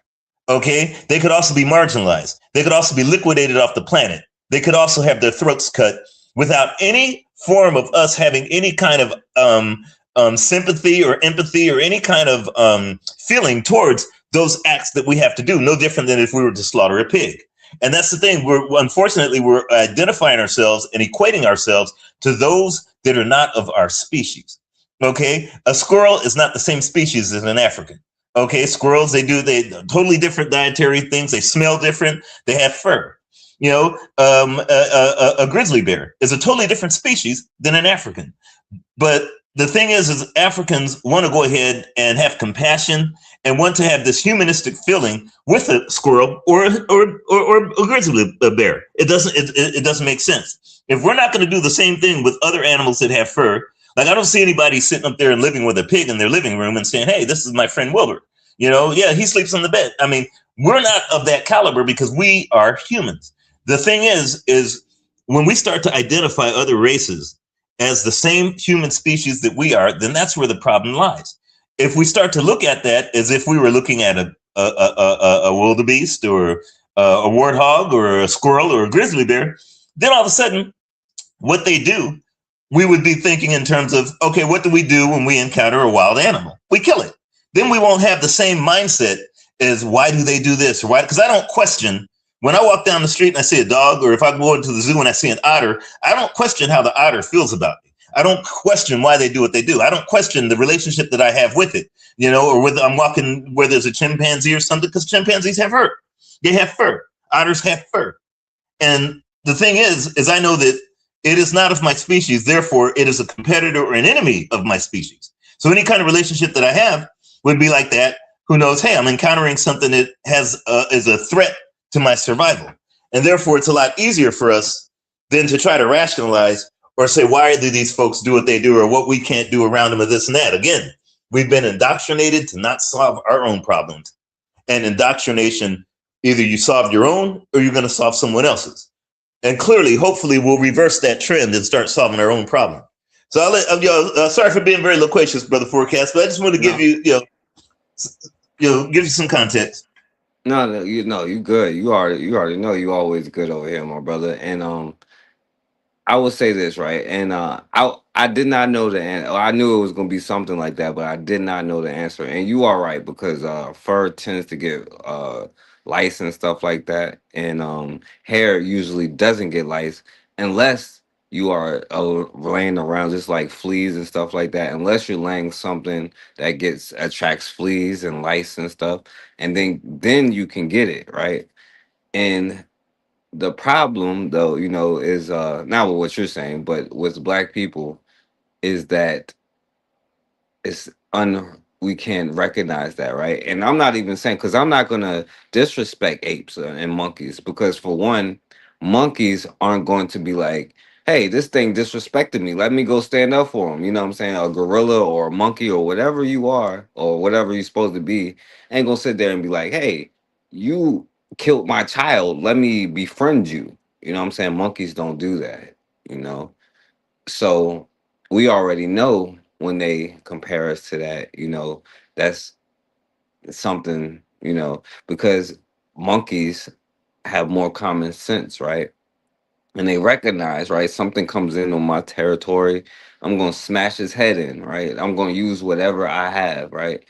Speaker 24: Okay, they could also be marginalized. They could also be liquidated off the planet. They could also have their throats cut without any form of us having any kind of sympathy or empathy or any kind of feeling towards those acts that we have to do. No different than if we were to slaughter a pig. And that's the thing. Unfortunately, we're identifying ourselves and equating ourselves to those that are not of our species. Okay, a squirrel is not the same species as an African. Okay, squirrels, they totally different dietary things. They smell different. They have fur. A grizzly bear is a totally different species than an African. But the thing is Africans want to go ahead and have compassion and want to have this humanistic feeling with a squirrel or a grizzly bear. It doesn't make sense. If we're not going to do the same thing with other animals that have fur, like I don't see anybody sitting up there and living with a pig in their living room and saying, "Hey, this is my friend Wilbur. Yeah, he sleeps on the bed." I mean, we're not of that caliber because we are humans. The thing is when we start to identify other races as the same human species that we are, then that's where the problem lies. If we start to look at that as if we were looking at a wildebeest or a warthog or a squirrel or a grizzly bear, then all of a sudden, what they do, we would be thinking in terms of, okay, what do we do when we encounter a wild animal? We kill it. Then we won't have the same mindset as why do they do this or why? Because I don't question. When I walk down the street and I see a dog, or if I go into the zoo and I see an otter, I don't question how the otter feels about me. I don't question why they do what they do. I don't question the relationship that I have with it, or whether I'm walking where there's a chimpanzee or something, because chimpanzees have fur. They have fur. Otters have fur. And the thing is I know that it is not of my species. Therefore, it is a competitor or an enemy of my species. So any kind of relationship that I have would be like that. Who knows? Hey, I'm encountering something that is a threat to my survival. And therefore, it's a lot easier for us than to try to rationalize or say, why do these folks do what they do or what we can't do around them or this and that. Again, we've been indoctrinated to not solve our own problems. And indoctrination, either you solve your own or you're going to solve someone else's. And clearly, hopefully, we'll reverse that trend and start solving our own problem. So I'll let, sorry for being very loquacious, Brother Forecast, but I just want to give you give you some context.
Speaker 2: No, you good. You already know you always good over here, my brother. And I will say this, right? And I did not know the answer. I knew it was gonna be something like that, but I did not know the answer. And you are right, because fur tends to get lice and stuff like that, and hair usually doesn't get lice unless you are laying around, just like fleas and stuff like that. Unless you're laying something that attracts fleas and lice and stuff, and then you can get it, right? And the problem, though, is not with what you're saying, but with Black people, is that we can't recognize that, right? And I'm not even saying, because I'm not gonna disrespect apes and monkeys, because for one, monkeys aren't going to be like, hey, this thing disrespected me, let me go stand up for him. You know what I'm saying? A gorilla or a monkey or whatever you are, or whatever you're supposed to be, ain't gonna sit there and be like, hey, you killed my child, let me befriend you. You know what I'm saying? Monkeys don't do that, So we already know when they compare us to that, that's something, because monkeys have more common sense, right? And they recognize, right, something comes in on my territory, I'm going to smash his head in, right? I'm going to use whatever I have, right?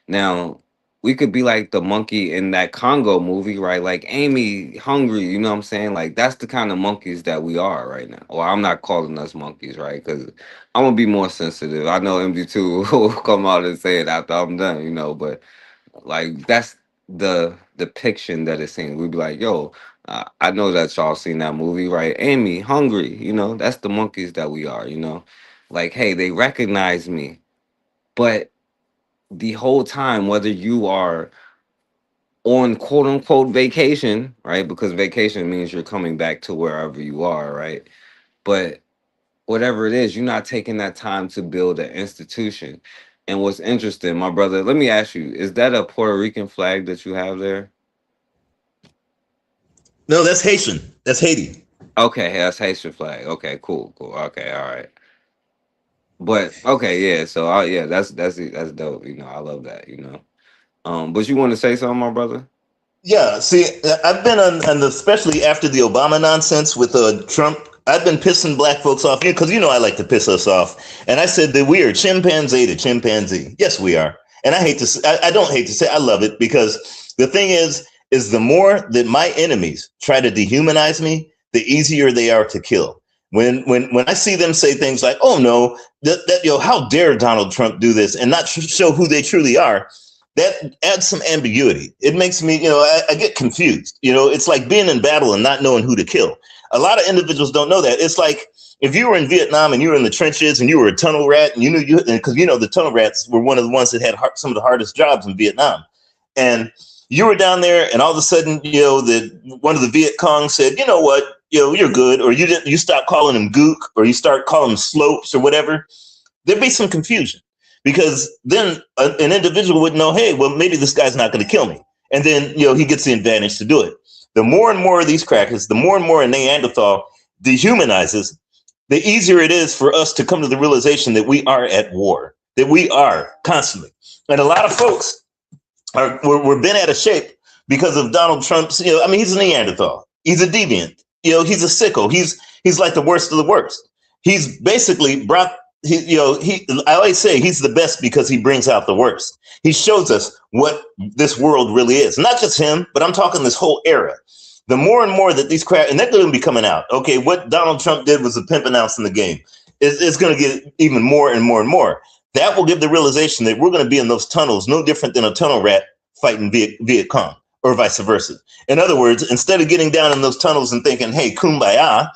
Speaker 2: Now, we could be like the monkey in that Congo movie, right? Like Amy, hungry, you know what I'm saying? Like, that's the kind of monkeys that we are right now. Well, I'm not calling us monkeys, right? Because I'm going to be more sensitive. I know MD2 will come out and say it after I'm done, but like, that's the depiction that it's saying. We'd be like, yo, I know that y'all seen that movie, right? Amy, hungry, that's the monkeys that we are, like, hey, they recognize me. But the whole time, whether you are on quote unquote vacation, right? Because vacation means you're coming back to wherever you are, right? But whatever it is, you're not taking that time to build an institution. And what's interesting, my brother, let me ask you, is that a Puerto Rican flag that you have there?
Speaker 24: No, that's Haitian. That's Haiti.
Speaker 2: Okay, that's Haitian flag. Okay, cool. Okay, all right. But okay, yeah. So yeah, that's dope. I love that. But you want to say something, my brother?
Speaker 24: Yeah, see, I've been on especially after the Obama nonsense with Trump, I've been pissing black folks off because I like to piss us off. And I said that we are chimpanzee to chimpanzee. Yes, we are. And I don't hate to say, I love it because the thing is the more that my enemies try to dehumanize me, the easier they are to kill. When I see them say things like, "Oh no, how dare Donald Trump do this," and not show who they truly are, that adds some ambiguity. It makes me, I get confused. It's like being in battle and not knowing who to kill. A lot of individuals don't know that. It's like if you were in Vietnam and you were in the trenches and you were a tunnel rat and because the tunnel rats were one of the ones that had some of the hardest jobs in Vietnam, and you were down there and all of a sudden, one of the Viet Cong said, "You know what? You're good," or you stop calling them gook, or you start calling them slopes or whatever. There'd be some confusion. Because then an individual would know, hey, well, maybe this guy's not going to kill me. And then, he gets the advantage to do it. The more and more of these crackers, the more and more a Neanderthal dehumanizes, the easier it is for us to come to the realization that we are at war, that we are constantly. And a lot of folks we're bent out of shape because of Donald Trump's, he's a Neanderthal. He's a deviant. He's a sicko. He's like the worst of the worst. He's basically brought I always say he's the best because he brings out the worst. He shows us what this world really is. Not just him, but I'm talking this whole era. The more and more that these and they're going to be coming out. Okay, what Donald Trump did was a pimping out in the game. It's going to get even more and more and more. That will give the realization that we're going to be in those tunnels, no different than a tunnel rat fighting Viet Cong, or vice versa. In other words, instead of getting down in those tunnels and thinking, hey, kumbaya,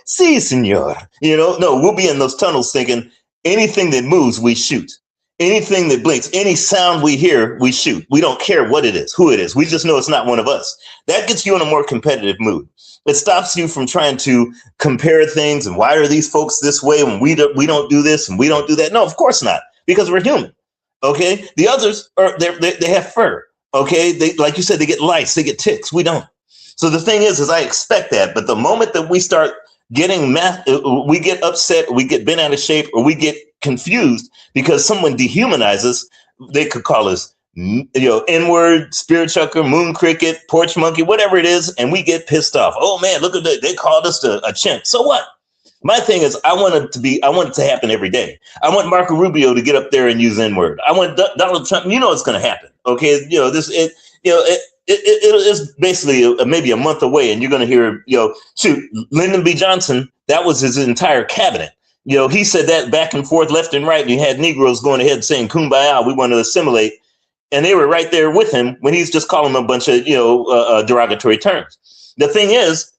Speaker 24: si, senor. No, we'll be in those tunnels thinking anything that moves, we shoot. Anything that blinks, any sound we hear, we shoot. We don't care what it is, who it is. We just know it's not one of us. That gets you in a more competitive mood. It stops you from trying to compare things and why are these folks this way when we don't do this and we don't do that? No, of course not, because we're human. Okay, the others they have fur. Okay, they, like you said, they get lice, they get ticks. We don't. So the thing is I expect that. But the moment that we start getting we get upset, we get bent out of shape, or we get confused because someone dehumanizes, they could call us, N-word, spirit chucker, moon cricket, porch monkey, whatever it is, and we get pissed off. Oh man, look at that. They called us a chimp. So what? My thing is, I want it to happen every day. I want Marco Rubio to get up there and use N-word. I want Donald Trump. It's going to happen. Okay, it's basically maybe a month away, and you're going to hear, Lyndon B. Johnson. That was his entire cabinet. He said that back and forth, left and right. And you had Negroes going ahead saying, "Kumbaya, we want to assimilate," and they were right there with him when he's just calling them a bunch of derogatory terms. The thing is,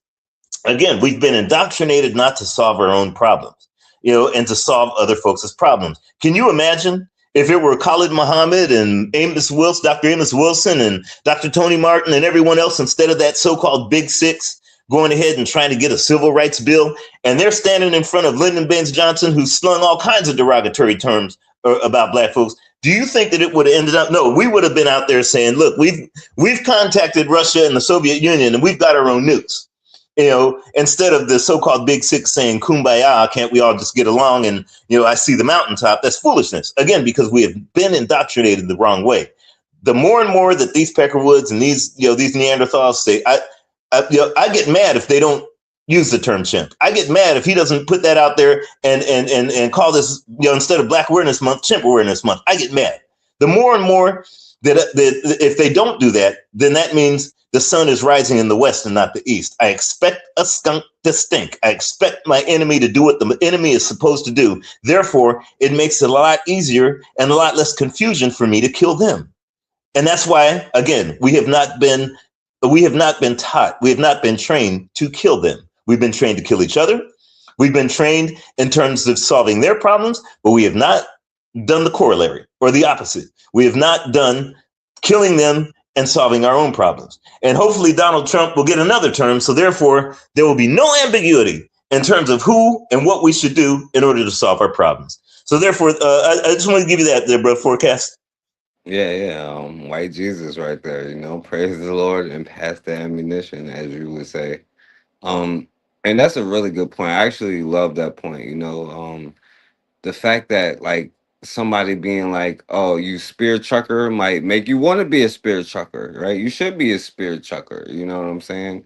Speaker 24: again, we've been indoctrinated not to solve our own problems, and to solve other folks' problems. Can you imagine if it were Khalid Muhammad and Dr. Amos Wilson and Dr. Tony Martin and everyone else, instead of that so-called Big Six, going ahead and trying to get a civil rights bill, and they're standing in front of Lyndon B. Johnson, who slung all kinds of derogatory terms about black folks? Do you think that it would have ended up? No, we would have been out there saying, look, we've contacted Russia and the Soviet Union, and we've got our own nukes. Instead of the so-called Big Six saying, "Kumbaya, can't we all just get along?" And, I see the mountaintop. That's foolishness. Again, because we have been indoctrinated the wrong way. The more and more that these Peckerwoods and these Neanderthals say, I get mad if they don't use the term chimp. I get mad if he doesn't put that out there and call this, instead of Black Awareness Month, Chimp Awareness Month. I get mad. The more and more that if they don't do that, then that means the sun is rising in the west and not the east. I expect a skunk to stink. I expect my enemy to do what the enemy is supposed to do. Therefore, it makes it a lot easier and a lot less confusion for me to kill them. And that's why, again, we have not been taught, we have not been trained to kill them. We've been trained to kill each other. We've been trained in terms of solving their problems, but we have not done the corollary or the opposite. We have not done killing them and solving our own problems. And hopefully Donald Trump will get another term. So therefore, there will be no ambiguity in terms of who and what we should do in order to solve our problems. So therefore, I just want to give you that there, bro. Forecast.
Speaker 2: Yeah. White Jesus right there. Praise the Lord and pass the ammunition, as you would say. And that's a really good point. I actually love that point. The fact that like somebody being like, "Oh, you spirit chucker," might make you want to be a spirit chucker, right? You should be a spirit chucker. You know what I'm saying?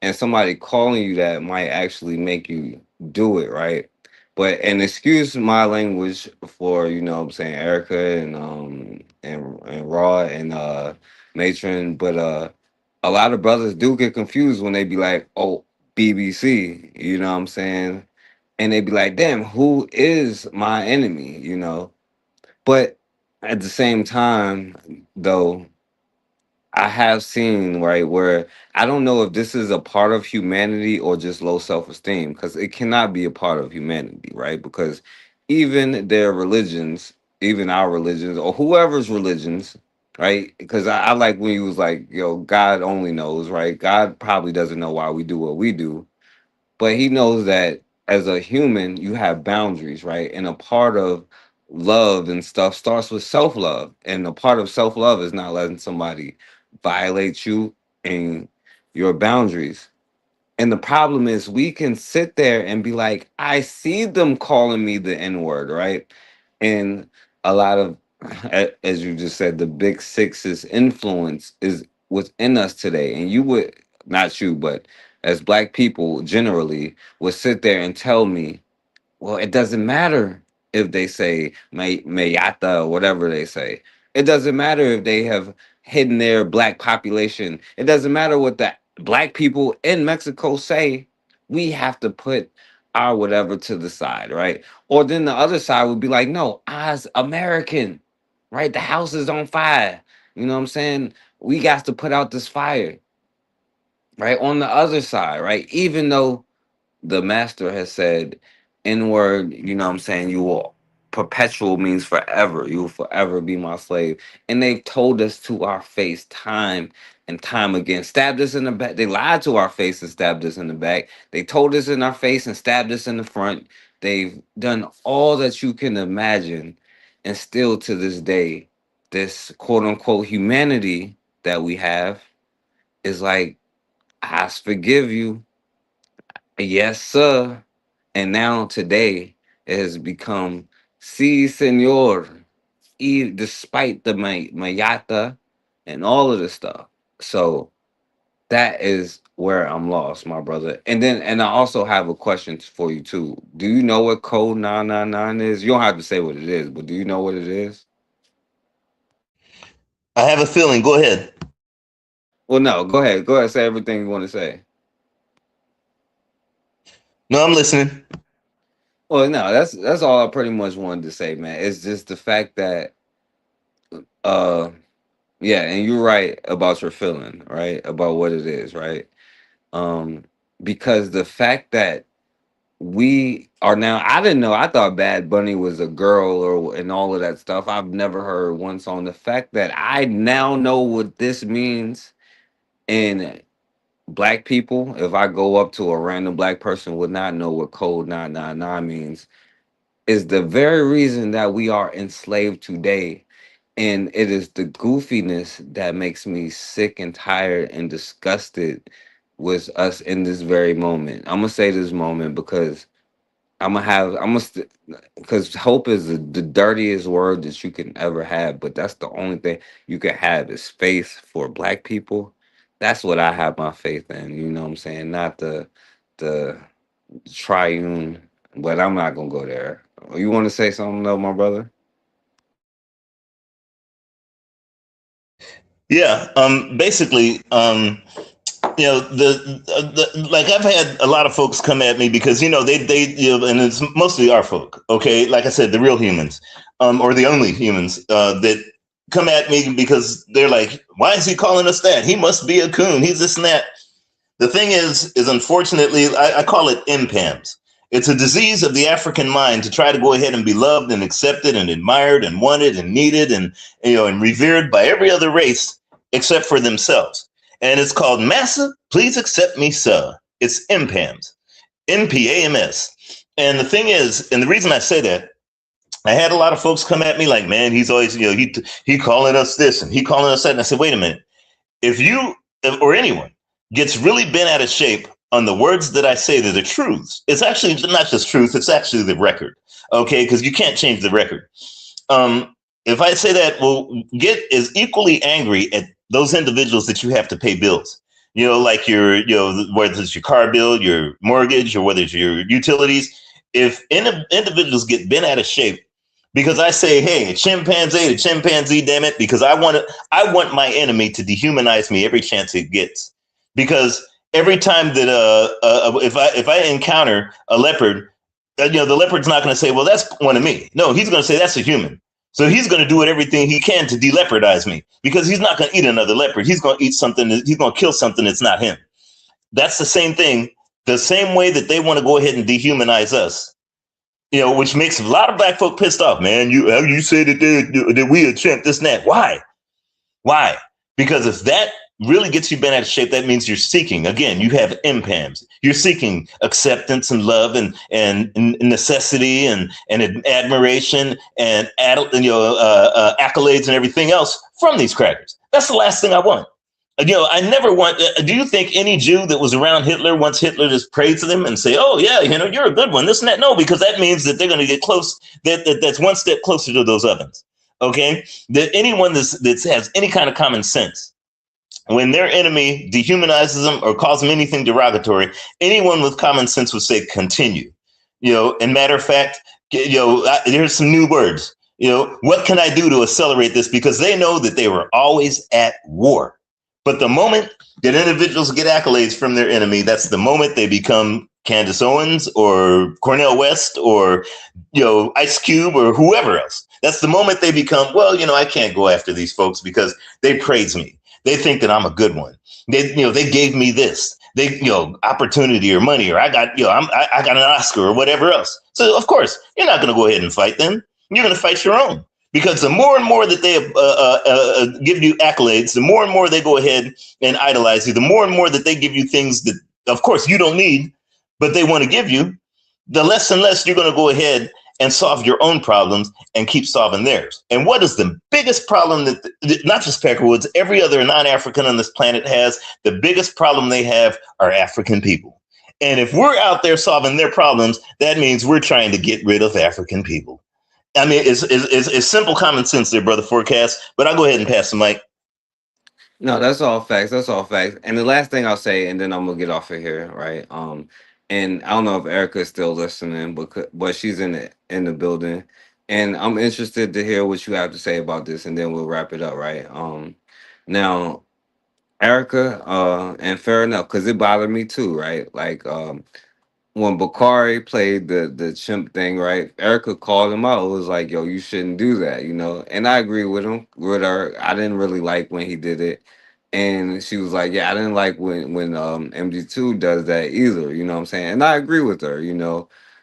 Speaker 2: And somebody calling you that might actually make you do it, right? But and excuse my language for what I'm saying, Erica and Raw and Matron, but a lot of brothers do get confused when they be like, "Oh, BBC," you know what I'm saying? And they be like, "Damn, who is my enemy?" But at the same time, though, I have seen, right, where I don't know if this is a part of humanity or just low self-esteem, because it cannot be a part of humanity, right? Because even their religions, even our religions, or whoever's religions, right? Because I like when he was like, God only knows, right? God probably doesn't know why we do what we do, but he knows that as a human you have boundaries, right? And a part of love and stuff starts with self-love, and a part of self-love is not letting somebody violate you and your boundaries. And the problem is we can sit there and be like, I see them calling me the N-word, right? And a lot of, as you just said, the big six's influence is within us today. And you would, not you, but as Black people generally would sit there and tell me, well, it doesn't matter if they say Mayata or whatever they say. It doesn't matter if they have hidden their Black population. It doesn't matter what the Black people in Mexico say. We have to put our whatever to the side, right? Or then the other side would be like, no, I's American, right? The house is on fire. You know what I'm saying? We got to put out this fire, right? On the other side, right? Even though the master has said N-word, you know what I'm saying, you will, perpetual means forever, you will forever be my slave. And they've told us to our face time and time again, stabbed us in the back. They lied to our face and stabbed us in the back. They told us in our face and stabbed us in the front. They've done all that you can imagine. And still to this day, this quote unquote humanity that we have is like, I forgive you. Yes, sir. And now today it has become si senor, despite the mayata and all of this stuff. So that is where I'm lost, my brother. And I also have a question for you too. Do you know what code 999 is? You don't have to say what it is, but do you know what it is?
Speaker 24: I have a feeling. Go ahead.
Speaker 2: Well, no, go ahead. Go ahead. Say everything you want to say.
Speaker 24: No, I'm listening.
Speaker 2: Well, no, that's all I pretty much wanted to say, man. It's just the fact that yeah, and you're right about your feeling, right? About what it is, right? Because the fact that we are now, I didn't know, I thought Bad Bunny was a girl and all of that stuff. I've never heard one song. The fact that I now know what this means in Black people, if I go up to a random Black person would not know what code 999 means, is the very reason that we are enslaved today. And it is the goofiness that makes me sick and tired and disgusted with us in this very moment. I'm gonna say this moment because because hope is the dirtiest word that you can ever have, but that's the only thing you can have is faith for Black people. That's what I have my faith in, you know what I'm saying? Not the triune, but I'm not gonna go there. You want to say something though, my brother?
Speaker 24: Yeah. Basically, the like I've had a lot of folks come at me because they and it's mostly our folk. Okay, like I said, the real humans, or the only humans that come at me because they're like, why is he calling us that? He must be a coon. He's this and that. The thing is unfortunately, I call it MPAMS. It's a disease of the African mind to try to go ahead and be loved and accepted and admired and wanted and needed and revered by every other race except for themselves. And it's called Massa, please accept me, sir. It's MPAMS, MPAMS. And the thing is, and the reason I say that I had a lot of folks come at me like, man, he's always, he calling us this and he calling us that. And I said, wait a minute. If you or anyone gets really bent out of shape on the words that I say that are truths, it's actually not just truth, it's actually the record. Okay, because you can't change the record. If I say that, well, get as equally angry at those individuals that you have to pay bills. Like whether it's your car bill, your mortgage, or whether it's your utilities. If individuals get bent out of shape because I say, hey, chimpanzee to chimpanzee, damn it, because I want my enemy to dehumanize me every chance it gets. Because every time that if I encounter a leopard, the leopard's not going to say, well, that's one of me. No, he's going to say that's a human. So he's going to do everything he can to deleopardize me, because he's not going to eat another leopard. He's going to eat something. He's going to kill something that's not him. That's the same thing. The same way that they want to go ahead and dehumanize us, which makes a lot of black folk pissed off, man. You say that we are champ, this and that. Why? Because if that really gets you bent out of shape, that means you're seeking, again, you have MPAMs. You're seeking acceptance and love and necessity and admiration and accolades and everything else from these crackers. That's the last thing I want. I never want. Do you think any Jew that was around Hitler wants Hitler to praise them and say, "Oh yeah, you're a good one," this and that? No, because that means that they're going to get close. That's one step closer to those ovens. Okay, that anyone that has any kind of common sense, when their enemy dehumanizes them or calls them anything derogatory, anyone with common sense would say, "Continue." And matter of fact, here's some new words. What can I do to accelerate this? Because they know that they were always at war. But the moment that individuals get accolades from their enemy, that's the moment they become Candace Owens or Cornel West or, Ice Cube or whoever else. That's the moment they become, well, I can't go after these folks because they praise me. They think that I'm a good one. They gave me this. They, opportunity or money, or I got an Oscar or whatever else. So of course, you're not going to go ahead and fight them. You're going to fight your own. Because the more and more that they give you accolades, the more and more they go ahead and idolize you, the more and more that they give you things that, of course, you don't need, but they want to give you, the less and less you're going to go ahead and solve your own problems and keep solving theirs. And what is the biggest problem that not just Peckerwoods, every other non-African on this planet has? The biggest problem they have are African people. And if we're out there solving their problems, that means we're trying to get rid of African people. I mean, it's simple common sense there, Brother Forecast, but I'll go ahead and pass the mic.
Speaker 2: No, that's all facts. That's all facts. And the last thing I'll say, and then I'm gonna get off of here, right? And I don't know if Erica is still listening, but she's in the building, and I'm interested to hear what you have to say about this, and then we'll wrap it up, right? Now, Erica, and fair enough, because it bothered me too, right? Like, when Bakari played the chimp thing, right? Erica called him out. It was like, yo, you shouldn't do that, And I agree with her. I didn't really like when he did it. And she was like, yeah, I didn't like when MG2 does that either, you know what I'm saying? And I agree with her,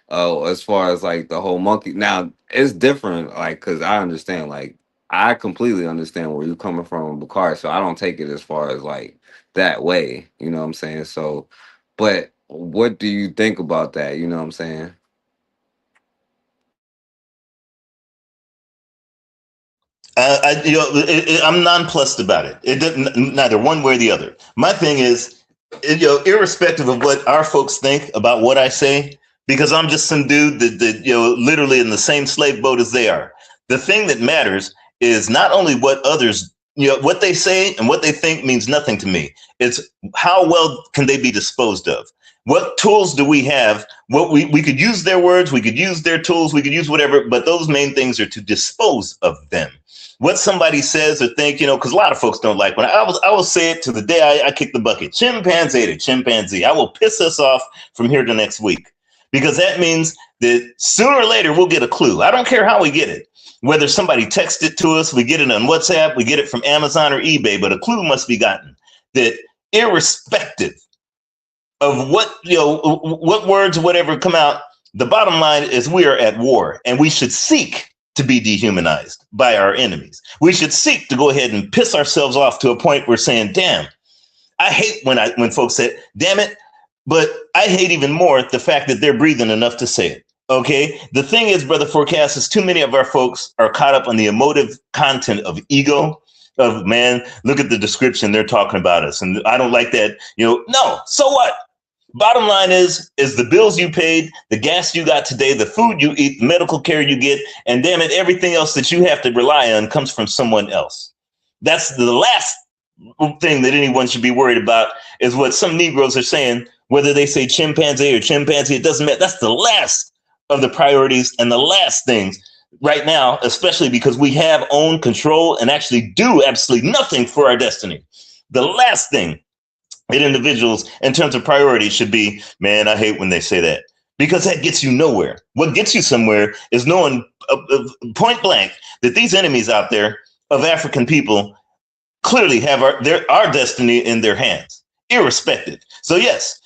Speaker 2: as far as like the whole monkey. Now, it's different, like, because I understand, like, I completely understand where you're coming from, Bakari. So I don't take it as far as like that way, you know what I'm saying? So, but what do you think about that? You know what I'm saying?
Speaker 24: I'm nonplussed about it. It doesn't, neither one way or the other. My thing is, irrespective of what our folks think about what I say, because I'm just some dude that literally in the same slave boat as they are. The thing that matters is not only what others, what they say and what they think means nothing to me. It's how well can they be disposed of. What tools do we have? What we could use their words, we could use their tools, we could use whatever, but those main things are to dispose of them. What somebody says or think, because a lot of folks don't like when I will say it to the day I kick the bucket. Chimpanzee to chimpanzee. I will piss us off from here to next week, because that means that sooner or later we'll get a clue. I don't care how we get it. Whether somebody texts it to us, we get it on WhatsApp, we get it from Amazon or eBay, but a clue must be gotten that irrespective of what words, whatever come out, the bottom line is we are at war, and we should seek to be dehumanized by our enemies. We should seek to go ahead and piss ourselves off to a point where saying, damn, I hate when folks say, damn it, but I hate even more the fact that they're breathing enough to say it. Okay. The thing is, Brother Forecast, is too many of our folks are caught up on the emotive content of ego. Of man, look at the description they're talking about us, and I don't like that. No. So what? Bottom line is the bills you paid, the gas you got today, the food you eat, the medical care you get, and damn it, everything else that you have to rely on comes from someone else. That's the last thing that anyone should be worried about, is what some Negroes are saying, whether they say chimpanzee or chimpanzee, it doesn't matter. That's the last of the priorities and the last things right now, especially because we have own control and actually do absolutely nothing for our destiny. The last thing that individuals in terms of priorities should be, man, I hate when they say that, because that gets you nowhere. What gets you somewhere is knowing point blank that these enemies out there of African people clearly have our destiny in their hands, irrespective. So yes,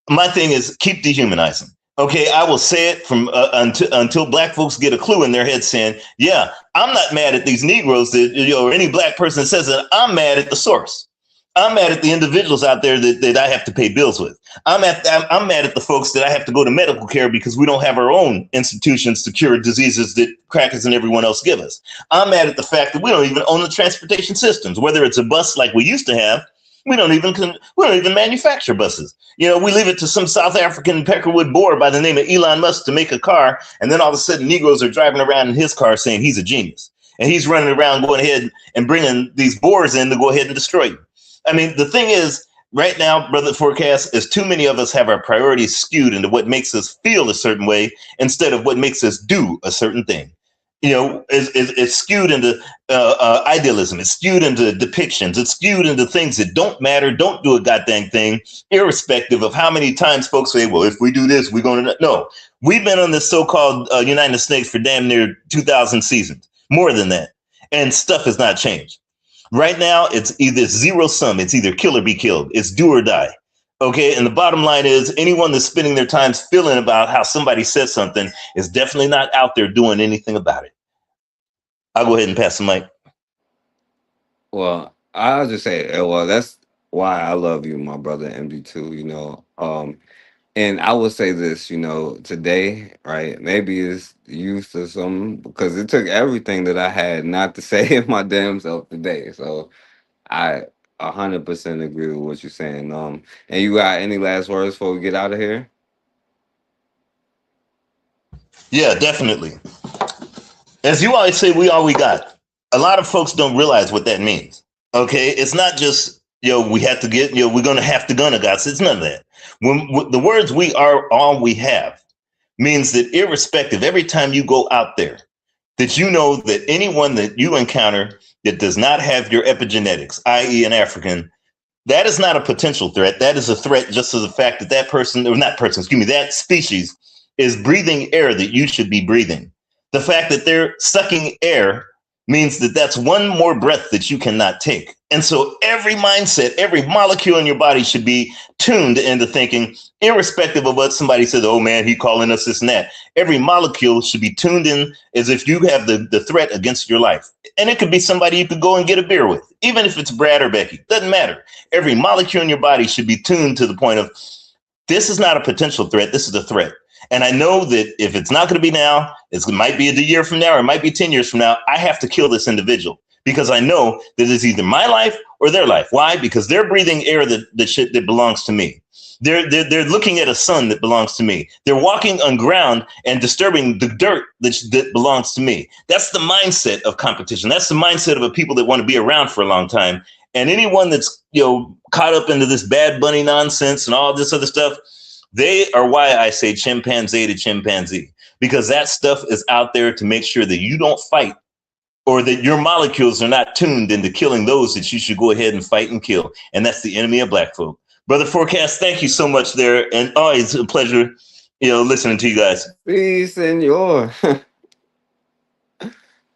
Speaker 24: my thing is keep dehumanizing. Okay, I will say it from until black folks get a clue in their head saying, yeah, I'm not mad at these Negroes or any black person that says that. I'm mad at the source. I'm mad at the individuals out there that I have to pay bills with. I'm mad at the folks that I have to go to medical care because we don't have our own institutions to cure diseases that crackers and everyone else give us. I'm mad at the fact that we don't even own the transportation systems, whether it's a bus like we used to have. We don't even manufacture buses. We leave it to some South African peckerwood boar by the name of Elon Musk to make a car, and then all of a sudden Negroes are driving around in his car saying he's a genius, and he's running around going ahead and bringing these boars in to go ahead and destroy you. I mean, the thing is, right now, Brother Forecast, is too many of us have our priorities skewed into what makes us feel a certain way instead of what makes us do a certain thing. It's skewed into idealism. It's skewed into depictions. It's skewed into things that don't matter, don't do a goddamn thing, irrespective of how many times folks say, well, if we do this, we're going to. No, we've been on this so-called United Snakes for damn near 2,000 seasons, more than that. And stuff has not changed. Right now, it's either zero sum. It's either kill or be killed. It's do or die. Okay. And the bottom line is anyone that's spending their time feeling about how somebody said something is definitely not out there doing anything about it. I'll go ahead and pass the mic.
Speaker 2: Well, I'll just say, well, that's why I love you, my brother MD2, and I will say this, today, right? Maybe it's used to some, because it took everything that I had not to say my damn self today. So I 100% agree with what you're saying. And you got any last words before we get out of here?
Speaker 24: Yeah, definitely. As you always say, we all we got. A lot of folks don't realize what that means. Okay, it's not just we have to get we're gonna have to gonna gots. It's none of that. When the words "we are all we have" means that irrespective, every time you go out there, that you know that anyone that you encounter that does not have your epigenetics, i.e. an African, that is not a potential threat. That is a threat just as the fact that that species is breathing air that you should be breathing. The fact that they're sucking air means that that's one more breath that you cannot take. And so every mindset, every molecule in your body should be tuned into thinking, irrespective of what somebody says, oh man, he calling us this and that. Every molecule should be tuned in as if you have the threat against your life. And it could be somebody you could go and get a beer with, even if it's Brad or Becky, doesn't matter. Every molecule in your body should be tuned to the point of, this is not a potential threat, this is a threat. And I know that if it's not going to be now, it might be a year from now, or it might be 10 years from now, I have to kill this individual because I know that it's either my life or their life. Why? Because they're breathing air that belongs to me. They're looking at a sun that belongs to me. They're walking on ground and disturbing the dirt that belongs to me. That's the mindset of competition. That's the mindset of a people that want to be around for a long time. And anyone that's caught up into this Bad Bunny nonsense and all this other stuff, they are why I say chimpanzee to chimpanzee, because that stuff is out there to make sure that you don't fight or that your molecules are not tuned into killing those that you should go ahead and fight and kill. And that's the enemy of black folk. Brother Forecast, thank you so much there. And always a pleasure, listening to you guys.
Speaker 2: Peace, senor.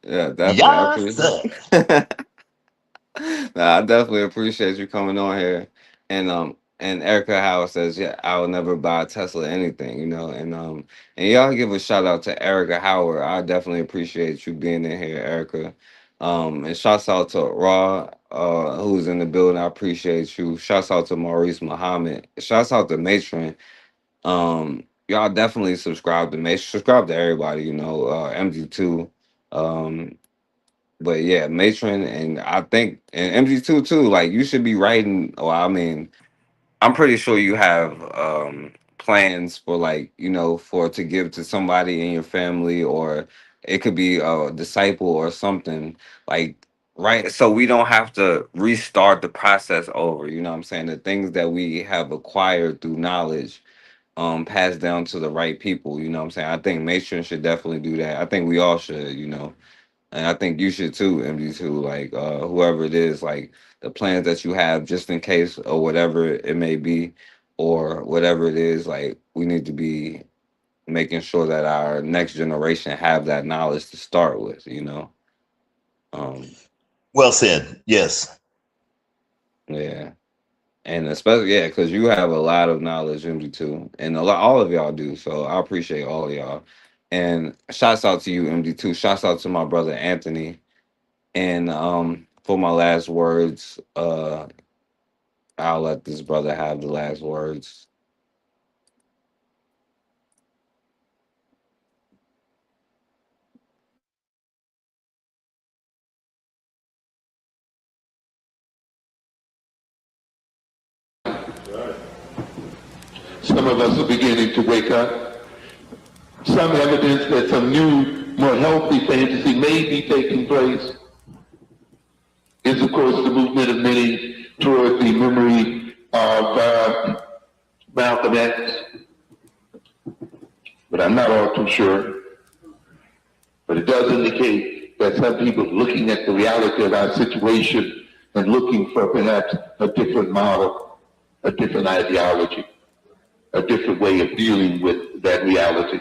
Speaker 2: Yeah, definitely.
Speaker 24: Yes,
Speaker 2: I definitely appreciate you coming on here. And Erica Howard says, yeah, I will never buy a Tesla anything, and y'all give a shout out to Erica Howard. I definitely appreciate you being in here, Erica. And shouts out to Raw, who's in the building. I appreciate you. Shouts out to Maurice Muhammad. Shouts out to Matron. y'all definitely subscribe to Matron. Subscribe to everybody, you know, MG2. Um, but yeah, Matron, and I think and MG2 too. Like you should be writing. Well, I mean, I'm pretty sure you have plans for like, you know, for to give to somebody in your family, or it could be a disciple or something like, right, so we don't have to restart the process over. You know what I'm saying? The things that we have acquired through knowledge passed down to the right people. You know what I'm saying? I think Matron should definitely do that. I think we all should, you know. And I think you should too, MD2, like whoever it is, like the plans that you have just in case or whatever it may be, or whatever it is, like we need to be making sure that our next generation have that knowledge to start with, you know.
Speaker 24: Well said. Yes.
Speaker 2: Yeah. And especially, yeah, because you have a lot of knowledge, MD2, and a lot, all of y'all do. So I appreciate all of y'all. And shouts out to you, MD2. Shouts out to my brother Anthony. And for my last words, I'll let this brother have the last words.
Speaker 12: Some of us are beginning to wake up. Some evidence that some new, more healthy fantasy may be taking place is, of course, the movement of many toward the memory of Malcolm X. But I'm not all too sure. But it does indicate that some people are looking at the reality of our situation and looking for perhaps a different model, a different ideology, a different way of dealing with that reality.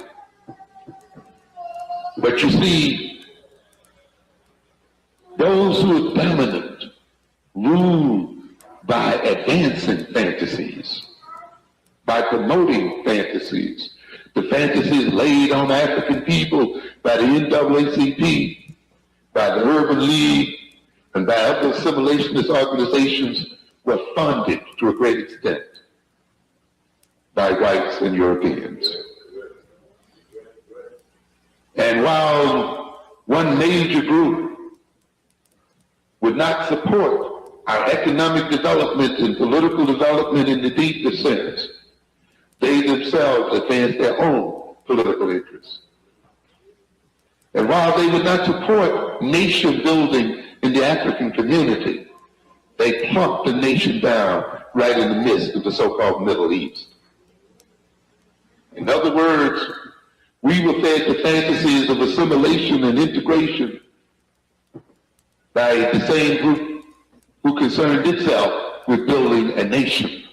Speaker 12: But you see, those who are dominant rule by advancing fantasies, by promoting fantasies. The fantasies laid on African people by the NAACP, by the Urban League, and by other assimilationist organizations were funded to a great extent by whites and Europeans. And while one major group would not support our economic development and political development in the deepest sense, they themselves advance their own political interests. And while they would not support nation building in the African community, they plunked the nation down right in the midst of the so-called Middle East. In other words, we were fed the fantasies of assimilation and integration by the same group who concerned itself with building a nation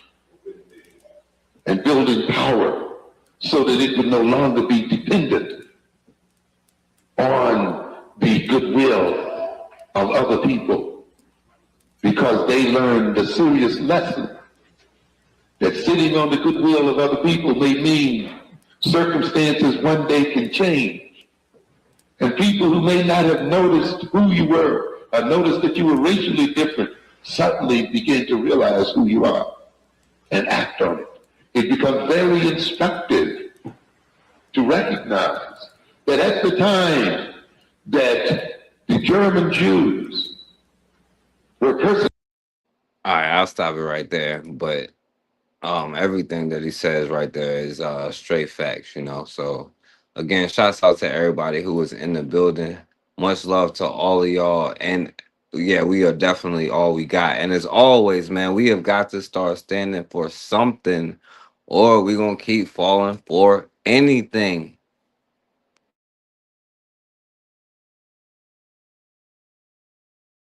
Speaker 12: and building power so that it would no longer be dependent on the goodwill of other people, because they learned the serious lesson that sitting on the goodwill of other people may mean circumstances one day can change. And people who may not have noticed who you were or noticed that you were racially different suddenly begin to realize who you are and act on it. It becomes very instructive to recognize that at the time that the German Jews were persecuted.
Speaker 2: All right, I'll stop it right there. But everything that he says right there is straight facts, you know. So again, shouts out to everybody who was in the building. Much love to all of y'all. And yeah, we are definitely all we got. And as always, man, we have got to start standing for something, or we're gonna keep falling for anything.